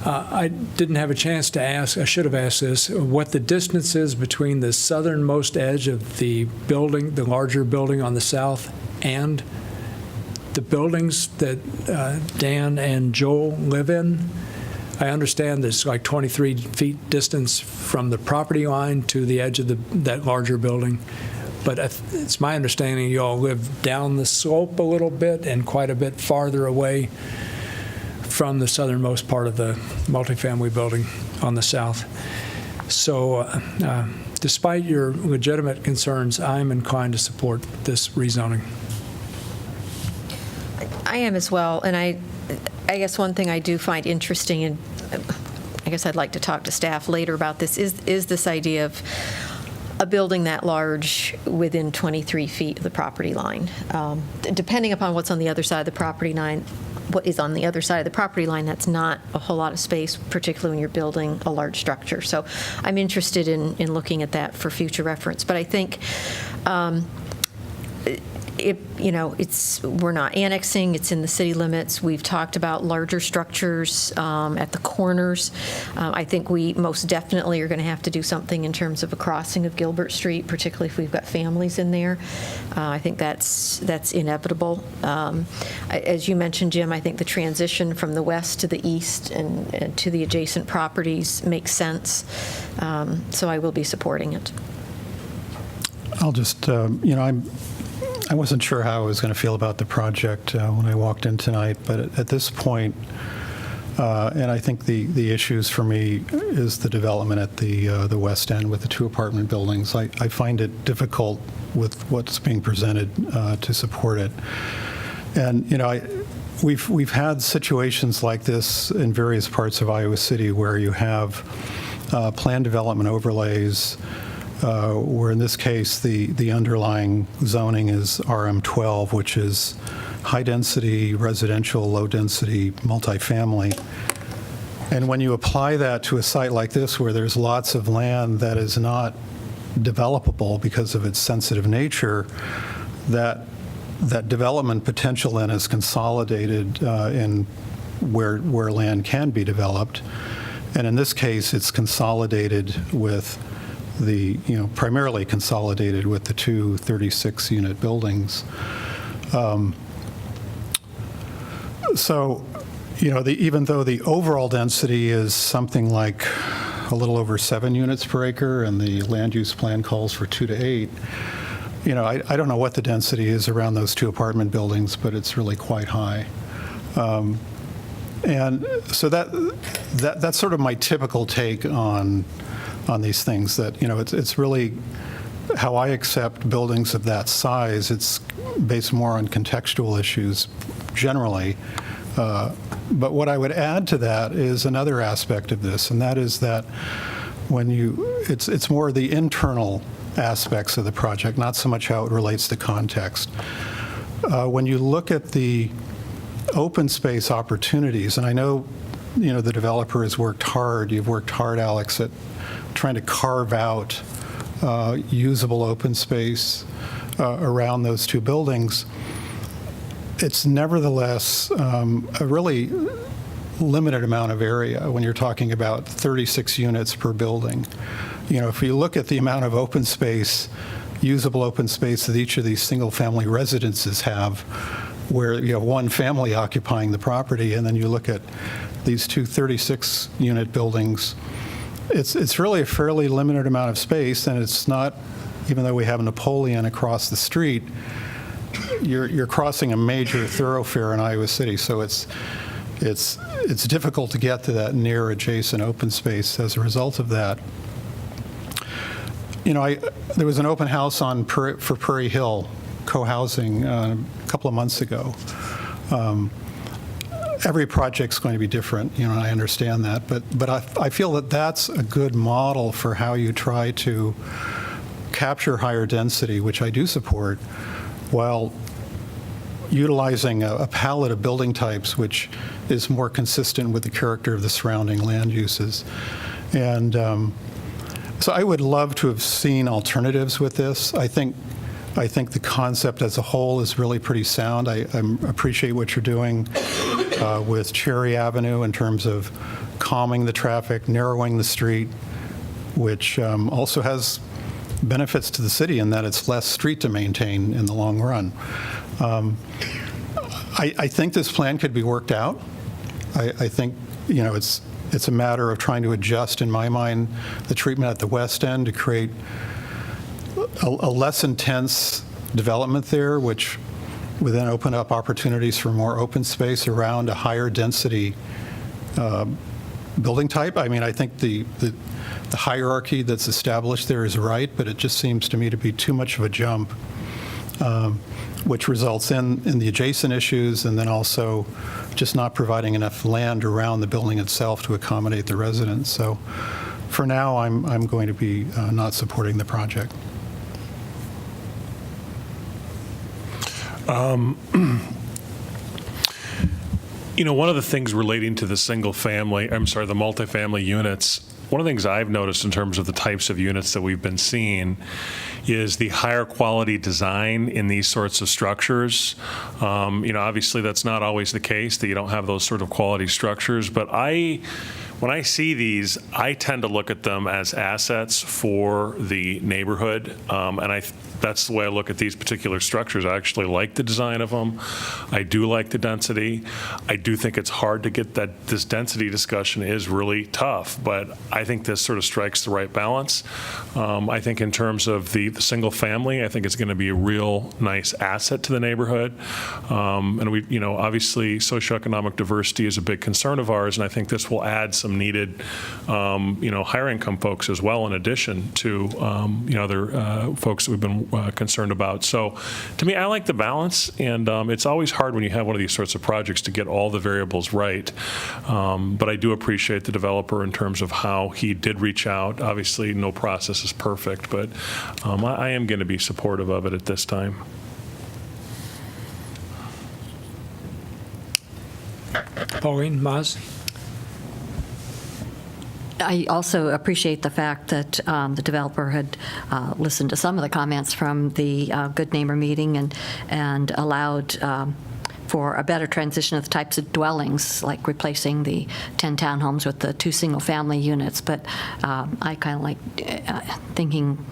I didn't have a chance to ask, I should have asked this, what the distance is between the southernmost edge of the building, the larger building on the south, and the buildings that Dan and Joel live in, I understand there's like 23 feet distance from the property line to the edge of that larger building. But it's my understanding you all live down the slope a little bit and quite a bit farther away from the southernmost part of the multifamily building on the south. So despite your legitimate concerns, I'm inclined to support this rezoning. I am as well, and I guess one thing I do find interesting, and I guess I'd like to talk to staff later about this, is this idea of a building that large within 23 feet of the property line. Depending upon what's on the other side of the property line, what is on the other side of the property line, that's not a whole lot of space, particularly when you're building a large structure. So I'm interested in looking at that for future reference. But I think we're not annexing, it's in the city limits. We've talked about larger structures at the corners. I think we most definitely are going to have to do something in terms of a crossing of Gilbert Street, particularly if we've got families in there. I think that's inevitable. As you mentioned, Jim, I think the transition from the west to the east and to the adjacent properties makes sense. So I will be supporting it. I'll just, I wasn't sure how I was going to feel about the project when I walked in tonight, but at this point, and I think the issues for me is the development at the west end with the 2 apartment buildings. I find it difficult with what's being presented to support it. And, we've had situations like this in various parts of Iowa City where you have planned development overlays where in this case the underlying zoning is RM12, which is high-density residential, low-density multifamily. And when you apply that to a site like this where there's lots of land that is not developable because of its sensitive nature, that development potential then is consolidated in where land can be developed. And in this case, it's consolidated with primarily consolidated with the 2 36-unit buildings. So, even though the overall density is something like a little over 7 units per acre and the land use plan calls for 2 to 8, I don't know what the density is around those 2 apartment buildings, but it's really quite high. And so that's sort of my typical take on these things, that it's really how I accept buildings of that size. It's based more on contextual issues generally. But what I would add to that is another aspect of this, and that is that when it's more the internal aspects of the project, not so much how it relates to context. When you look at the open space opportunities, and I know the developer has worked hard, you've worked hard, Alex, at trying to carve out usable open space around those 2 buildings. It's nevertheless a really limited amount of area when you're talking about 36 units per building. If you look at the amount of open space, usable open space that each of these single-family residences have, where you have one family occupying the property, and then you look at these 2 36-unit buildings, it's really a fairly limited amount of space, and it's not, even though we have Napoleon across the street, you're crossing a major thoroughfare in Iowa City, so it's difficult to get to that near adjacent open space as a result of that. There was an open house for Prairie Hill co-housing a couple of months ago. Every project's going to be different, and I understand that, but I feel that that's a good model for how you try to capture higher density, which I do support, while utilizing a palette of building types which is more consistent with the character of the surrounding land uses. And so I would love to have seen alternatives with this. I think the concept as a whole is really pretty sound. I appreciate what you're doing with Cherry Avenue in terms of calming the traffic, narrowing the street, which also has benefits to the city in that it's less street to maintain in the long run. I think this plan could be worked out. I think, it's a matter of trying to adjust, in my mind, the treatment at the west end to create a less intense development there, which would then open up opportunities for more open space around a higher density building type. I mean, I think the hierarchy that's established there is right, but it just seems to me to be too much of a jump, which results in the adjacent issues, and then also just not providing enough land around the building itself to accommodate the residents. So for now, I'm going to be not supporting the project. One of the things relating to the the multifamily units, one of the things I've noticed in terms of the types of units that we've been seeing is the higher quality design in these sorts of structures. Obviously that's not always the case, that you don't have those sort of quality structures, but when I see these, I tend to look at them as assets for the neighborhood, and that's the way I look at these particular structures. I actually like the design of them. I do like the density. I do think it's hard to get that. This density discussion is really tough, but I think this sort of strikes the right balance. I think in terms of the single family, I think it's going to be a real nice asset to the neighborhood. And we, obviously socioeconomic diversity is a big concern of ours, and I think this will add some needed, higher income folks as well, in addition to, other folks that we've been concerned about. So to me, I like the balance, and it's always hard when you have one of these sorts of projects to get all the variables right. But I do appreciate the developer in terms of how he did reach out. Obviously, no process is perfect, but I am going to be supportive of it at this time. Pauline, Maz? I also appreciate the fact that the developer had listened to some of the comments from the Good Neighbor meeting and allowed for a better transition of the types of dwellings, like replacing the 10 townhomes with the 2 single-family units. But I kind of like thinking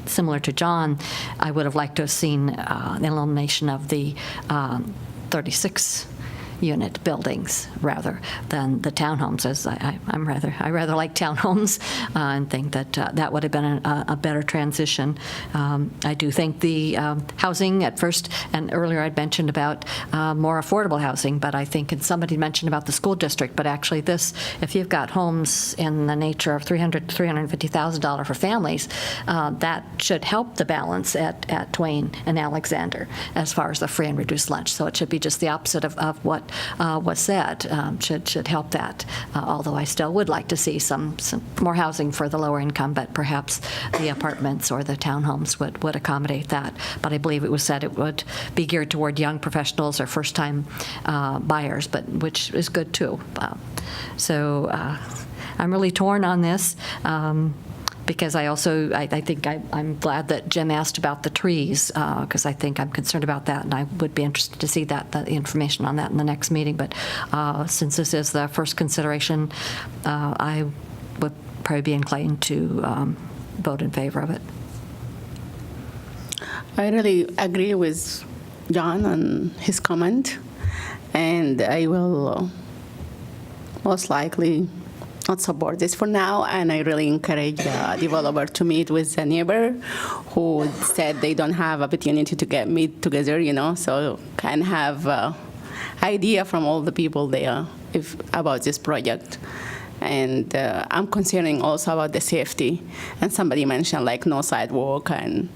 similar to John. I would have liked to have seen the elimination of the 36 unit buildings rather than the townhomes, as I rather like townhomes and think that that would have been a better transition. I do think the housing at first, and earlier I'd mentioned about more affordable housing, but I think, and somebody mentioned about the school district, but actually this, if you've got homes in the nature of $300,000 to $350,000 for families, that should help the balance at Twain and Alexander as far as the free and reduced lunch. So it should be just the opposite of what was said, should help that, although I still would like to see some more housing for the lower income, but perhaps the apartments or the townhomes would accommodate that. But I believe it was said it would be geared toward young professionals or first-time buyers, but which is good too. So I'm really torn on this. Because I think I'm glad that Jim asked about the trees, because I think I'm concerned about that, and I would be interested to see the information on that in the next meeting. But since this is the first consideration, I would probably be inclined to vote in favor of it. I really agree with John on his comment, and I will most likely not support this for now, and I really encourage the developer to meet with the neighbor who said they don't have opportunity to meet together, so can have idea from all the people there about this project. And I'm concerning also about the safety, and somebody mentioned like no sidewalk and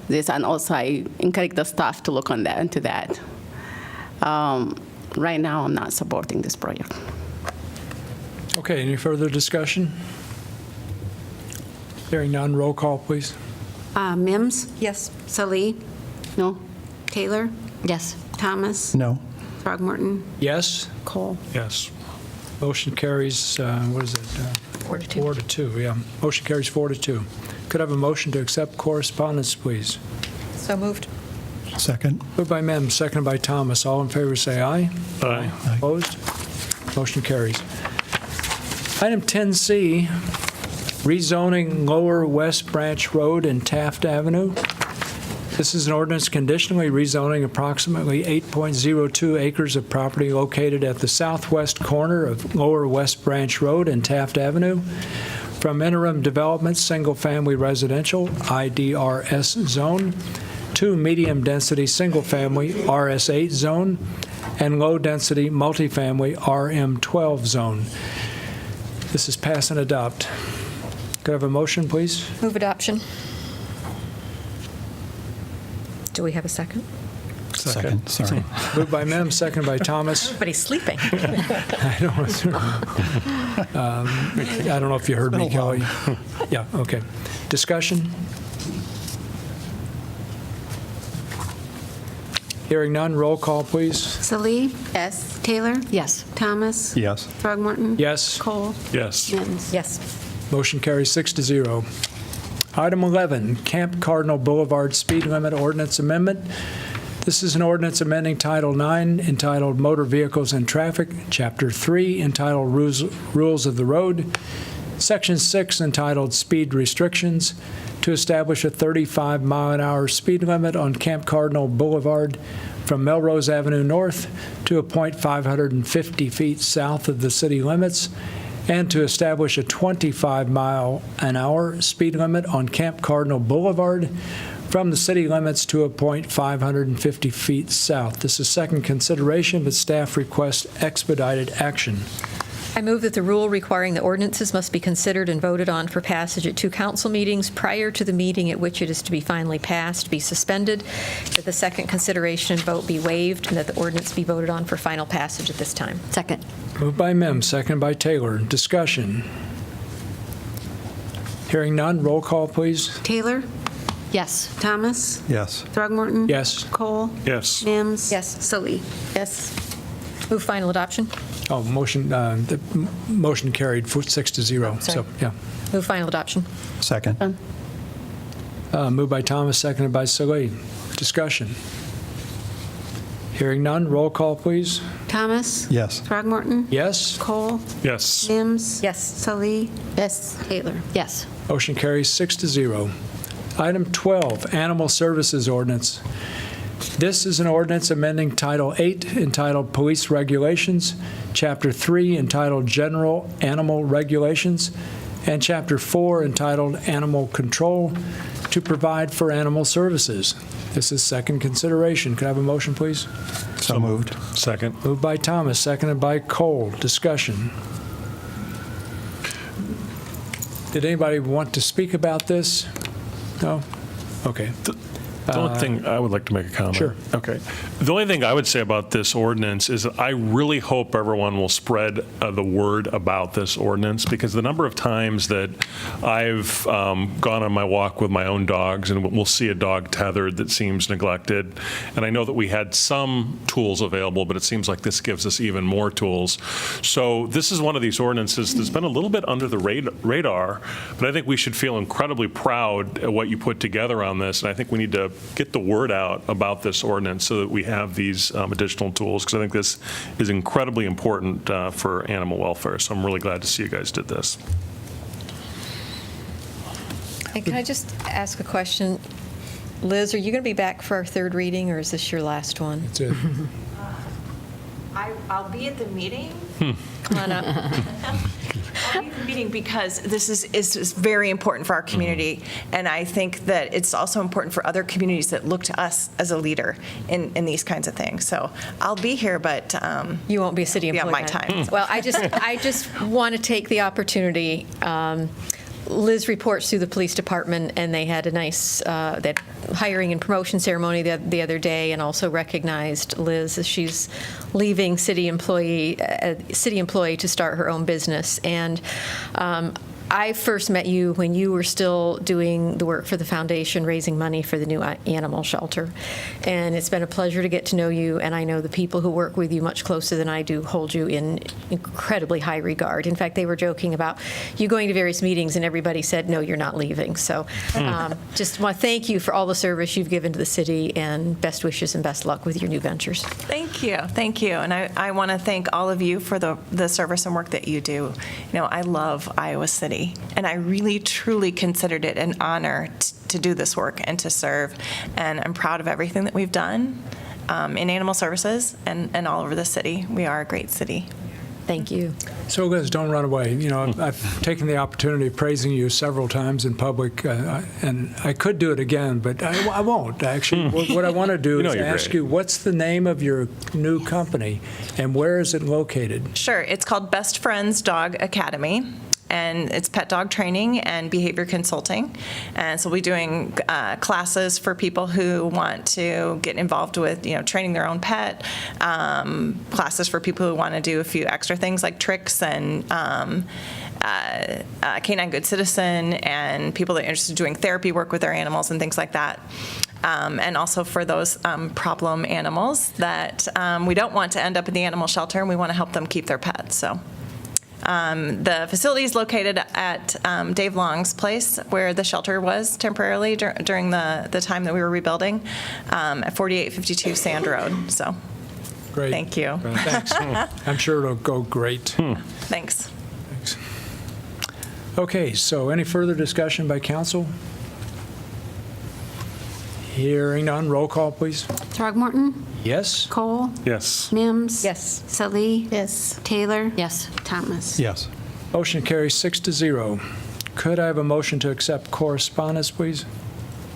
this, and also I encourage the staff to look into that. Right now, I'm not supporting this project. Okay, any further discussion? Hearing none, roll call, please. Mims? Yes. Salee? No. Taylor? Yes. Thomas? No. Throgmorton? Yes? Cole? Yes. Motion carries, what is it? 4-2. 4-2, yeah. Motion carries 4-2. Could I have a motion to accept correspondence, please? So moved. Second. Moved by Mims, seconded by Thomas. All in favor say aye. Aye. Opposed? Motion carries. Item 10C, rezoning Lower West Branch Road and Taft Avenue. This is an ordinance conditionally rezoning approximately 8.02 acres of property located at the southwest corner of Lower West Branch Road and Taft Avenue from interim development single-family residential IDRS zone to medium-density single-family RS8 zone and low-density multifamily RM12 zone. This is pass and adopt. Could I have a motion, please? Move adoption. Do we have a second? Second, sorry. Moved by Mem, second by Thomas. Everybody's sleeping. I don't know if you heard me, Kelly. Yeah, okay. Discussion? Hearing none, roll call, please. Salee? Yes. Taylor? Yes. Thomas? Yes. Throgmorton? Yes. Cole? Yes. Mims? Yes. Motion carries 6-0. Item 11, Camp Cardinal Boulevard Speed Limit Ordinance Amendment. This is an ordinance amending Title 9 entitled Motor Vehicles and Traffic, Chapter 3 entitled Rules of the Road, Section 6 entitled Speed Restrictions, to establish a 35-mile-an-hour speed limit on Camp Cardinal Boulevard from Melrose Avenue North to a point 550 feet south of the city limits, and to establish a 25-mile-an-hour speed limit on Camp Cardinal Boulevard from the city limits to a point 550 feet south. This is second consideration, but staff requests expedited action. I move that the rule requiring the ordinances must be considered and voted on for passage at 2 council meetings prior to the meeting at which it is to be finally passed be suspended, that the second consideration and vote be waived, and that the ordinance be voted on for final passage at this time. Second. Moved by Mem, second by Taylor. Discussion. Hearing none, roll call, please. Taylor? Yes. Thomas? Yes. Throgmorton? Yes. Cole? Yes. Mims? Yes. Salee? Yes. Move final adoption. Oh, the motion carried 6-0. Sorry. So, yeah. Move final adoption. Second. Moved by Thomas, seconded by Salee. Discussion. Hearing none, roll call, please. Thomas? Yes. Throgmorton? Yes. Cole? Yes. Mims? Yes. Salee? Yes. Taylor? Yes. Motion carries 6-0. Item 12, Animal Services Ordinance. This is an ordinance amending Title 8 entitled Police Regulations, Chapter 3 entitled General Animal Regulations, and Chapter 4 entitled Animal Control to provide for animal services. This is second consideration. Could I have a motion, please? So moved. Second. Moved by Thomas, seconded by Cole. Discussion. Did anybody want to speak about this? No? Okay. The only thing I would like to make a comment. Sure. Okay. The only thing I would say about this ordinance is that I really hope everyone will spread the word about this ordinance, because the number of times that I've gone on my walk with my own dogs and we'll see a dog tethered that seems neglected, and I know that we had some tools available, but it seems like this gives us even more tools. So this is one of these ordinances that's been a little bit under the radar, but I think we should feel incredibly proud at what you put together on this, and I think we need to get the word out about this ordinance so that we have these additional tools, because I think this is incredibly important for animal welfare. So I'm really glad to see you guys did this. And can I just ask a question? Liz, are you going to be back for our third reading, or is this your last one? That's it. I'll be at the meeting. Come on up. I'll be at the meeting because this is very important for our community, and I think that it's also important for other communities that look to us as a leader in these kinds of things. So I'll be here, but you won't be a city employee. Yeah, my time. Well, I just want to take the opportunity. Liz reports through the police department, and they had a nice that hiring and promotion ceremony the other day, and also recognized Liz as she's leaving city employee to start her own business. And I first met you when you were still doing the work for the foundation, raising money for the new animal shelter. And it's been a pleasure to get to know you, and I know the people who work with you much closer than I do hold you in incredibly high regard. In fact, they were joking about you going to various meetings, and everybody said, no, you're not leaving. So just want to thank you for all the service you've given to the city, and best wishes and best luck with your new ventures. Thank you. Thank you. And I want to thank all of you for the service and work that you do. You know, I love Iowa City. community. And I really, truly considered it an honor to do this work and to serve. And I'm proud of everything that we've done in animal services and all over the city. We are a great city. Thank you. So guys, don't run away. You know, I've taken the opportunity of praising you several times in public, and I could do it again, but I won't. Actually, what I want to do is ask you, what's the name of your new company, and where is it located? Sure. It's called Best Friends Dog Academy, and it's pet dog training and behavior consulting. And so we're doing classes for people who want to get involved with, training their own pet, classes for people who want to do a few extra things like tricks and Canine Good Citizen, and people that are interested in doing therapy work with their animals and things like that. And also for those problem animals that we don't want to end up in the animal shelter, and we want to help them keep their pets. So. The facility is located at Dave Long's place, where the shelter was temporarily during the time that we were rebuilding, at 4852 Sand Road. So, great. Thank you. Thanks. I'm sure it'll go great. Thanks. Okay, so any further discussion by council? Hearing none, roll call, please. Throgmorton? Yes. Cole? Yes. Mims? Yes. Salee? Yes. Taylor? Yes. Thomas? Yes. Motion carries 6-0. Could I have a motion to accept correspondence, please?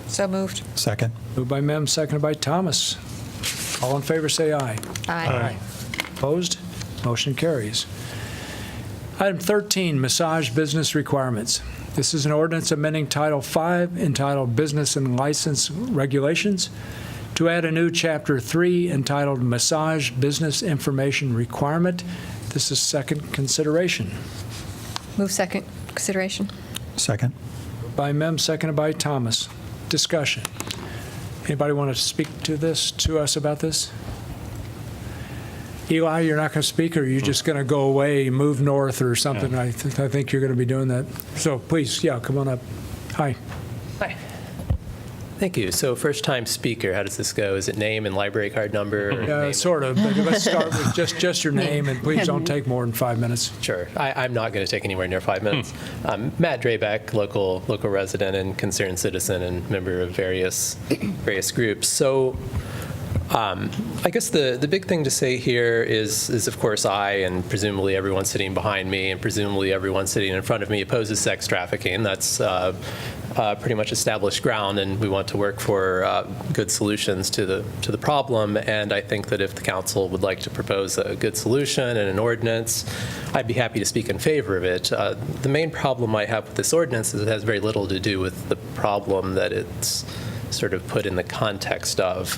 So moved. Second. Moved by Mims, seconded by Thomas. All in favor, say aye. Aye. Opposed? Motion carries. Item 13, massage business requirements. This is an ordinance amending Title V entitled Business and License Regulations to add a new Chapter 3 entitled Massage Business Information Requirement. This is second consideration. Move second consideration. Second. By Mem, seconded by Thomas. Discussion. Anybody want to speak to us about this? Eli, you're not going to speak, or are you just going to go away, move north or something? I think you're going to be doing that. So please, come on up. Hi. Hi. Thank you. So first-time speaker, how does this go? Is it name and library card number? Or sort of, but let's start with just your name, and please don't take more than 5 minutes. Sure. I'm not going to take anywhere near 5 minutes. Matt Draybeck, local resident and concerned citizen and member of various groups. So I guess the big thing to say here is of course I, and presumably everyone sitting behind me, and presumably everyone sitting in front of me opposes sex trafficking. That's pretty much established ground, and we want to work for good solutions to the problem. And I think that if the council would like to propose a good solution and an ordinance, I'd be happy to speak in favor of it. The main problem I have with this ordinance is it has very little to do with the problem that it's sort of put in the context of,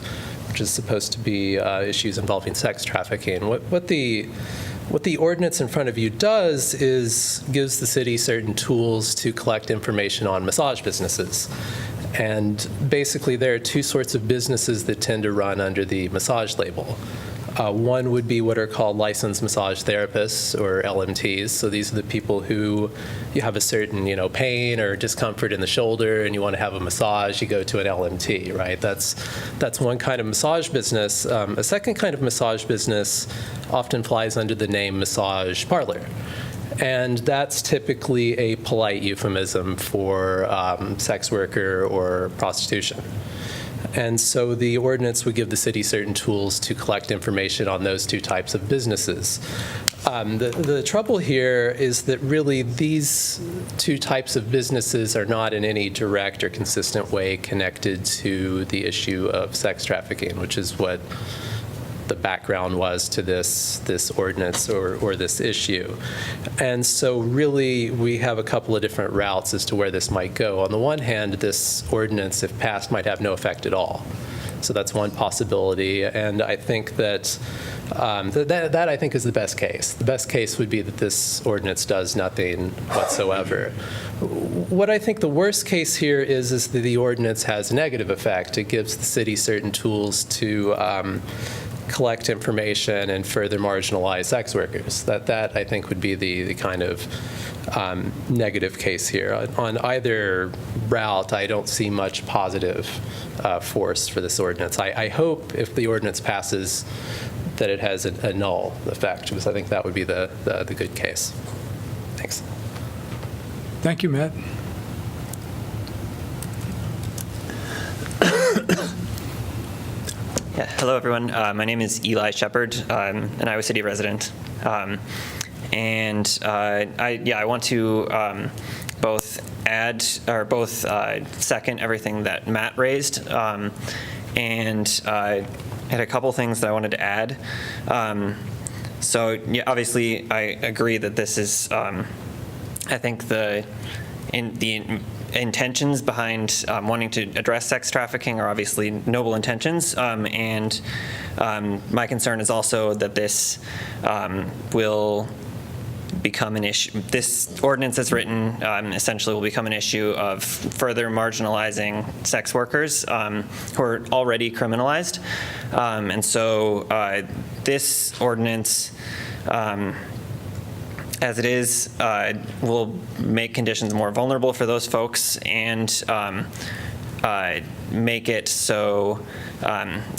which is supposed to be issues involving sex trafficking. What the ordinance in front of you does is gives the city certain tools to collect information on massage businesses. And basically there are two sorts of businesses that tend to run under the massage label. One would be what are called licensed massage therapists, or LMTs. So these are the people who you have a certain, pain or discomfort in the shoulder and you want to have a massage, you go to an LMT, right? That's one kind of massage business. A second kind of massage business often flies under the name massage parlor. And that's typically a polite euphemism for sex worker or prostitution. And so the ordinance would give the city certain tools to collect information on those two types of businesses. The trouble here is that really these two types of businesses are not in any direct or consistent way connected to the issue of sex trafficking, which is what the background was to this ordinance or this issue. And so really we have a couple of different routes as to where this might go. On the one hand, this ordinance, if passed, might have no effect at all. So that's one possibility, and I think that that I think is the best case. The best case would be that this ordinance does nothing whatsoever. What I think the worst case here is that the ordinance has a negative effect. It gives the city certain tools to collect information and further marginalize sex workers. That I think would be the kind of negative case here. On either route, I don't see much positive force for this ordinance. I hope if the ordinance passes that it has a null effect, because I think that would be the good case. Thanks. Thank you, Matt. Yeah, hello, everyone. My name is Eli Shepard. I'm an Iowa City resident. I want to both second everything that Matt raised, and I had a couple things that I wanted to add. Obviously, I agree that this is, I think the intentions behind wanting to address sex trafficking are obviously noble intentions, and my concern is also that this will become an issue. This ordinance as written essentially will become an issue of further marginalizing sex workers who are already criminalized. This ordinance, as it is, will make conditions more vulnerable for those folks and make it so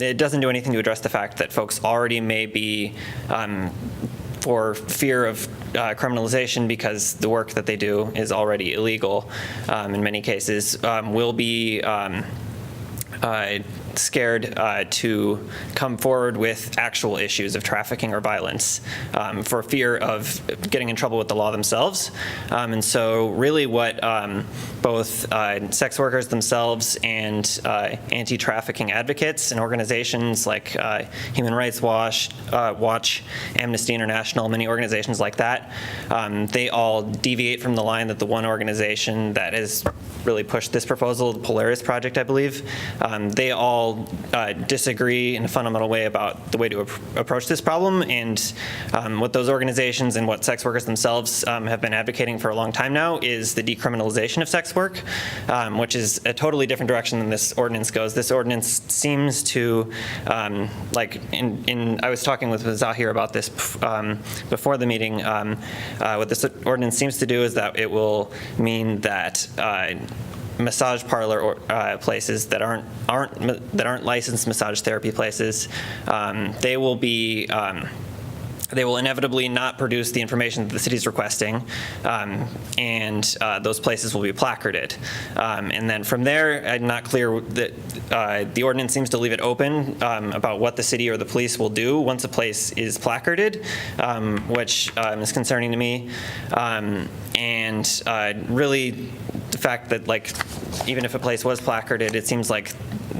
it doesn't do anything to address the fact that folks already may be, for fear of criminalization because the work that they do is already illegal in many cases, will be scared to come forward with actual issues of trafficking or violence for fear of getting in trouble with the law themselves. And so really what both sex workers themselves and anti-trafficking advocates and organizations like Human Rights Watch, Amnesty International, many organizations like that, they all deviate from the line that the one organization that has really pushed this proposal, the Polaris Project, I believe, they all disagree in a fundamental way about the way to approach this problem. And what those organizations and what sex workers themselves have been advocating for a long time now is the decriminalization of sex work, which is a totally different direction than this ordinance goes. This ordinance seems to, I was talking with Zahir about this before the meeting. What this ordinance seems to do is that it will mean that massage parlor places that aren't licensed massage therapy places, they will inevitably not produce the information that the city's requesting, and those places will be placarded. And then from there, I'm not clear that the ordinance seems to leave it open about what the city or the police will do once a place is placarded, which is concerning to me. And really, the fact that even if a place was placarded, it seems like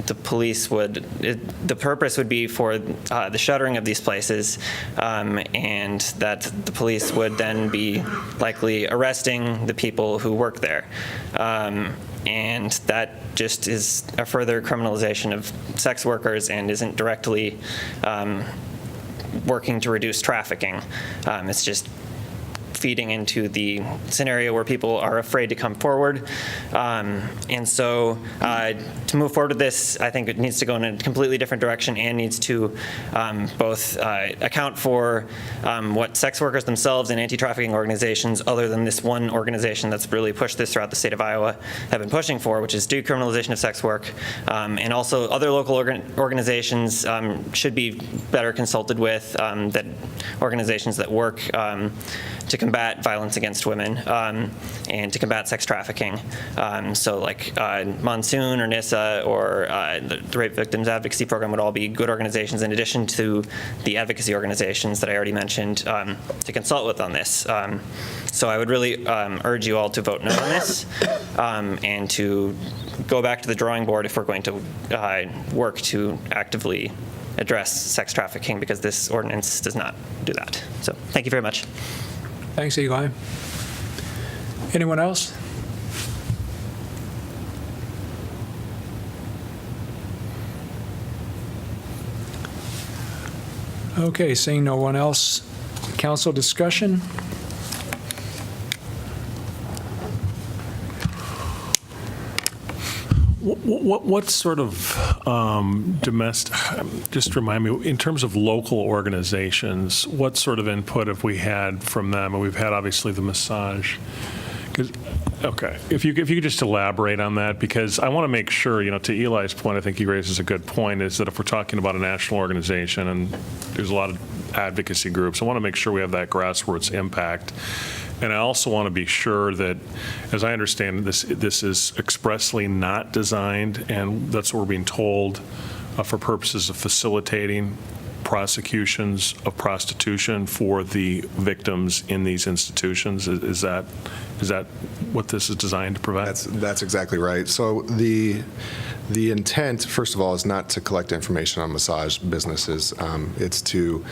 the police the purpose would be for the shuttering of these places, and that the police would then be likely arresting the people who work there. And that just is a further criminalization of sex workers and isn't directly working to reduce trafficking. It's just feeding into the scenario where people are afraid to come forward. And so to move forward with this, I think it needs to go in a completely different direction and needs to both account for what sex workers themselves and anti-trafficking organizations, other than this one organization that's really pushed this throughout the state of Iowa, have been pushing for, which is decriminalization of sex work. And also other local organizations should be better consulted with, that organizations that work to combat violence against women and to combat sex trafficking. So like Monsoon or NISA or the Rape Victims Advocacy Program would all be good organizations in addition to the advocacy organizations that I already mentioned to consult with on this. So I would really urge you all to vote no on this and to go back to the drawing board if we're going to work to actively address sex trafficking, because this ordinance does not do that. So thank you very much. Thanks, Eli. Anyone else? Okay, seeing no one else, council discussion. What sort of domestic, just remind me, in terms of local organizations, what sort of input have we had from them? And we've had obviously the massage. Okay, if you could just elaborate on that, because I want to make sure, to Eli's point, I think he raises a good point, is that if we're talking about a national organization and there's a lot of advocacy groups, I want to make sure we have that grassroots impact. And I also want to be sure that, as I understand, this is expressly not designed, and that's what we're being told, for purposes of facilitating prosecutions of prostitution for the victims in these institutions. Is that what this is designed to provide? That's exactly right. So the intent, first of all, is not to collect information on massage businesses. It's to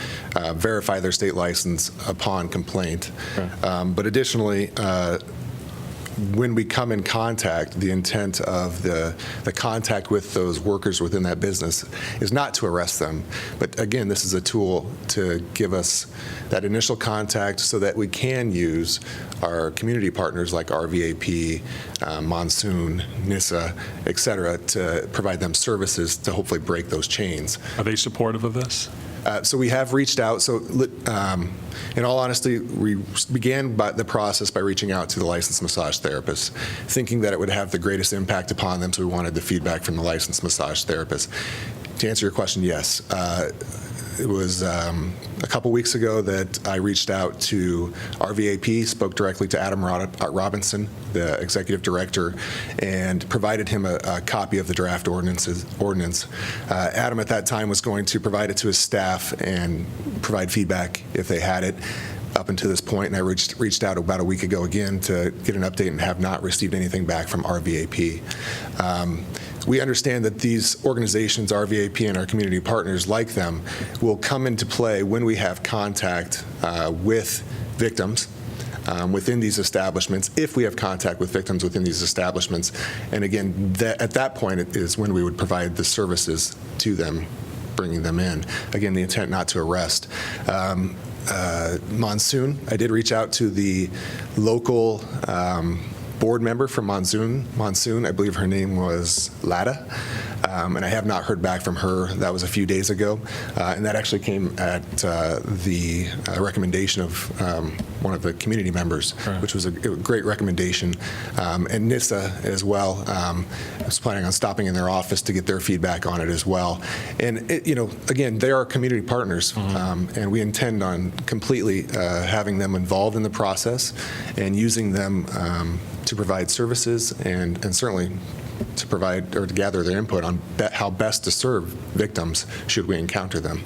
verify their state license upon complaint. But additionally, when we come in contact, the intent of the contact with those workers within that business is not to arrest them. But again, this is a tool to give us that initial contact so that we can use our community partners like RVAP, Monsoon, NISA, et cetera, to provide them services to hopefully break those chains. Are they supportive of this? So we have reached out. So in all honesty, we began the process by reaching out to the licensed massage therapists, thinking that it would have the greatest impact upon them, so we wanted the feedback from the licensed massage therapists. To answer your question, yes. It was a couple weeks ago that I reached out to RVAP, spoke directly to Adam Robinson, the executive director, and provided him a copy of the draft ordinance. Adam at that time was going to provide it to his staff and provide feedback if they had it. Up until this point, and I reached out about a week ago again to get an update and have not received anything back from RVAP. We understand that these organizations, RVAP and our community partners like them, will come into play when we have contact with victims within these establishments, if we have contact with victims within these establishments. And again, at that point it is when we would provide the services to them, bringing them in. Again, the intent not to arrest. Monsoon, I did reach out to the local board member from Monsoon. I believe her name was Lada, and I have not heard back from her. That was a few days ago, and that actually came at the recommendation of one of the community members, which was a great recommendation. And NISA as well. I was planning on stopping in their office to get their feedback on it as well. And again, they are community partners, and we intend on completely having them involved in the process and using them to provide services and certainly to provide or to gather their input on how best to serve victims should we encounter them.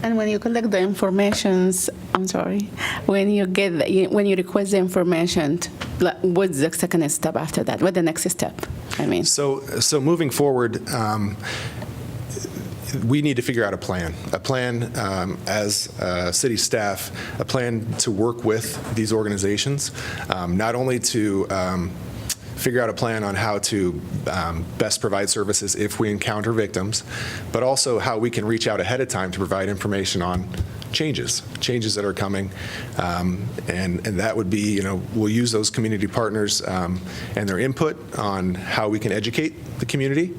And when you collect the information, when you request the information, what's the second step after that? What's the next step? So moving forward, we need to figure out a plan as city staff, a plan to work with these organizations, not only to figure out a plan on how to best provide services if we encounter victims, but also how we can reach out ahead of time to provide information on changes that are coming. And that would be, we'll use those community partners and their input on how we can educate the community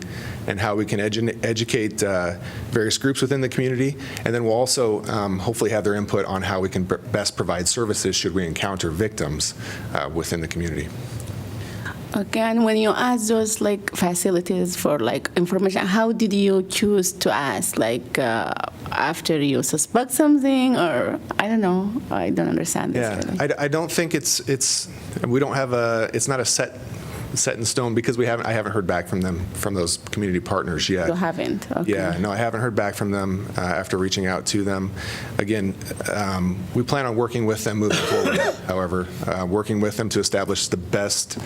and how we can educate various groups within the community. And then we'll also hopefully have their input on how we can best provide services should we encounter victims within the community. Okay, and when you ask those facilities for information, how did you choose to ask? After you suspect something, or I don't know. I don't understand this. Yeah, really. I don't think it's not a set in stone because I haven't heard back from them, from those community partners yet. You haven't? Okay. Yeah, no, I haven't heard back from them after reaching out to them. Again, we plan on working with them moving forward, however, working with them to establish the best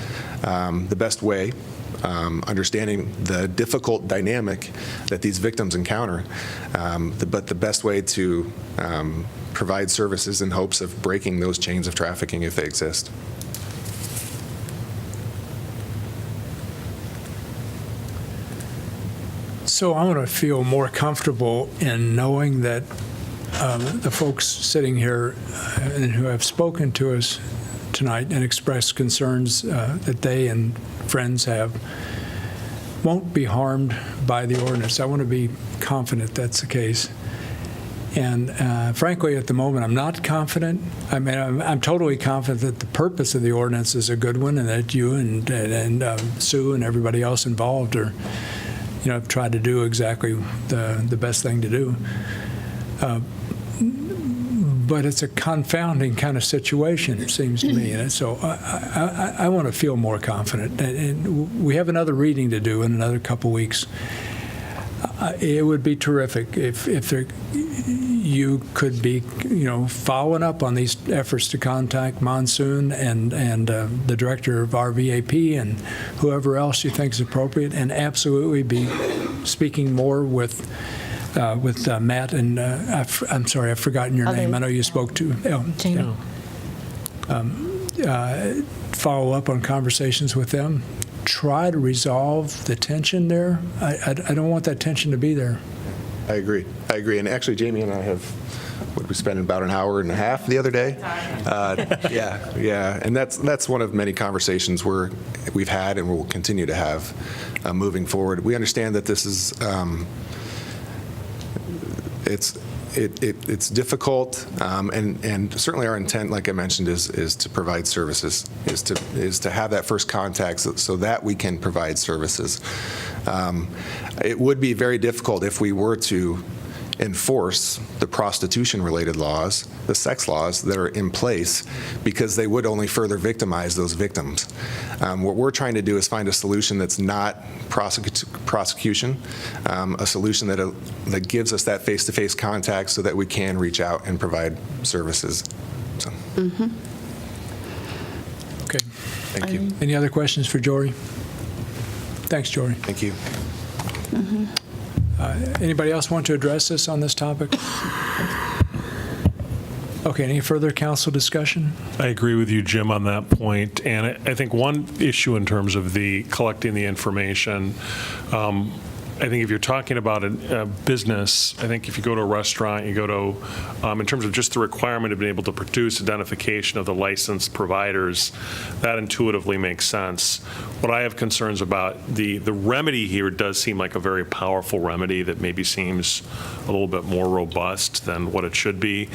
way, understanding the difficult dynamic that these victims encounter, but the best way to provide services in hopes of breaking those chains of trafficking if they exist. So I want to feel more comfortable in knowing that the folks sitting here and who have spoken to us tonight and expressed concerns that they and friends have won't be harmed by the ordinance. I want to be confident that's the case. And frankly, at the moment, I'm not confident. I mean, I'm totally confident that the purpose of the ordinance is a good one and that you and Sue and everybody else involved are tried to do exactly the best thing to do. but it's a confounding kind of situation, it seems to me. And so I want to feel more confident. And we have another reading to do in another couple weeks. It would be terrific if you could be, following up on these efforts to contact Monsoon and the director of RVAP and whoever else you think is appropriate, and absolutely be speaking more with Matt and I'm sorry, I've forgotten your name. I know you spoke to Jamie. Follow up on conversations with them. Try to resolve the tension there. I don't want that tension to be there. I agree. And actually, Jamie and I we spent about an hour and a half the other day. Yeah. And that's one of many conversations we've had and will continue to have moving forward. We understand that this is it's difficult, and certainly our intent, like I mentioned, is to provide services, is to have that first contact so that we can provide services. It would be very difficult if we were to enforce the prostitution-related laws, the sex laws that are in place, because they would only further victimize those victims. What we're trying to do is find a solution that's not prosecution, a solution that gives us that face-to-face contact so that we can reach out and provide services. So. Okay. Thank you. Any other questions for Jory? Thanks, Jory. Thank you. Anybody else want to address this on this topic? Okay, any further council discussion? I agree with you, Jim, on that point. And I think one issue in terms of the collecting the information, I think if you're talking about a business, I think if you go to a restaurant, you go to, in terms of just the requirement of being able to produce identification of the licensed providers, that intuitively makes sense. What I have concerns about, the remedy here does seem like a very powerful remedy that maybe seems a little bit more robust than what it should be.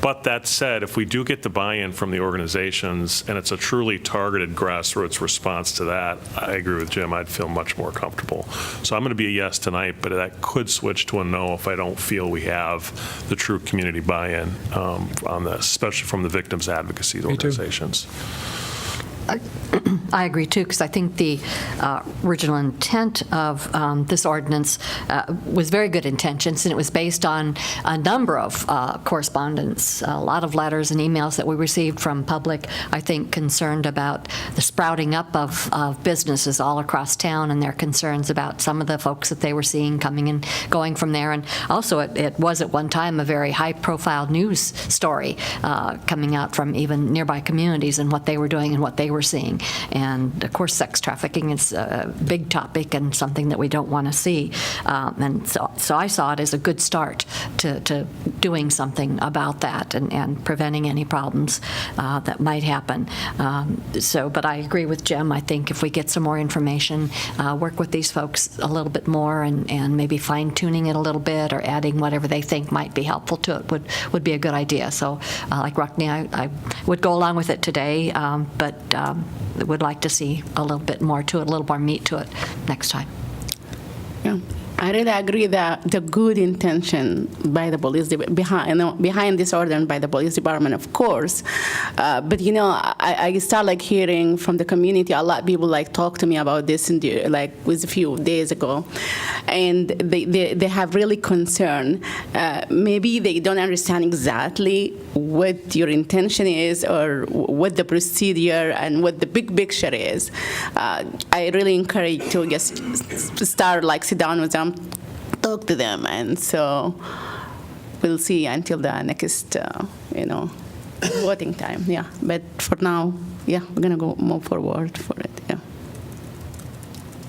But that said, if we do get the buy-in from the organizations and it's a truly targeted grassroots response to that, I agree with Jim, I'd feel much more comfortable. So I'm going to be a yes tonight, but that could switch to a no if I don't feel we have the true community buy-in on this, especially from the victims' advocacy organizations. I agree, too, because I think the original intent of this ordinance was very good intentions, and it was based on a number of correspondence, a lot of letters and emails that we received from public, I think, concerned about the sprouting up of businesses all across town and their concerns about some of the folks that they were seeing coming and going from there. And also, it was at one time a very high-profile news story coming out from even nearby communities and what they were doing and what they were seeing. And of course, sex trafficking is a big topic and something that we don't want to see. And so I saw it as a good start to doing something about that and preventing any problems that might happen. But I agree with Jim. I think if we get some more information, work with these folks a little bit more and maybe fine-tuning it a little bit or adding whatever they think might be helpful to it would be a good idea. So like Rockne, I would go along with it today, but would like to see a little bit more to it, a little more meat to it next time. Yeah. I really agree that the good intention by the police behind this order and by the police department, of course. But I start hearing from the community. A lot of people talk to me about this was a few days ago, and they have really concern. Maybe they don't understand exactly what your intention is or what the procedure and what the big picture is. I really encourage to just start sit down with them, talk to them, and so we'll see until the next voting time. Yeah, but for now, we're gonna move forward for it. Yeah.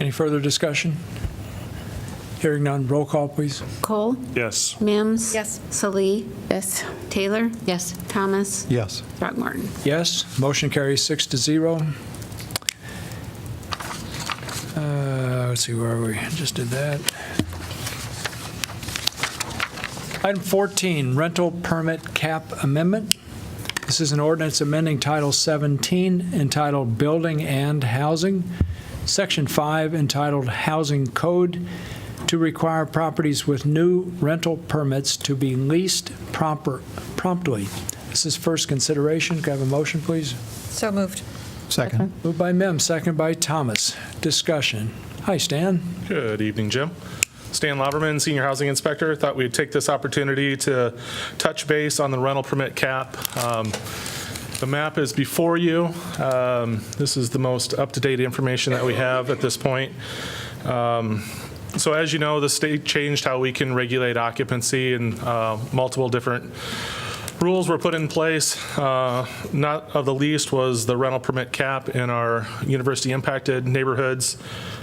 Any further discussion? Hearing none, roll call, please. Cole? Yes. Mims? Yes. Salee? Yes. Taylor? Yes. Thomas? Yes. Throckmorton? Yes. Motion carries 6-0. Let's see, where are we? Just did that. Item 14, rental permit cap amendment. This is an ordinance amending Title 17 entitled Building and Housing, Section 5 entitled Housing Code, to require properties with new rental permits to be leased promptly. This is first consideration. Can I have a motion, please? So moved. Second. Moved by Mem, second by Thomas. Discussion. Hi, Stan. Good evening, Jim. Stan Lauberman, Senior Housing Inspector. Thought we'd take this opportunity to touch base on the rental permit cap. The map is before you. This is the most up-to-date information that we have at this point. So as you know, the state changed how we can regulate occupancy, and multiple different rules were put in place. Not of the least was the rental permit cap in our university impacted neighborhoods.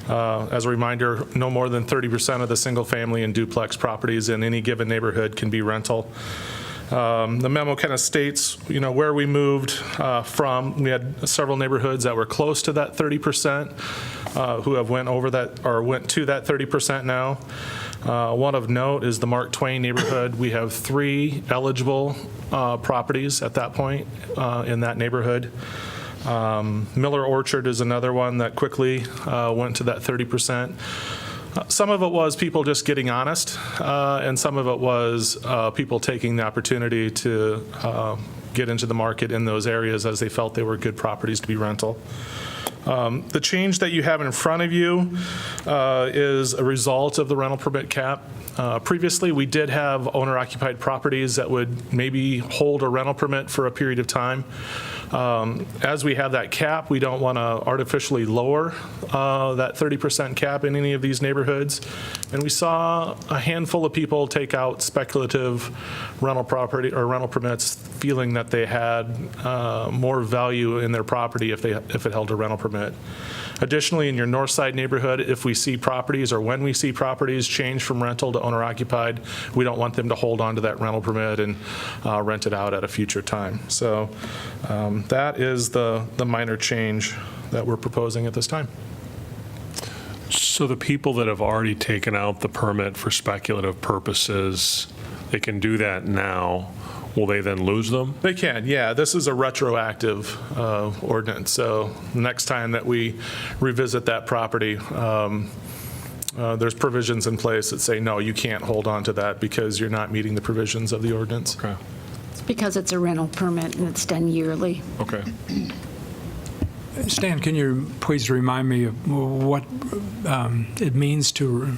As a reminder, no more than 30% of the single family and duplex properties in any given neighborhood can be rental. The memo kind of states, where we moved from. We had several neighborhoods that were close to that 30%, who have went over that or went to that 30% now. One of note is the Mark Twain neighborhood. We have 3 eligible properties at that point in that neighborhood. Miller Orchard is another one that quickly went to that 30%. Some of it was people just getting honest, and some of it was people taking the opportunity to get into the market in those areas as they felt they were good properties to be rental. The change that you have in front of you is a result of the rental permit cap. Previously, we did have owner-occupied properties that would maybe hold a rental permit for a period of time. As we have that cap, we don't want to artificially lower that 30% cap in any of these neighborhoods. And we saw a handful of people take out speculative rental property or rental permits, feeling that they had more value in their property if it held a rental permit. Additionally, in your north side neighborhood, if we see properties or when we see properties change from rental to owner-occupied, we don't want them to hold on to that rental permit and rent it out at a future time. So that is the minor change that we're proposing at this time. So the people that have already taken out the permit for speculative purposes, they can do that now. Will they then lose them? They can, yeah. This is a retroactive ordinance. So next time that we revisit that property, there's provisions in place that say, no, you can't hold on to that because you're not meeting the provisions of the ordinance. Okay. It's because it's a rental permit and it's done yearly. Okay. Stan, can you please remind me of what it means to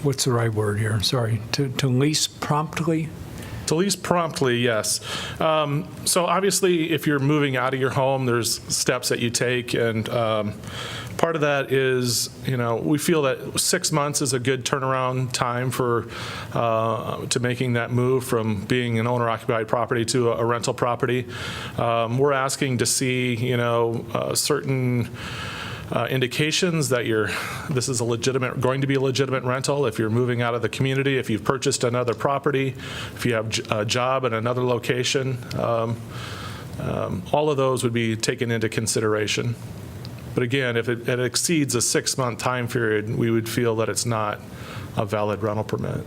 what's the right word here? Sorry, to lease promptly? To lease promptly, yes. So obviously, if you're moving out of your home, there's steps that you take, and part of that is, we feel that 6 months is a good turnaround time for to making that move from being an owner-occupied property to a rental property. We're asking to see, certain indications that this is going to be a legitimate rental. If you're moving out of the community, if you've purchased another property, if you have a job in another location, all of those would be taken into consideration. But again, if it exceeds a 6-month time period, we would feel that it's not a valid rental permit.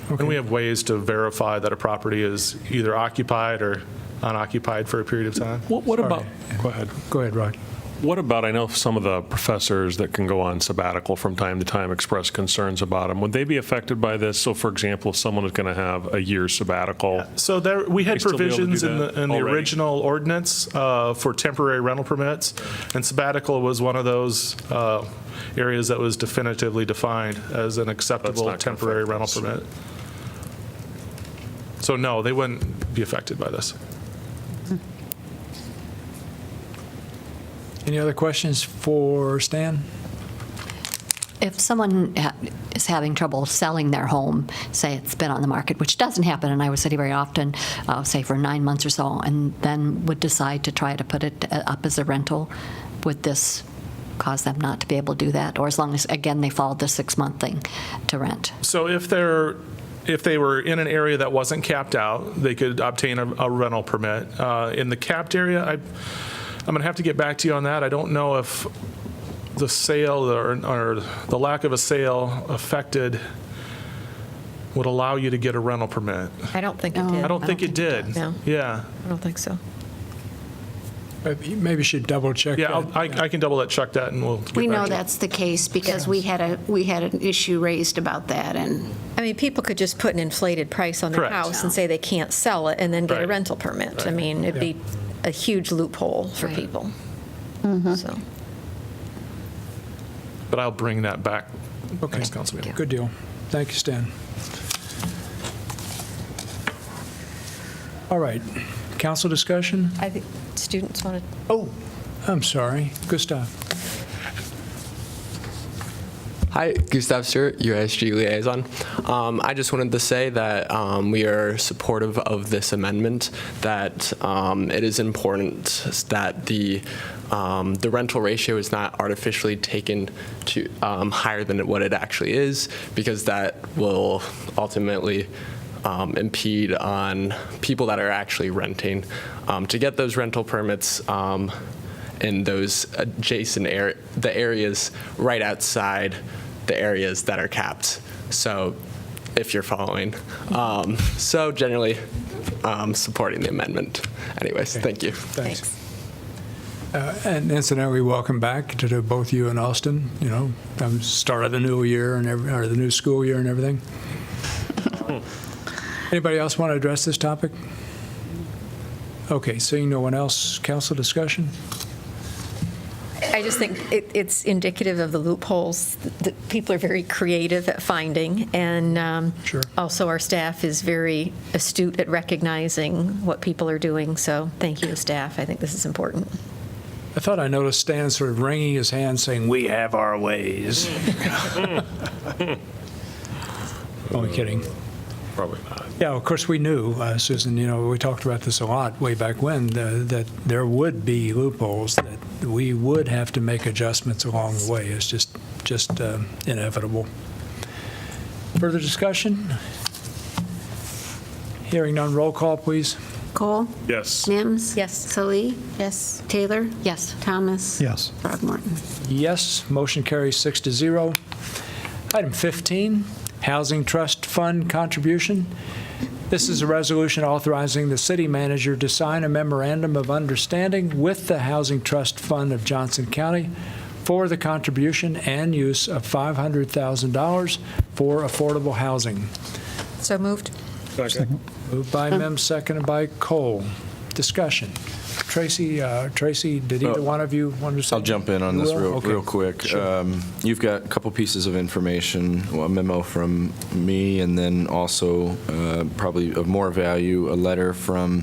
Okay. And we have ways to verify that a property is either occupied or unoccupied for a period of time. What about? Go ahead. Go ahead, Rod. What about, I know some of the professors that can go on sabbatical from time to time express concerns about them. Would they be affected by this? So, for example, if someone is going to have a year sabbatical. Yeah. So we had provisions in the original ordinance for temporary rental permits, and sabbatical was one of those areas that was definitively defined as an acceptable temporary rental permit. So no, they wouldn't be affected by this. Any other questions for Stan? If someone is having trouble selling their home, say it's been on the market, which doesn't happen in Iowa City very often, say for 9 months or so, and then would decide to try to put it up as a rental, would this cause them not to be able to do that? Or as long as, again, they followed the 6-month thing to rent? So if they were in an area that wasn't capped out, they could obtain a rental permit. In the capped area, I'm going to have to get back to you on that. I don't know if the sale or the lack of a sale would allow you to get a rental permit. I don't think it did. I don't think it did. No. Yeah. I don't think so. Maybe you should double check Yeah, that. I can double check that, and we'll get We back know to you. that's the case because we had an issue raised about that, and I mean, people could just put an inflated price on their Correct. house and say they can't sell it and then get a Right. rental permit. I Right. mean, it'd be a huge loophole for people. So. But I'll bring that back next council meeting. Good deal. Thank you, Stan. All right, council discussion? I think students want to. Oh, I'm sorry. Gustav. Hi, Gustav Stewart, USG Liaison. I just wanted to say that we are supportive of this amendment, that it is important that the rental ratio is not artificially taken to higher than what it actually is, because that will ultimately impede on people that are actually renting to get those rental permits in those adjacent the areas right outside the areas that are capped. So if you're following. So generally supporting the amendment. Anyways, thank you. Thanks. And incidentally, welcome back to both you and Austin. You know, start of the new year and or the new school year and everything. Anybody else want to address this topic? Okay, seeing no one else, council discussion? I just think it's indicative of the loopholes that people are very creative at finding, and also our staff is very astute at recognizing what people are doing, so thank you to staff. I think this is important. I thought I noticed Stan sort of wringing his hands saying, "We have our ways." Only kidding. Probably not. Yeah, of course we knew, Susan, you know, we talked about this a lot way back when, that there would be loopholes, that we would have to make adjustments along the way. It's just inevitable. Further discussion? Hearing none, roll call, please. Cole? Yes. Mims? Yes. Salee? Yes. Taylor? Yes. Thomas? Yes. Throgmorton? Yes, motion carries 6-0. Item 15, Housing Trust Fund contribution. This is a resolution authorizing the city manager to sign a memorandum of understanding with the Housing Trust Fund of Johnson County for the contribution and use of $500,000 for affordable housing. So moved. Moved by Mims, seconded by Cole. Discussion. Tracy, did either one of you want to say? I'll jump in on You this will? Okay. real quick. Sure. You've got a couple pieces of information, a memo from me, and then also probably of more value, a letter from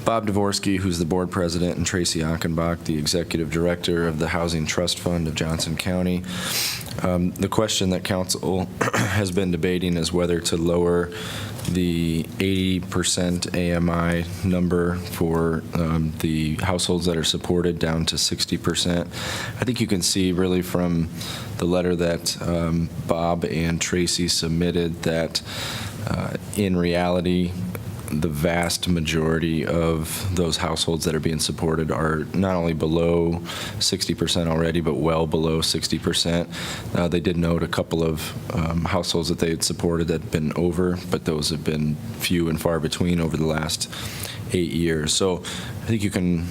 Bob Dvorsky, who's the board president, and Tracy Achenbach, the executive director of the Housing Trust Fund of Johnson County. The question that council has been debating is whether to lower the 80% AMI number for the households that are supported down to 60%. I think you can see really from the letter that Bob and Tracy submitted that in reality, the vast majority of those households that are being supported are not only below 60% already, but well below 60%. They did note a couple of households that they had supported that had been over, but those have been few and far between over the last 8 years. So I think you can,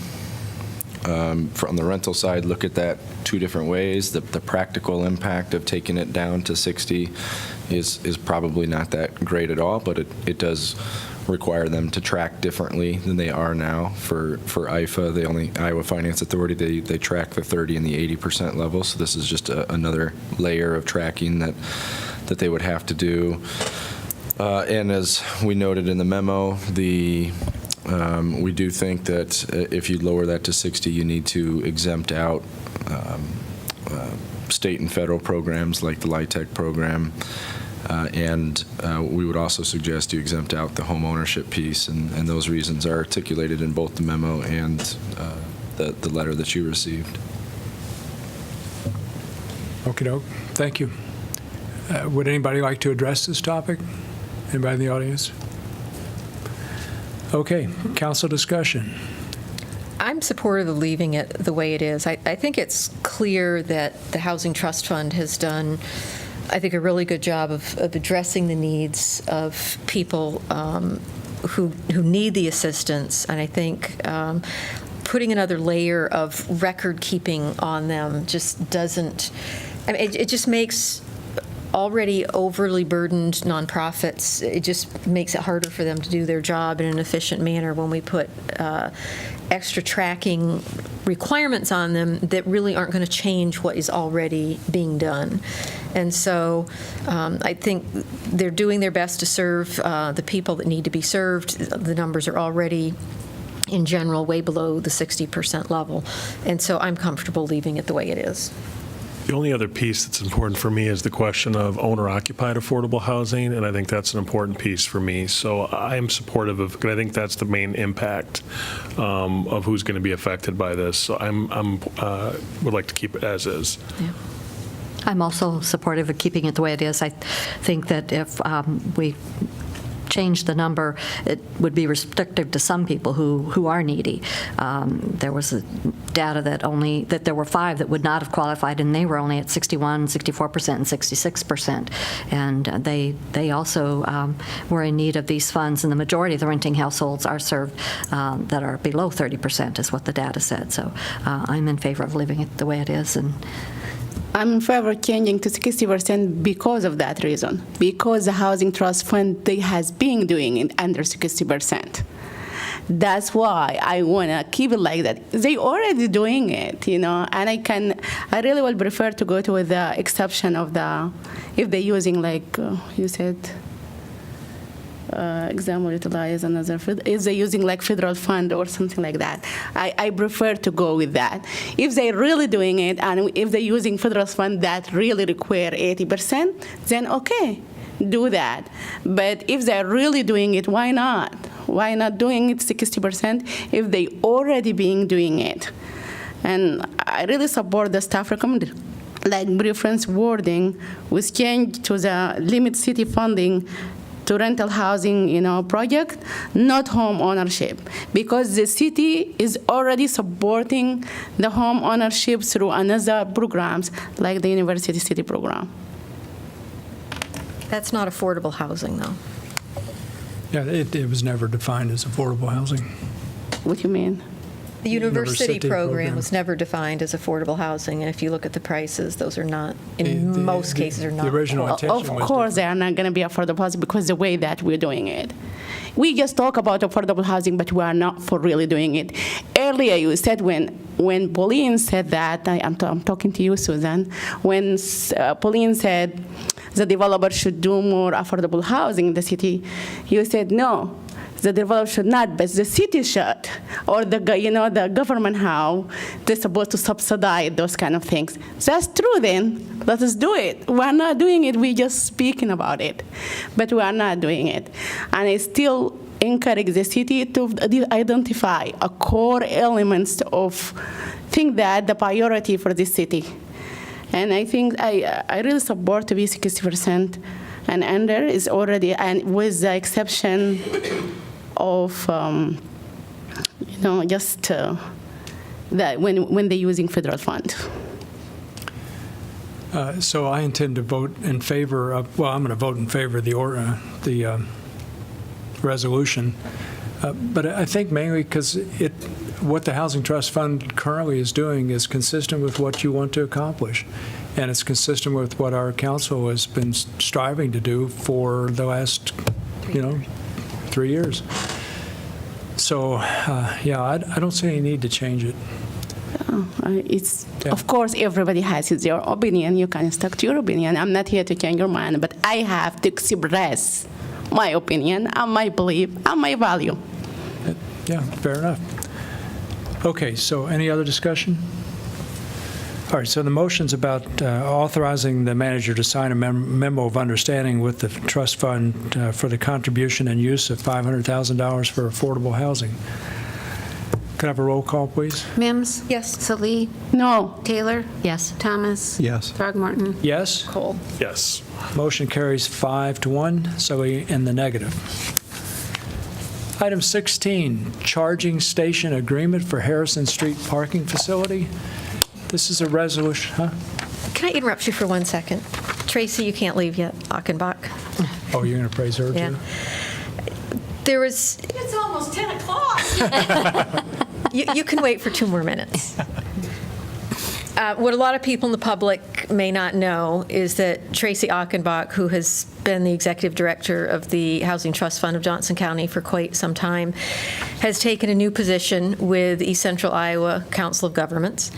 from the rental side, look at that two different ways. The practical impact of taking it down to 60 is probably not that great at all, but it does require them to track differently than they are now. For IFA, Iowa Finance Authority, they track the 30 and the 80% level. So this is just another layer of tracking that they would have to do. And as we noted in the memo, we do think that if you lower that to 60, you need to exempt out state and federal programs like the LIHTC program. And we would also suggest you exempt out the home ownership piece, and those reasons are articulated in both the memo and the letter that you received. Okey-doke. Thank you. Would anybody like to address this topic? Anybody in the audience? Okay, council discussion. I'm supportive of leaving it the way it is. I think it's clear that the Housing Trust Fund has done, I think, a really good job of addressing the needs of people who need the assistance. And I think putting another layer of record keeping on them just doesn't, I mean, it just makes already overly burdened nonprofits, it just makes it harder for them to do their job in an efficient manner when we put extra tracking requirements on them that really aren't going to change what is already being done. And so I think they're doing their best to serve the people that need to be served. The numbers are already, in general, way below the 60% level. And so I'm comfortable leaving it the way it is. The only other piece that's important for me is the question of owner-occupied affordable housing, and I think that's an important piece for me. So I am supportive of, because I think that's the main impact of who's going to be affected by this. So would like to keep it as is. Yeah. I'm also supportive of keeping it the way it is. I think that if we change the number, it would be restrictive to some people who are needy. There was data that there were 5 that would not have qualified, and they were only at 61, 64%, and 66%. And they also were in need of these funds, and the majority of the renting households are served that are below 30%, is what the data said. So I'm in favor of leaving it the way it is. And I'm in favor of changing to 60% because of that reason, because the Housing Trust Fund, they has been doing it under 60%. That's why I want to keep it like that. They already doing it, and I really would prefer to go to the exception of if they're using, like you said, example, utilize another, if they're using like federal fund or something like that. I prefer to go with that. If they're really doing it, and if they're using federal fund that really require 80%, then okay, do that. But if they're really doing it, why not? Why not doing it 60% if they already being doing it? And I really support the staff recommendation, like reference wording with change to the limit city funding to rental housing, project, not home ownership, because the city is already supporting the home ownership through another programs like the University City program. That's not affordable housing, though. Yeah, it was never defined as affordable housing. What do you mean? The University University program program. was never defined as affordable housing, and if you look at the prices, those are not, in most cases, are not. The original intention Of was course, they are not going to be affordable housing because the way that we're doing it. We just talk about affordable housing, but we are not for really doing it. Earlier, you said when Pauline said that, I'm talking to you, Susan, when Pauline said the developer should do more affordable housing in the city, you said no. The developer should not, but the city should, or the government, how they're supposed to subsidize those kind of things. That's true. Then let us do it. We are not doing it. We just speaking about it, but we are not doing it. And I still encourage the city to identify a core elements of think that the priority for this city. And I think I really support to be 60% and under is already, and with the exception of, just that when they're using federal fund. So I intend to vote in favor of, I'm going to vote in favor of the resolution. But I think mainly because what the Housing Trust Fund currently is doing is consistent with what you want to accomplish. And it's consistent with what our council has been striving to do for the last, 3 years. So, I don't see any need to change it. Of course, everybody has their opinion. You can stick to your opinion. I'm not here to change your mind, but I have to express my opinion and my belief and my value. Yeah, fair enough. Okay, so any other discussion? All right, so the motion's about authorizing the manager to sign a memo of understanding with the trust fund for the contribution and use of $500,000 for affordable housing. Could I have a roll call, please? Mims? Yes. Salee? No. Taylor? Yes. Thomas? Yes. Throgmorton? Yes? Cole? Yes. Motion carries 5-1, so in the negative. Item 16, charging station agreement for Harrison Street parking facility. This is a resolution, huh? Can I interrupt you for 1 second? Tracy, you can't leave yet, Achenbach. Oh, you're going to praise her, Yeah. too? There was, It's almost 10 o'clock. You can wait for 2 more minutes. What a lot of people in the public may not know is that Tracy Achenbach, who has been the executive director of the Housing Trust Fund of Johnson County for quite some time, has taken a new position with East Central Iowa Council of Governments.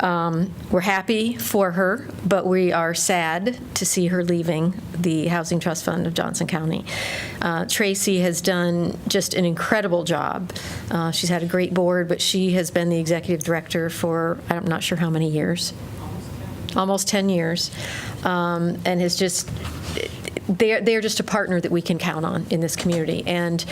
We're happy for her, but we are sad to see her leaving the Housing Trust Fund of Johnson County. Tracy has done just an incredible job. She's had a great board, but she has been the executive director for, I'm not sure how many years, almost 10 years, and has just, they're just a partner that we can count on in this community. And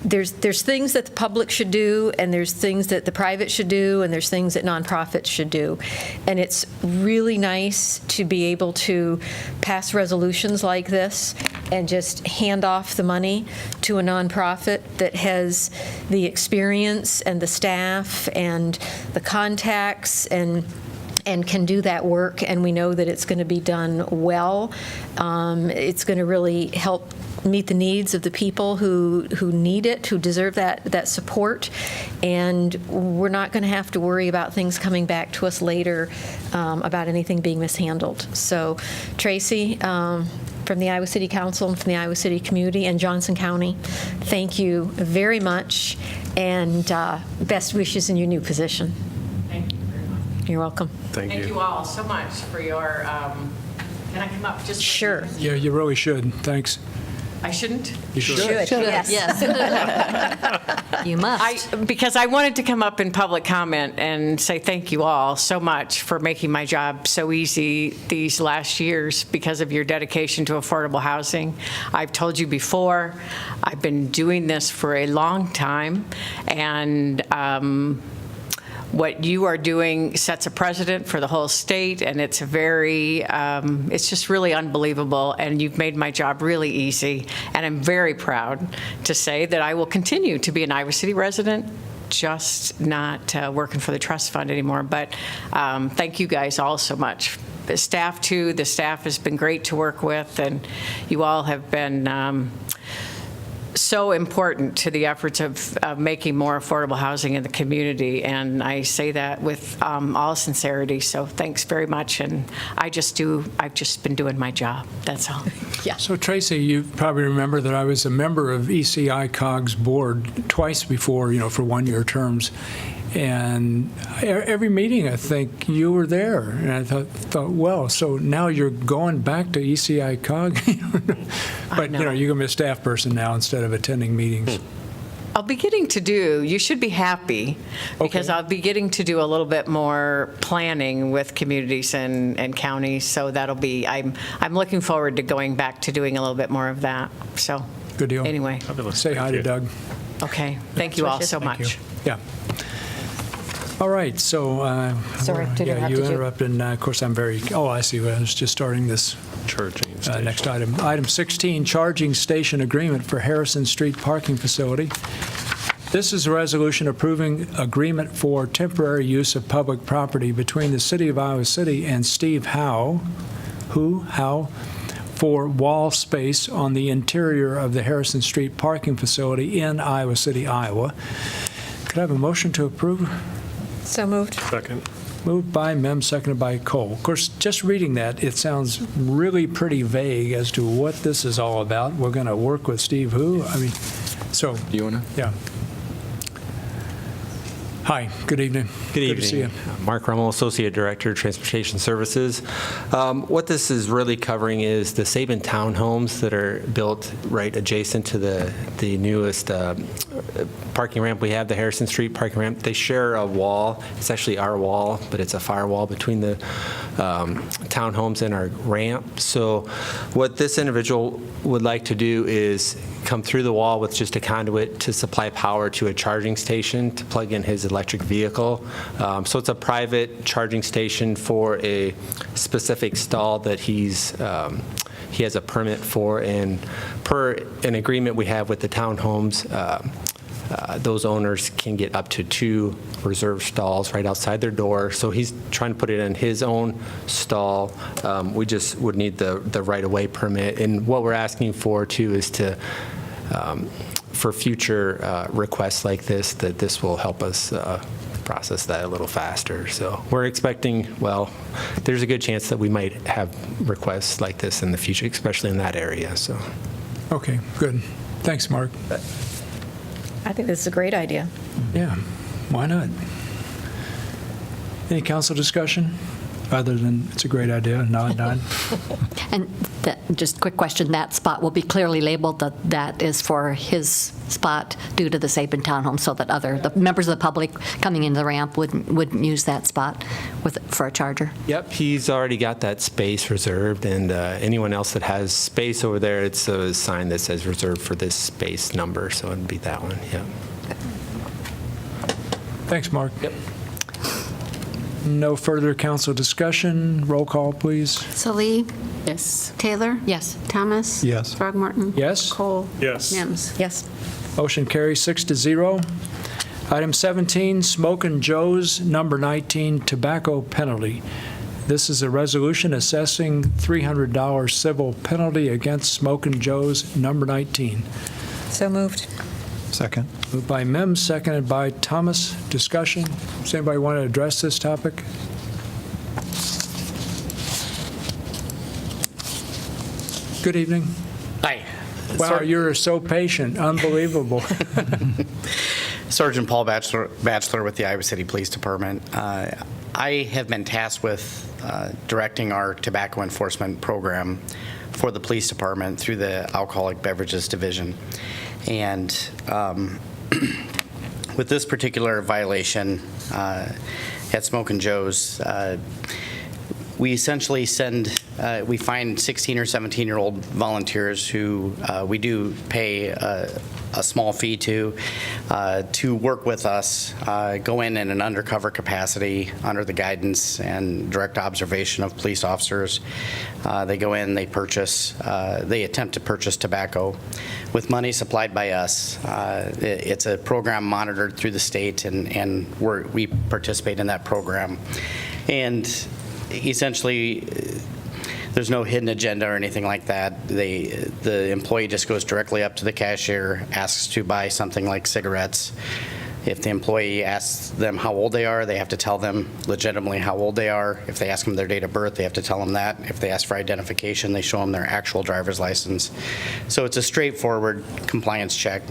there's things that the public should do, and there's things that the private should do, and there's things that nonprofits should do. And it's really nice to be able to pass resolutions like this and just hand off the money to a nonprofit that has the experience and the staff and the contacts and can do that work, and we know that it's going to be done well. It's going to really help meet the needs of the people who need it, who deserve that support, and we're not going to have to worry about things coming back to us later about anything being mishandled. So, Tracy, from the Iowa City Council and from the Iowa City community and Johnson County, thank you very much, and best wishes in your new position. Thank you very much. You're welcome. Thank you all so much for your, can I come up just? Sure. Yeah, you really should. Thanks. I shouldn't? You should. Yes. You must. Because I wanted to come up in public comment and say thank you all so much for making my job so easy these last years because of your dedication to affordable housing. I've told you before, I've been doing this for a long time, and what you are doing sets a precedent for the whole state, and it's it's just really unbelievable, and you've made my job really easy, and I'm very proud to say that I will continue to be an Iowa City resident, just not working for the trust fund anymore. But thank you guys all so much. The staff too, the staff has been great to work with, and you all have been so important to the efforts of making more affordable housing in the community, and I say that with all sincerity, so thanks very much, and I've just been doing my job, that's all. Yeah. So Tracy, you probably remember that I was a member of ECI-COG's board twice before, for one-year terms, and every meeting, I think, you were there. And I thought, well, so now you're going back to ECI-COG? But, you're going to be a staff person now instead of attending meetings. I'll be getting to do, you should be happy, because I'll be getting to do a little bit more planning with communities and counties, so that'll be, I'm looking forward to going back to doing a little bit more of that, so. Good deal. Anyway. Say hi to Doug. Okay, thank you all so much. Yeah. All right, so Sorry to interrupt you you. interrupted, and of course I'm very, I see, I was just starting this Charging station. next item. Item 16, charging station agreement for Harrison Street parking facility. This is a resolution approving agreement for temporary use of public property between the City of Iowa City and Steve Howe, for wall space on the interior of the Harrison Street parking facility in Iowa City, Iowa. Could I have a motion to approve? So moved. Second. Moved by Mem, seconded by Cole. Of course, just reading that, it sounds really pretty vague as to what this is all about. We're going to work with Steve who? So. Do you want to? Yeah. Hi, good evening. Good evening. to see you. Mark Rummel, Associate Director, Transportation Services. What this is really covering is the Sabin townhomes that are built right adjacent to the newest parking ramp we have, the Harrison Street parking ramp. They share a wall. It's actually our wall, but it's a firewall between the townhomes and our ramp. So what this individual would like to do is come through the wall with just a conduit to supply power to a charging station to plug in his electric vehicle. So it's a private charging station for a specific stall that he has a permit for, and per an agreement we have with the townhomes, those owners can get up to 2 reserved stalls right outside their door. So he's trying to put it in his own stall. We just would need the right-of-way permit. And what we're asking for, too, is for future requests like this, that this will help us process that a little faster. So we're expecting, well, there's a good chance that we might have requests like this in the future, especially in that area. So. Okay, good. Thanks, Mark. I think this is a great idea. Yeah, why not? Any council discussion, other than it's a great idea, nod. And just a quick question, that spot will be clearly labeled that that is for his spot due to the Sabin Townhome, so that the members of the public coming into the ramp wouldn't use that spot for a charger? Yep, he's already got that space reserved, and anyone else that has space over there, it's a sign that says reserved for this space number, so it'd be that one, yeah. Thanks, Mark. Yep. No further council discussion. Roll call, please. Salee? Yes. Taylor? Yes. Thomas? Yes. Throgmorton? Yes. Cole? Yes. Mims? Yes. Motion carries 6-0. Item 17, Smokin' Joe's number 19 tobacco penalty. This is a resolution assessing $300 civil penalty against Smokin' Joe's number 19. So moved. Second. Moved by Mims, seconded by Thomas. Discussion? Does anybody want to address this topic? Good evening. Hi. Wow, you're so patient. Unbelievable. Sergeant Paul Batchelor with the Iowa City Police Department. I have been tasked with directing our tobacco enforcement program for the police department through the Alcoholic Beverages Division. And with this particular violation at Smokin' Joe's, we essentially we find 16 or 17-year-old volunteers who we do pay a small fee to work with us, go in an undercover capacity under the guidance and direct observation of police officers. They go in, they attempt to purchase tobacco with money supplied by us. It's a program monitored through the state, and we participate in that program. And essentially, there's no hidden agenda or anything like that. The employee just goes directly up to the cashier, asks to buy something like cigarettes. If the employee asks them how old they are, they have to tell them legitimately how old they are. If they ask them their date of birth, they have to tell them that. If they ask for identification, they show them their actual driver's license. So it's a straightforward compliance check.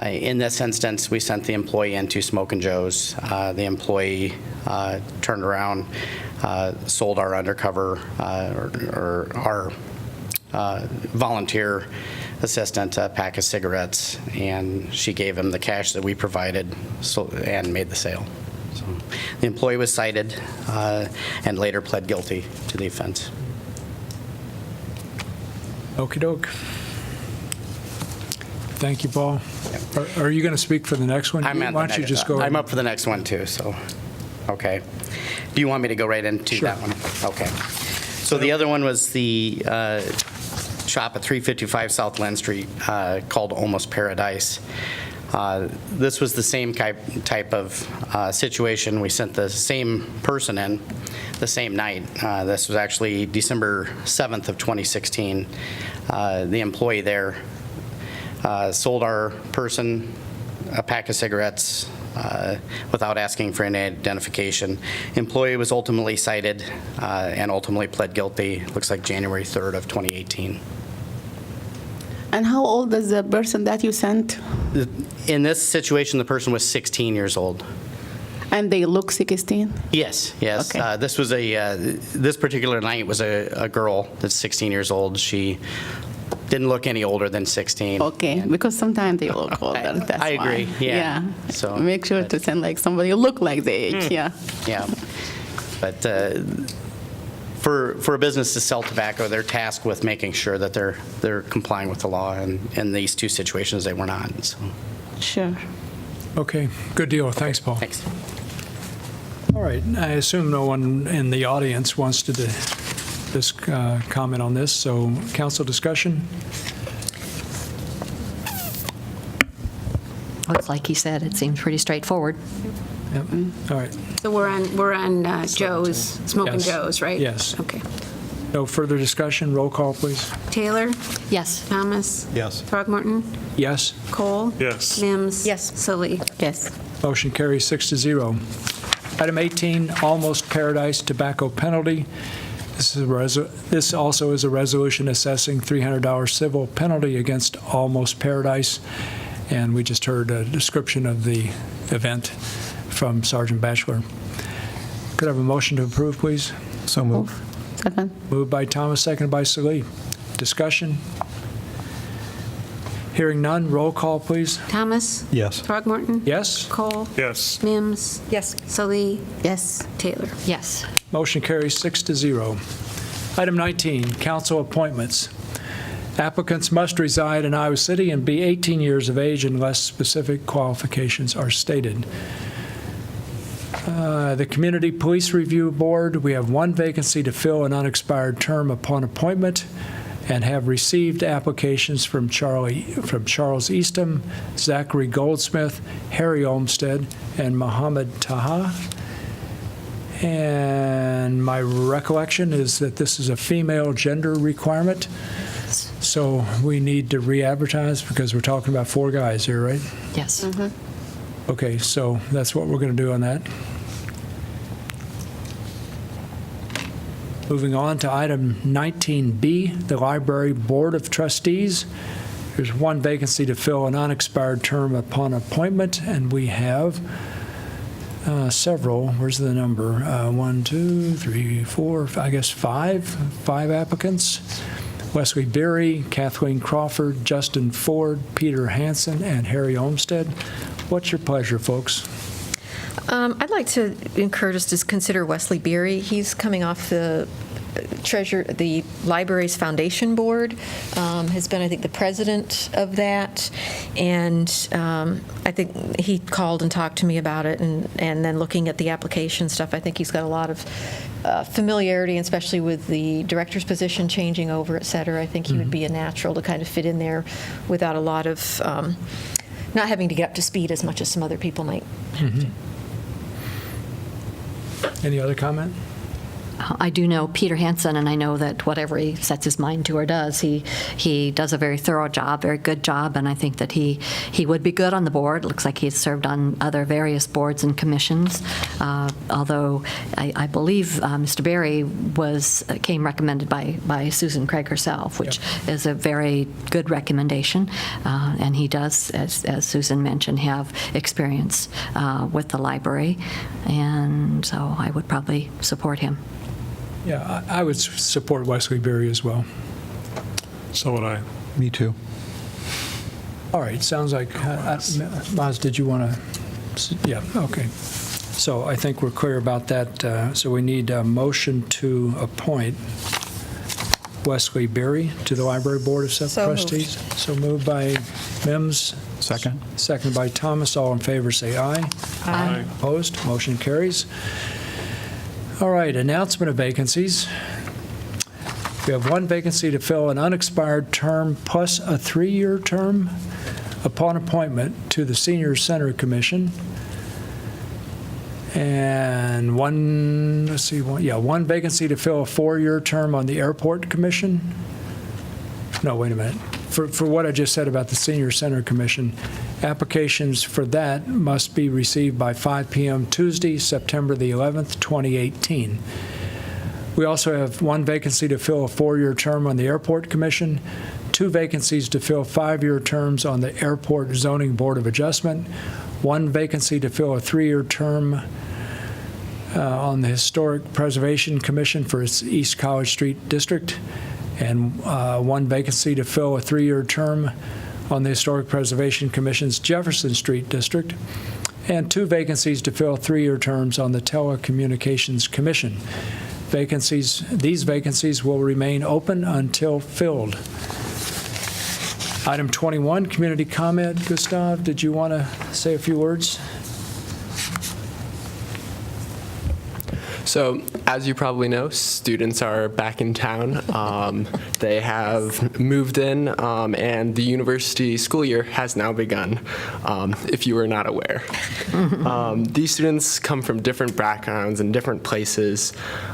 In this instance, we sent the employee into Smokin' Joe's. The employee turned around, sold our undercover or our volunteer assistant a pack of cigarettes, and she gave him the cash that we provided and made the sale. So the employee was cited and later pled guilty to the offense. Okie doke. Thank you, Paul. Are you going to speak for the next one? I'm Why don't you just go? I'm up for the next one too, so, okay. Do you want me to go right into that one? Okay. So the other one was the shop at 355 South Lynn Street called Almost Paradise. This was the same type of situation. We sent the same person in the same night. This was actually December 7th of 2016. The employee there sold our person a pack of cigarettes without asking for any identification. Employee was ultimately cited and ultimately pled guilty. Looks like January 3rd of 2018. And how old is the person that you sent? In this situation, the person was 16 years old. And they look 16? Yes. Okay. This was this particular night was a girl that's 16 years old. She didn't look any older than 16. Okay, because sometimes they look older. That's I agree. why. Yeah. So make sure to send like somebody who look like the age. Yeah. Yeah. But for a business to sell tobacco, they're tasked with making sure that they're complying with the law. And in these two situations, they were not. So. Sure. Okay, good deal. Thanks, Paul. Thanks. All right, I assume no one in the audience wants to comment on this, so council discussion? Looks like he said, it seems pretty straightforward. Yep. All right. So we're on Joe's, Smokin' Yes. Joe's, right? Yes. Okay. No further discussion. Roll call, please. Taylor? Yes. Thomas? Yes. Throgmorton? Yes. Cole? Yes. Mims? Yes. Sully? Yes. Motion carries 6-0. Item 18, Almost Paradise tobacco penalty. This also is a resolution assessing $300 civil penalty against Almost Paradise. And we just heard a description of the event from Sergeant Batchelor. Could I have a motion to approve, please? So moved. Second. Moved by Thomas, seconded by Salih. Discussion? Hearing none, roll call, please. Thomas? Yes. Throgmorton? Yes? Cole? Yes. Mims? Yes. Sully? Yes. Taylor? Yes. Motion carries 6-0. Item 19, council appointments. Applicants must reside in Iowa City and be 18 years of age unless specific qualifications are stated. The Community Police Review Board, we have one vacancy to fill an unexpired term upon appointment and have received applications from Charles Eastham, Zachary Goldsmith, Harry Olmsted, and Mohammed Taha. And my recollection is that this is a female gender requirement, so we need to re-advertise because we're talking about 4 guys here, right? Yes. Okay, so that's what we're going to do on that. Moving on to item 19B, the Library Board of Trustees. There's one vacancy to fill an unexpired term upon appointment, and we have several. Where's the number? 1, 2, 3, 4, I guess 5 applicants. Wesley Berry, Kathleen Crawford, Justin Ford, Peter Hansen, and Harry Olmsted. What's your pleasure, folks? I'd like to encourage us to consider Wesley Beery. He's coming off the library's foundation board, has been, I think, the president of that, and I think he called and talked to me about it, and then looking at the application stuff, I think he's got a lot of familiarity, especially with the director's position changing over, et cetera. I think he would be a natural to kind of fit in there without a lot of, not having to get up to speed as much as some other people might. Any other comment? I do know Peter Hansen, and I know that whatever he sets his mind to or does, he does a very thorough job, very good job, and I think that he would be good on the board. Looks like he's served on other various boards and commissions, although I believe Mr. Berry came recommended by Susan Craig herself, which is a very good recommendation, and he does, as Susan mentioned, have experience with the library, and so I would probably support him. Yeah, I would support Wesley Berry as well. So would I. Me too. All right, sounds like, Maz, did you want to? Yeah, okay. So I think we're clear about that. So we need a motion to appoint Wesley Berry to the Library Board of Trustees. So moved by Mims. Second. Seconded by Thomas. All in favor, say aye. Aye. Opposed? Motion carries. All right, announcement of vacancies. We have one vacancy to fill an unexpired term plus a 3-year term upon appointment to the Senior Center Commission. And one vacancy to fill a 4-year term on the Airport Commission. No, wait a minute. For what I just said about the Senior Center Commission, applications for that must be received by 5 p.m. Tuesday, September the 11th, 2018. We also have one vacancy to fill a 4-year term on the Airport Commission, 2 vacancies to fill 5-year terms on the Airport Zoning Board of Adjustment, 1 vacancy to fill a 3-year term on the Historic Preservation Commission for its East College Street District, and 1 vacancy to fill a 3-year term on the Historic Preservation Commission's Jefferson Street District, and 2 vacancies to fill 3-year terms on the Telecommunications Commission. These vacancies will remain open until filled. Item 21, community comment. Gustav, did you want to say a few words? So, as you probably know, students are back in town. They have moved in, and the university school year has now begun, if you were not aware. These students come from different backgrounds and different places,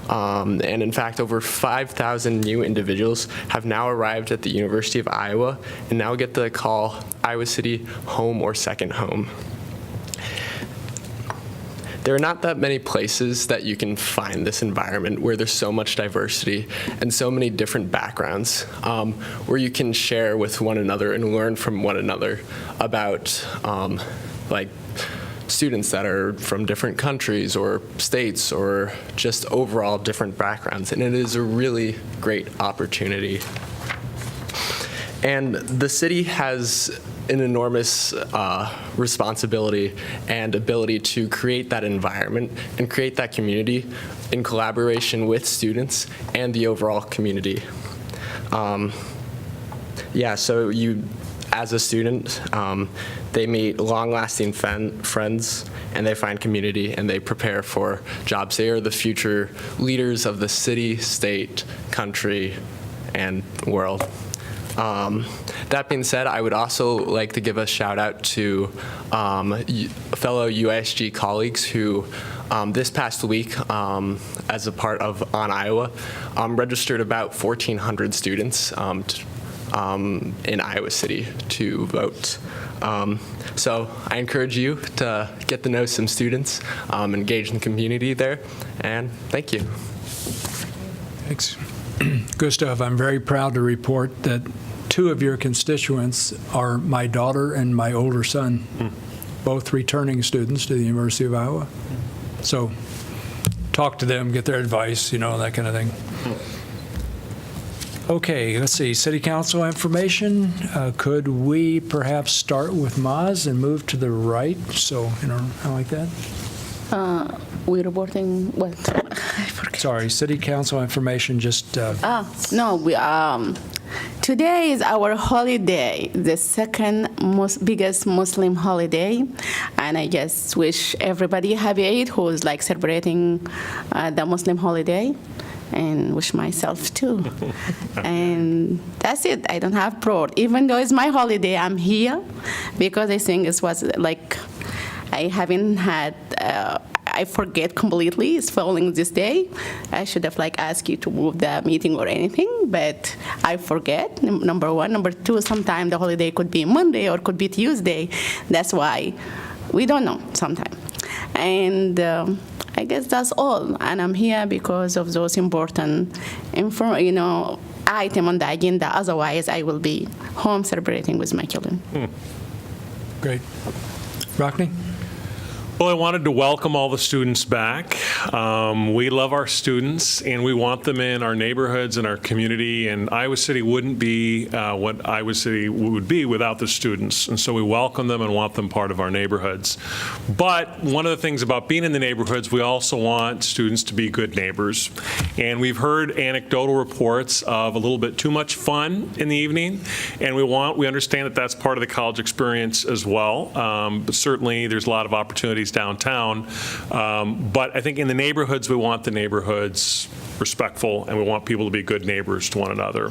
and in fact, over 5,000 new individuals have now arrived at the University of Iowa and now get to call Iowa City home or second home. There are not that many places that you can find this environment where there's so much diversity and so many different backgrounds, where you can share with one another and learn from one another about like students that are from different countries or states or just overall different backgrounds. And it is a really great opportunity. And the city has an enormous responsibility and ability to create that environment and create that community in collaboration with students and the overall community. So you, as a student, they meet long-lasting friends, and they find community, and they prepare for jobs. They are the future leaders of the city, state, country, and world. That being said, I would also like to give a shout out to fellow UISG colleagues who this past week, as a part of On Iowa, registered about 1,400 students in Iowa City to vote. So I encourage you to get to know some students, engage in the community there, and thank you. Thanks. Gustav, I'm very proud to report that 2 of your constituents are my daughter and my older son, both returning students to the University of Iowa. So talk to them, get their advice, that kind of thing. Okay, let's see, City Council information. Could we perhaps start with Maz and move to the right? So, I like that. We're reporting what? I forget. Sorry, City Council information, just... Today is our holiday, the second biggest Muslim holiday, and I just wish everybody happy Eid who's celebrating the Muslim holiday, and wish myself too. And that's it. I don't have proud. Even though it's my holiday, I'm here because I think it was I haven't had. I forget completely. It's falling this day. I should have asked you to move the meeting or anything, but I forget. Number one. Number two, sometimes the holiday could be Monday or could be Tuesday. That's why we don't know sometimes. And I guess that's all. And I'm here because of those important item on the agenda. Otherwise, I will be home celebrating with my children. Great. Rockne? Well, I wanted to welcome all the students back. We love our students, and we want them in our neighborhoods and our community, and Iowa City wouldn't be what Iowa City would be without the students, and so we welcome them and want them part of our neighborhoods. But one of the things about being in the neighborhoods, we also want students to be good neighbors, and we've heard anecdotal reports of a little bit too much fun in the evening, and we understand that that's part of the college experience as well, but certainly there's a lot of opportunities downtown, but I think in the neighborhoods, we want the neighborhoods respectful, and we want people to be good neighbors to one another.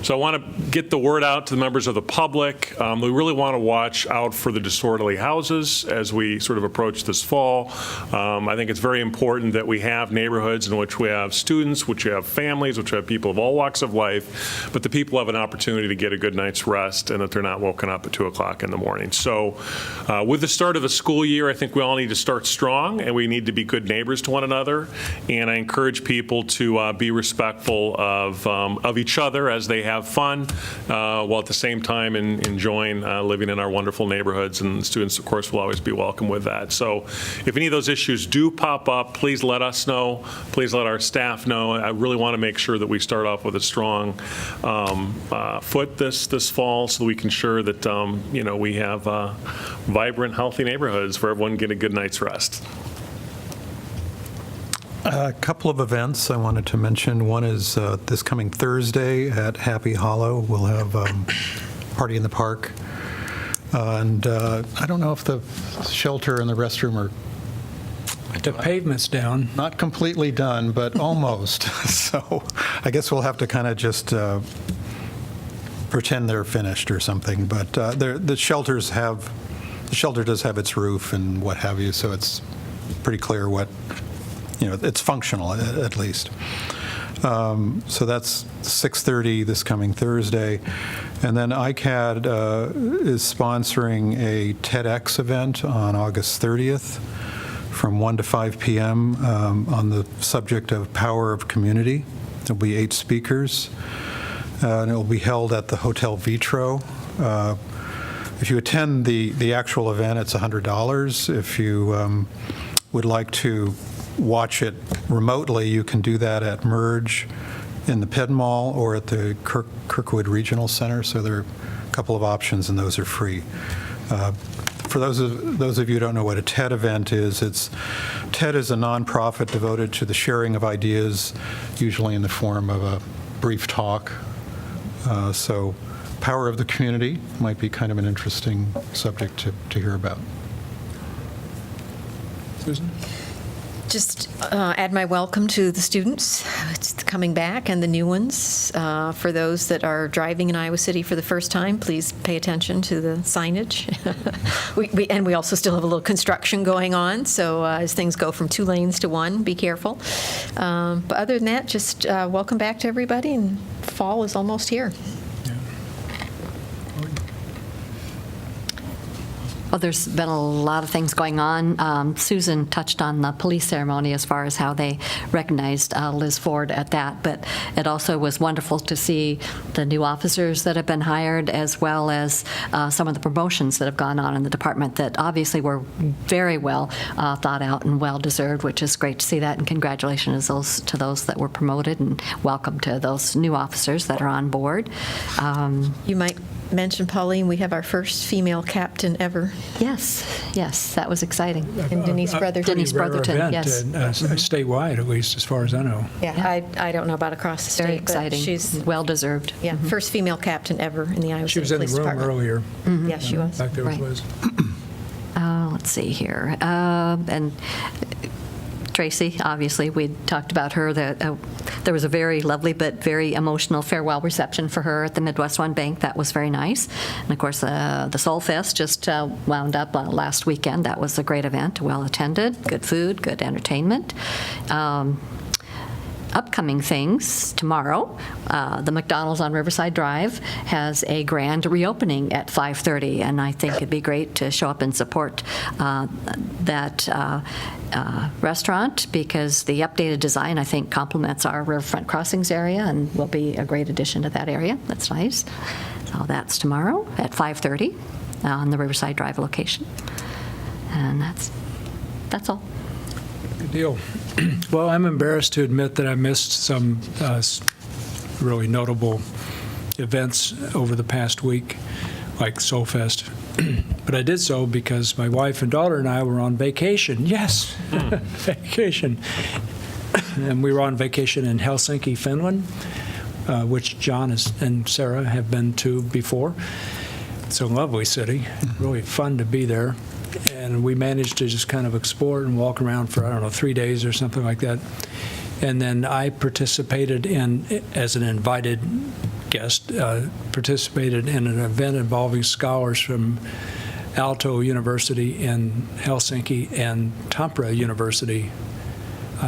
So I want to get the word out to the members of the public. We really want to watch out for the disorderly houses as we sort of approach this fall. I think it's very important that we have neighborhoods in which we have students, which we have families, which we have people of all walks of life, but the people have an opportunity to get a good night's rest and that they're not woken up at 2 o'clock in the morning. So with the start of the school year, I think we all need to start strong, and we need to be good neighbors to one another, and I encourage people to be respectful of each other as they have fun, while at the same time enjoying living in our wonderful neighborhoods, and students, of course, will always be welcome with that. So if any of those issues do pop up, please let us know. Please let our staff know. I really want to make sure that we start off with a strong foot this fall, so that we can ensure that we have vibrant, healthy neighborhoods where everyone can get a good night's rest. A couple of events I wanted to mention. One is this coming Thursday at Happy Hollow. We'll have Party in the Park. And I don't know if the shelter and the restroom are The pavement's down. Not completely done, but almost. So I guess we'll have to kind of just pretend they're finished or something. But the shelter does have its roof and what have you, so it's pretty clear what, it's functional at least. So that's 6:30 this coming Thursday. And then ICAD is sponsoring a TEDx event on August 30th from 1 to 5 p.m. On the subject of power of community. There'll be 8 speakers, and it will be held at the Hotel Vitro. If you attend the actual event, it's $100. If you would like to watch it remotely, you can do that at Merge in the Penn Mall or at the Kirkwood Regional Center. So there are a couple of options, and those are free. For those of you who don't know what a TED event is, TED is a nonprofit devoted to the sharing of ideas, usually in the form of a brief talk. So power of the community might be kind of an interesting subject to hear about. Susan? Just add my welcome to the students coming back and the new ones. For those that are driving in Iowa City for the first time, please pay attention to the signage. we also still have a little construction going on, so as things go from 2 lanes to 1, be careful. But other than that, just welcome back to everybody, and fall is almost here. Well, there's been a lot of things going on. Susan touched on the police ceremony as far as how they recognized Liz Ford at that, but it also was wonderful to see the new officers that have been hired, as well as some of the promotions that have gone on in the department that obviously were very well thought out and well-deserved, which is great to see that, and congratulations to those that were promoted, and welcome to those new officers that are on board. You might mention, Pauline, we have our first female captain ever. Yes, that was exciting. And Denise Brotherton. Denise Brotherton, event, yes. Statewide, at least, as far as I know. Yeah, I don't know about across the state. Very but exciting, she's well-deserved. Yeah, first female captain ever in the Iowa She City was in the Police room Department. earlier. Yes, she was. In fact, there Right. was. Let's see here. And Tracy, obviously, we talked about her. There was a very lovely but very emotional farewell reception for her at the Midwest One Bank. That was very nice. And of course, the Soul Fest just wound up last weekend. That was a great event, well attended, good food, good entertainment. Upcoming things tomorrow, the McDonald's on Riverside Drive has a grand reopening at 5:30, and I think it'd be great to show up and support that restaurant, because the updated design, I think, complements our Riverfront Crossings area and will be a great addition to that area. That's nice. So that's tomorrow at 5:30 on the Riverside Drive location. And that's all. Good deal. Well, I'm embarrassed to admit that I missed some really notable events over the past week, like Soul Fest. But I did so because my wife and daughter and I were on vacation. Yes, vacation. And we were on vacation in Helsinki, Finland, which John and Sarah have been to before. It's a lovely city, really fun to be there. And we managed to just kind of explore and walk around for, 3 days or something like that. And then I participated as an invited guest, participated in an event involving scholars from Aalto University in Helsinki and Tampere University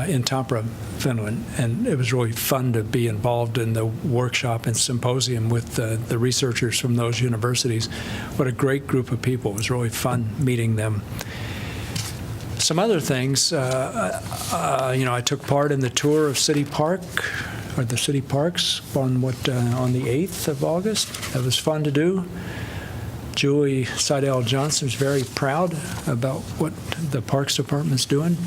in Tampere, Finland. And it was really fun to be involved in the workshop and symposium with the researchers from those universities. What a great group of people. It was really fun meeting them. Some other things, I took part in the tour of City Park, or the city parks, on the 8th of August. That was fun to do. Julie Seidel-Johnson is very proud about what the Parks Department's doing.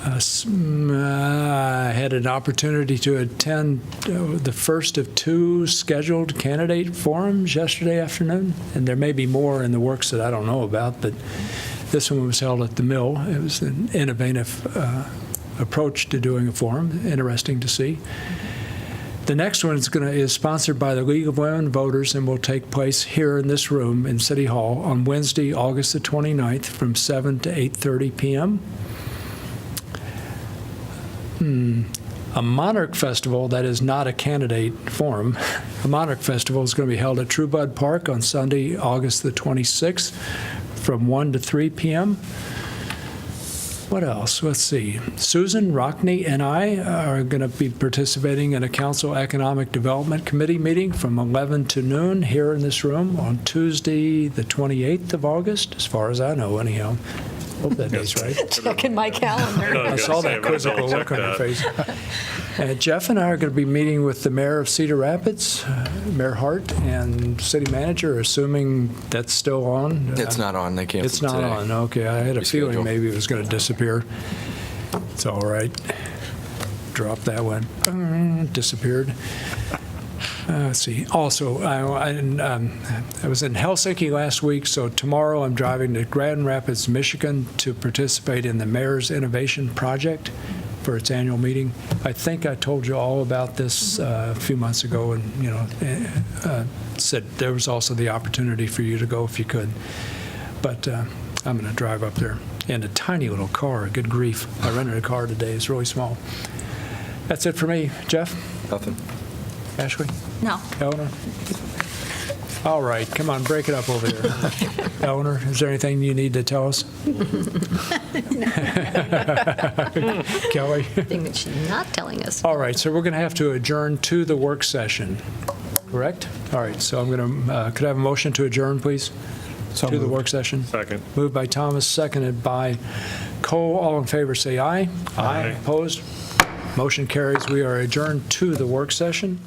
I had an opportunity to attend the first of 2 scheduled candidate forums yesterday afternoon, and there may be more in the works that I don't know about, but this one was held at the Mill. It was an innovative approach to doing a forum, interesting to see. The next one is sponsored by the League of Women Voters and will take place here in this room in City Hall on Wednesday, August the 29th from 7 to 8:30 p.m. A Monarch Festival that is not a candidate forum. A Monarch Festival is going to be held at True Bud Park on Sunday, August the 26th, from 1 to 3 p.m. What else? Let's see. Susan Rockney and I are going to be participating in a Council Economic Development Committee meeting from 11 to noon here in this room on Tuesday, the 28th of August, as far as I know, anyhow. Hope that day's right. Checking my calendar. I saw that quizzical look on your face. Jeff and I are going to be meeting with the mayor of Cedar Rapids, Mayor Hart, and city manager, assuming that's still on. It's not on. They canceled It's not today. on, okay. I had a feeling Reschedule. maybe it was going to disappear. It's all right. Drop that one. Disappeared. Let's see. Also, I was in Helsinki last week, so tomorrow I'm driving to Grand Rapids, Michigan to participate in the Mayor's Innovation Project for its annual meeting. I think I told you all about this a few months ago, and, said there was also the opportunity for you to go if you could. But I'm going to drive up there in a tiny little car. Good grief. I rented a car today. It's really small. That's it for me. Jeff? Nothing. Ashley? No. Eleanor? All right, come on, break it up over there. Eleanor, is there anything you need to tell us? Kelly? Thing that she's not telling us. All right, so we're going to have to adjourn to the work session, correct? All right, so I'm going to, could I have a motion to adjourn, please? So to the moved. work session? Second. Moved by Thomas, seconded by Cole. All in favor, say aye. Aye. Opposed? Motion carries. We are adjourned to the work session.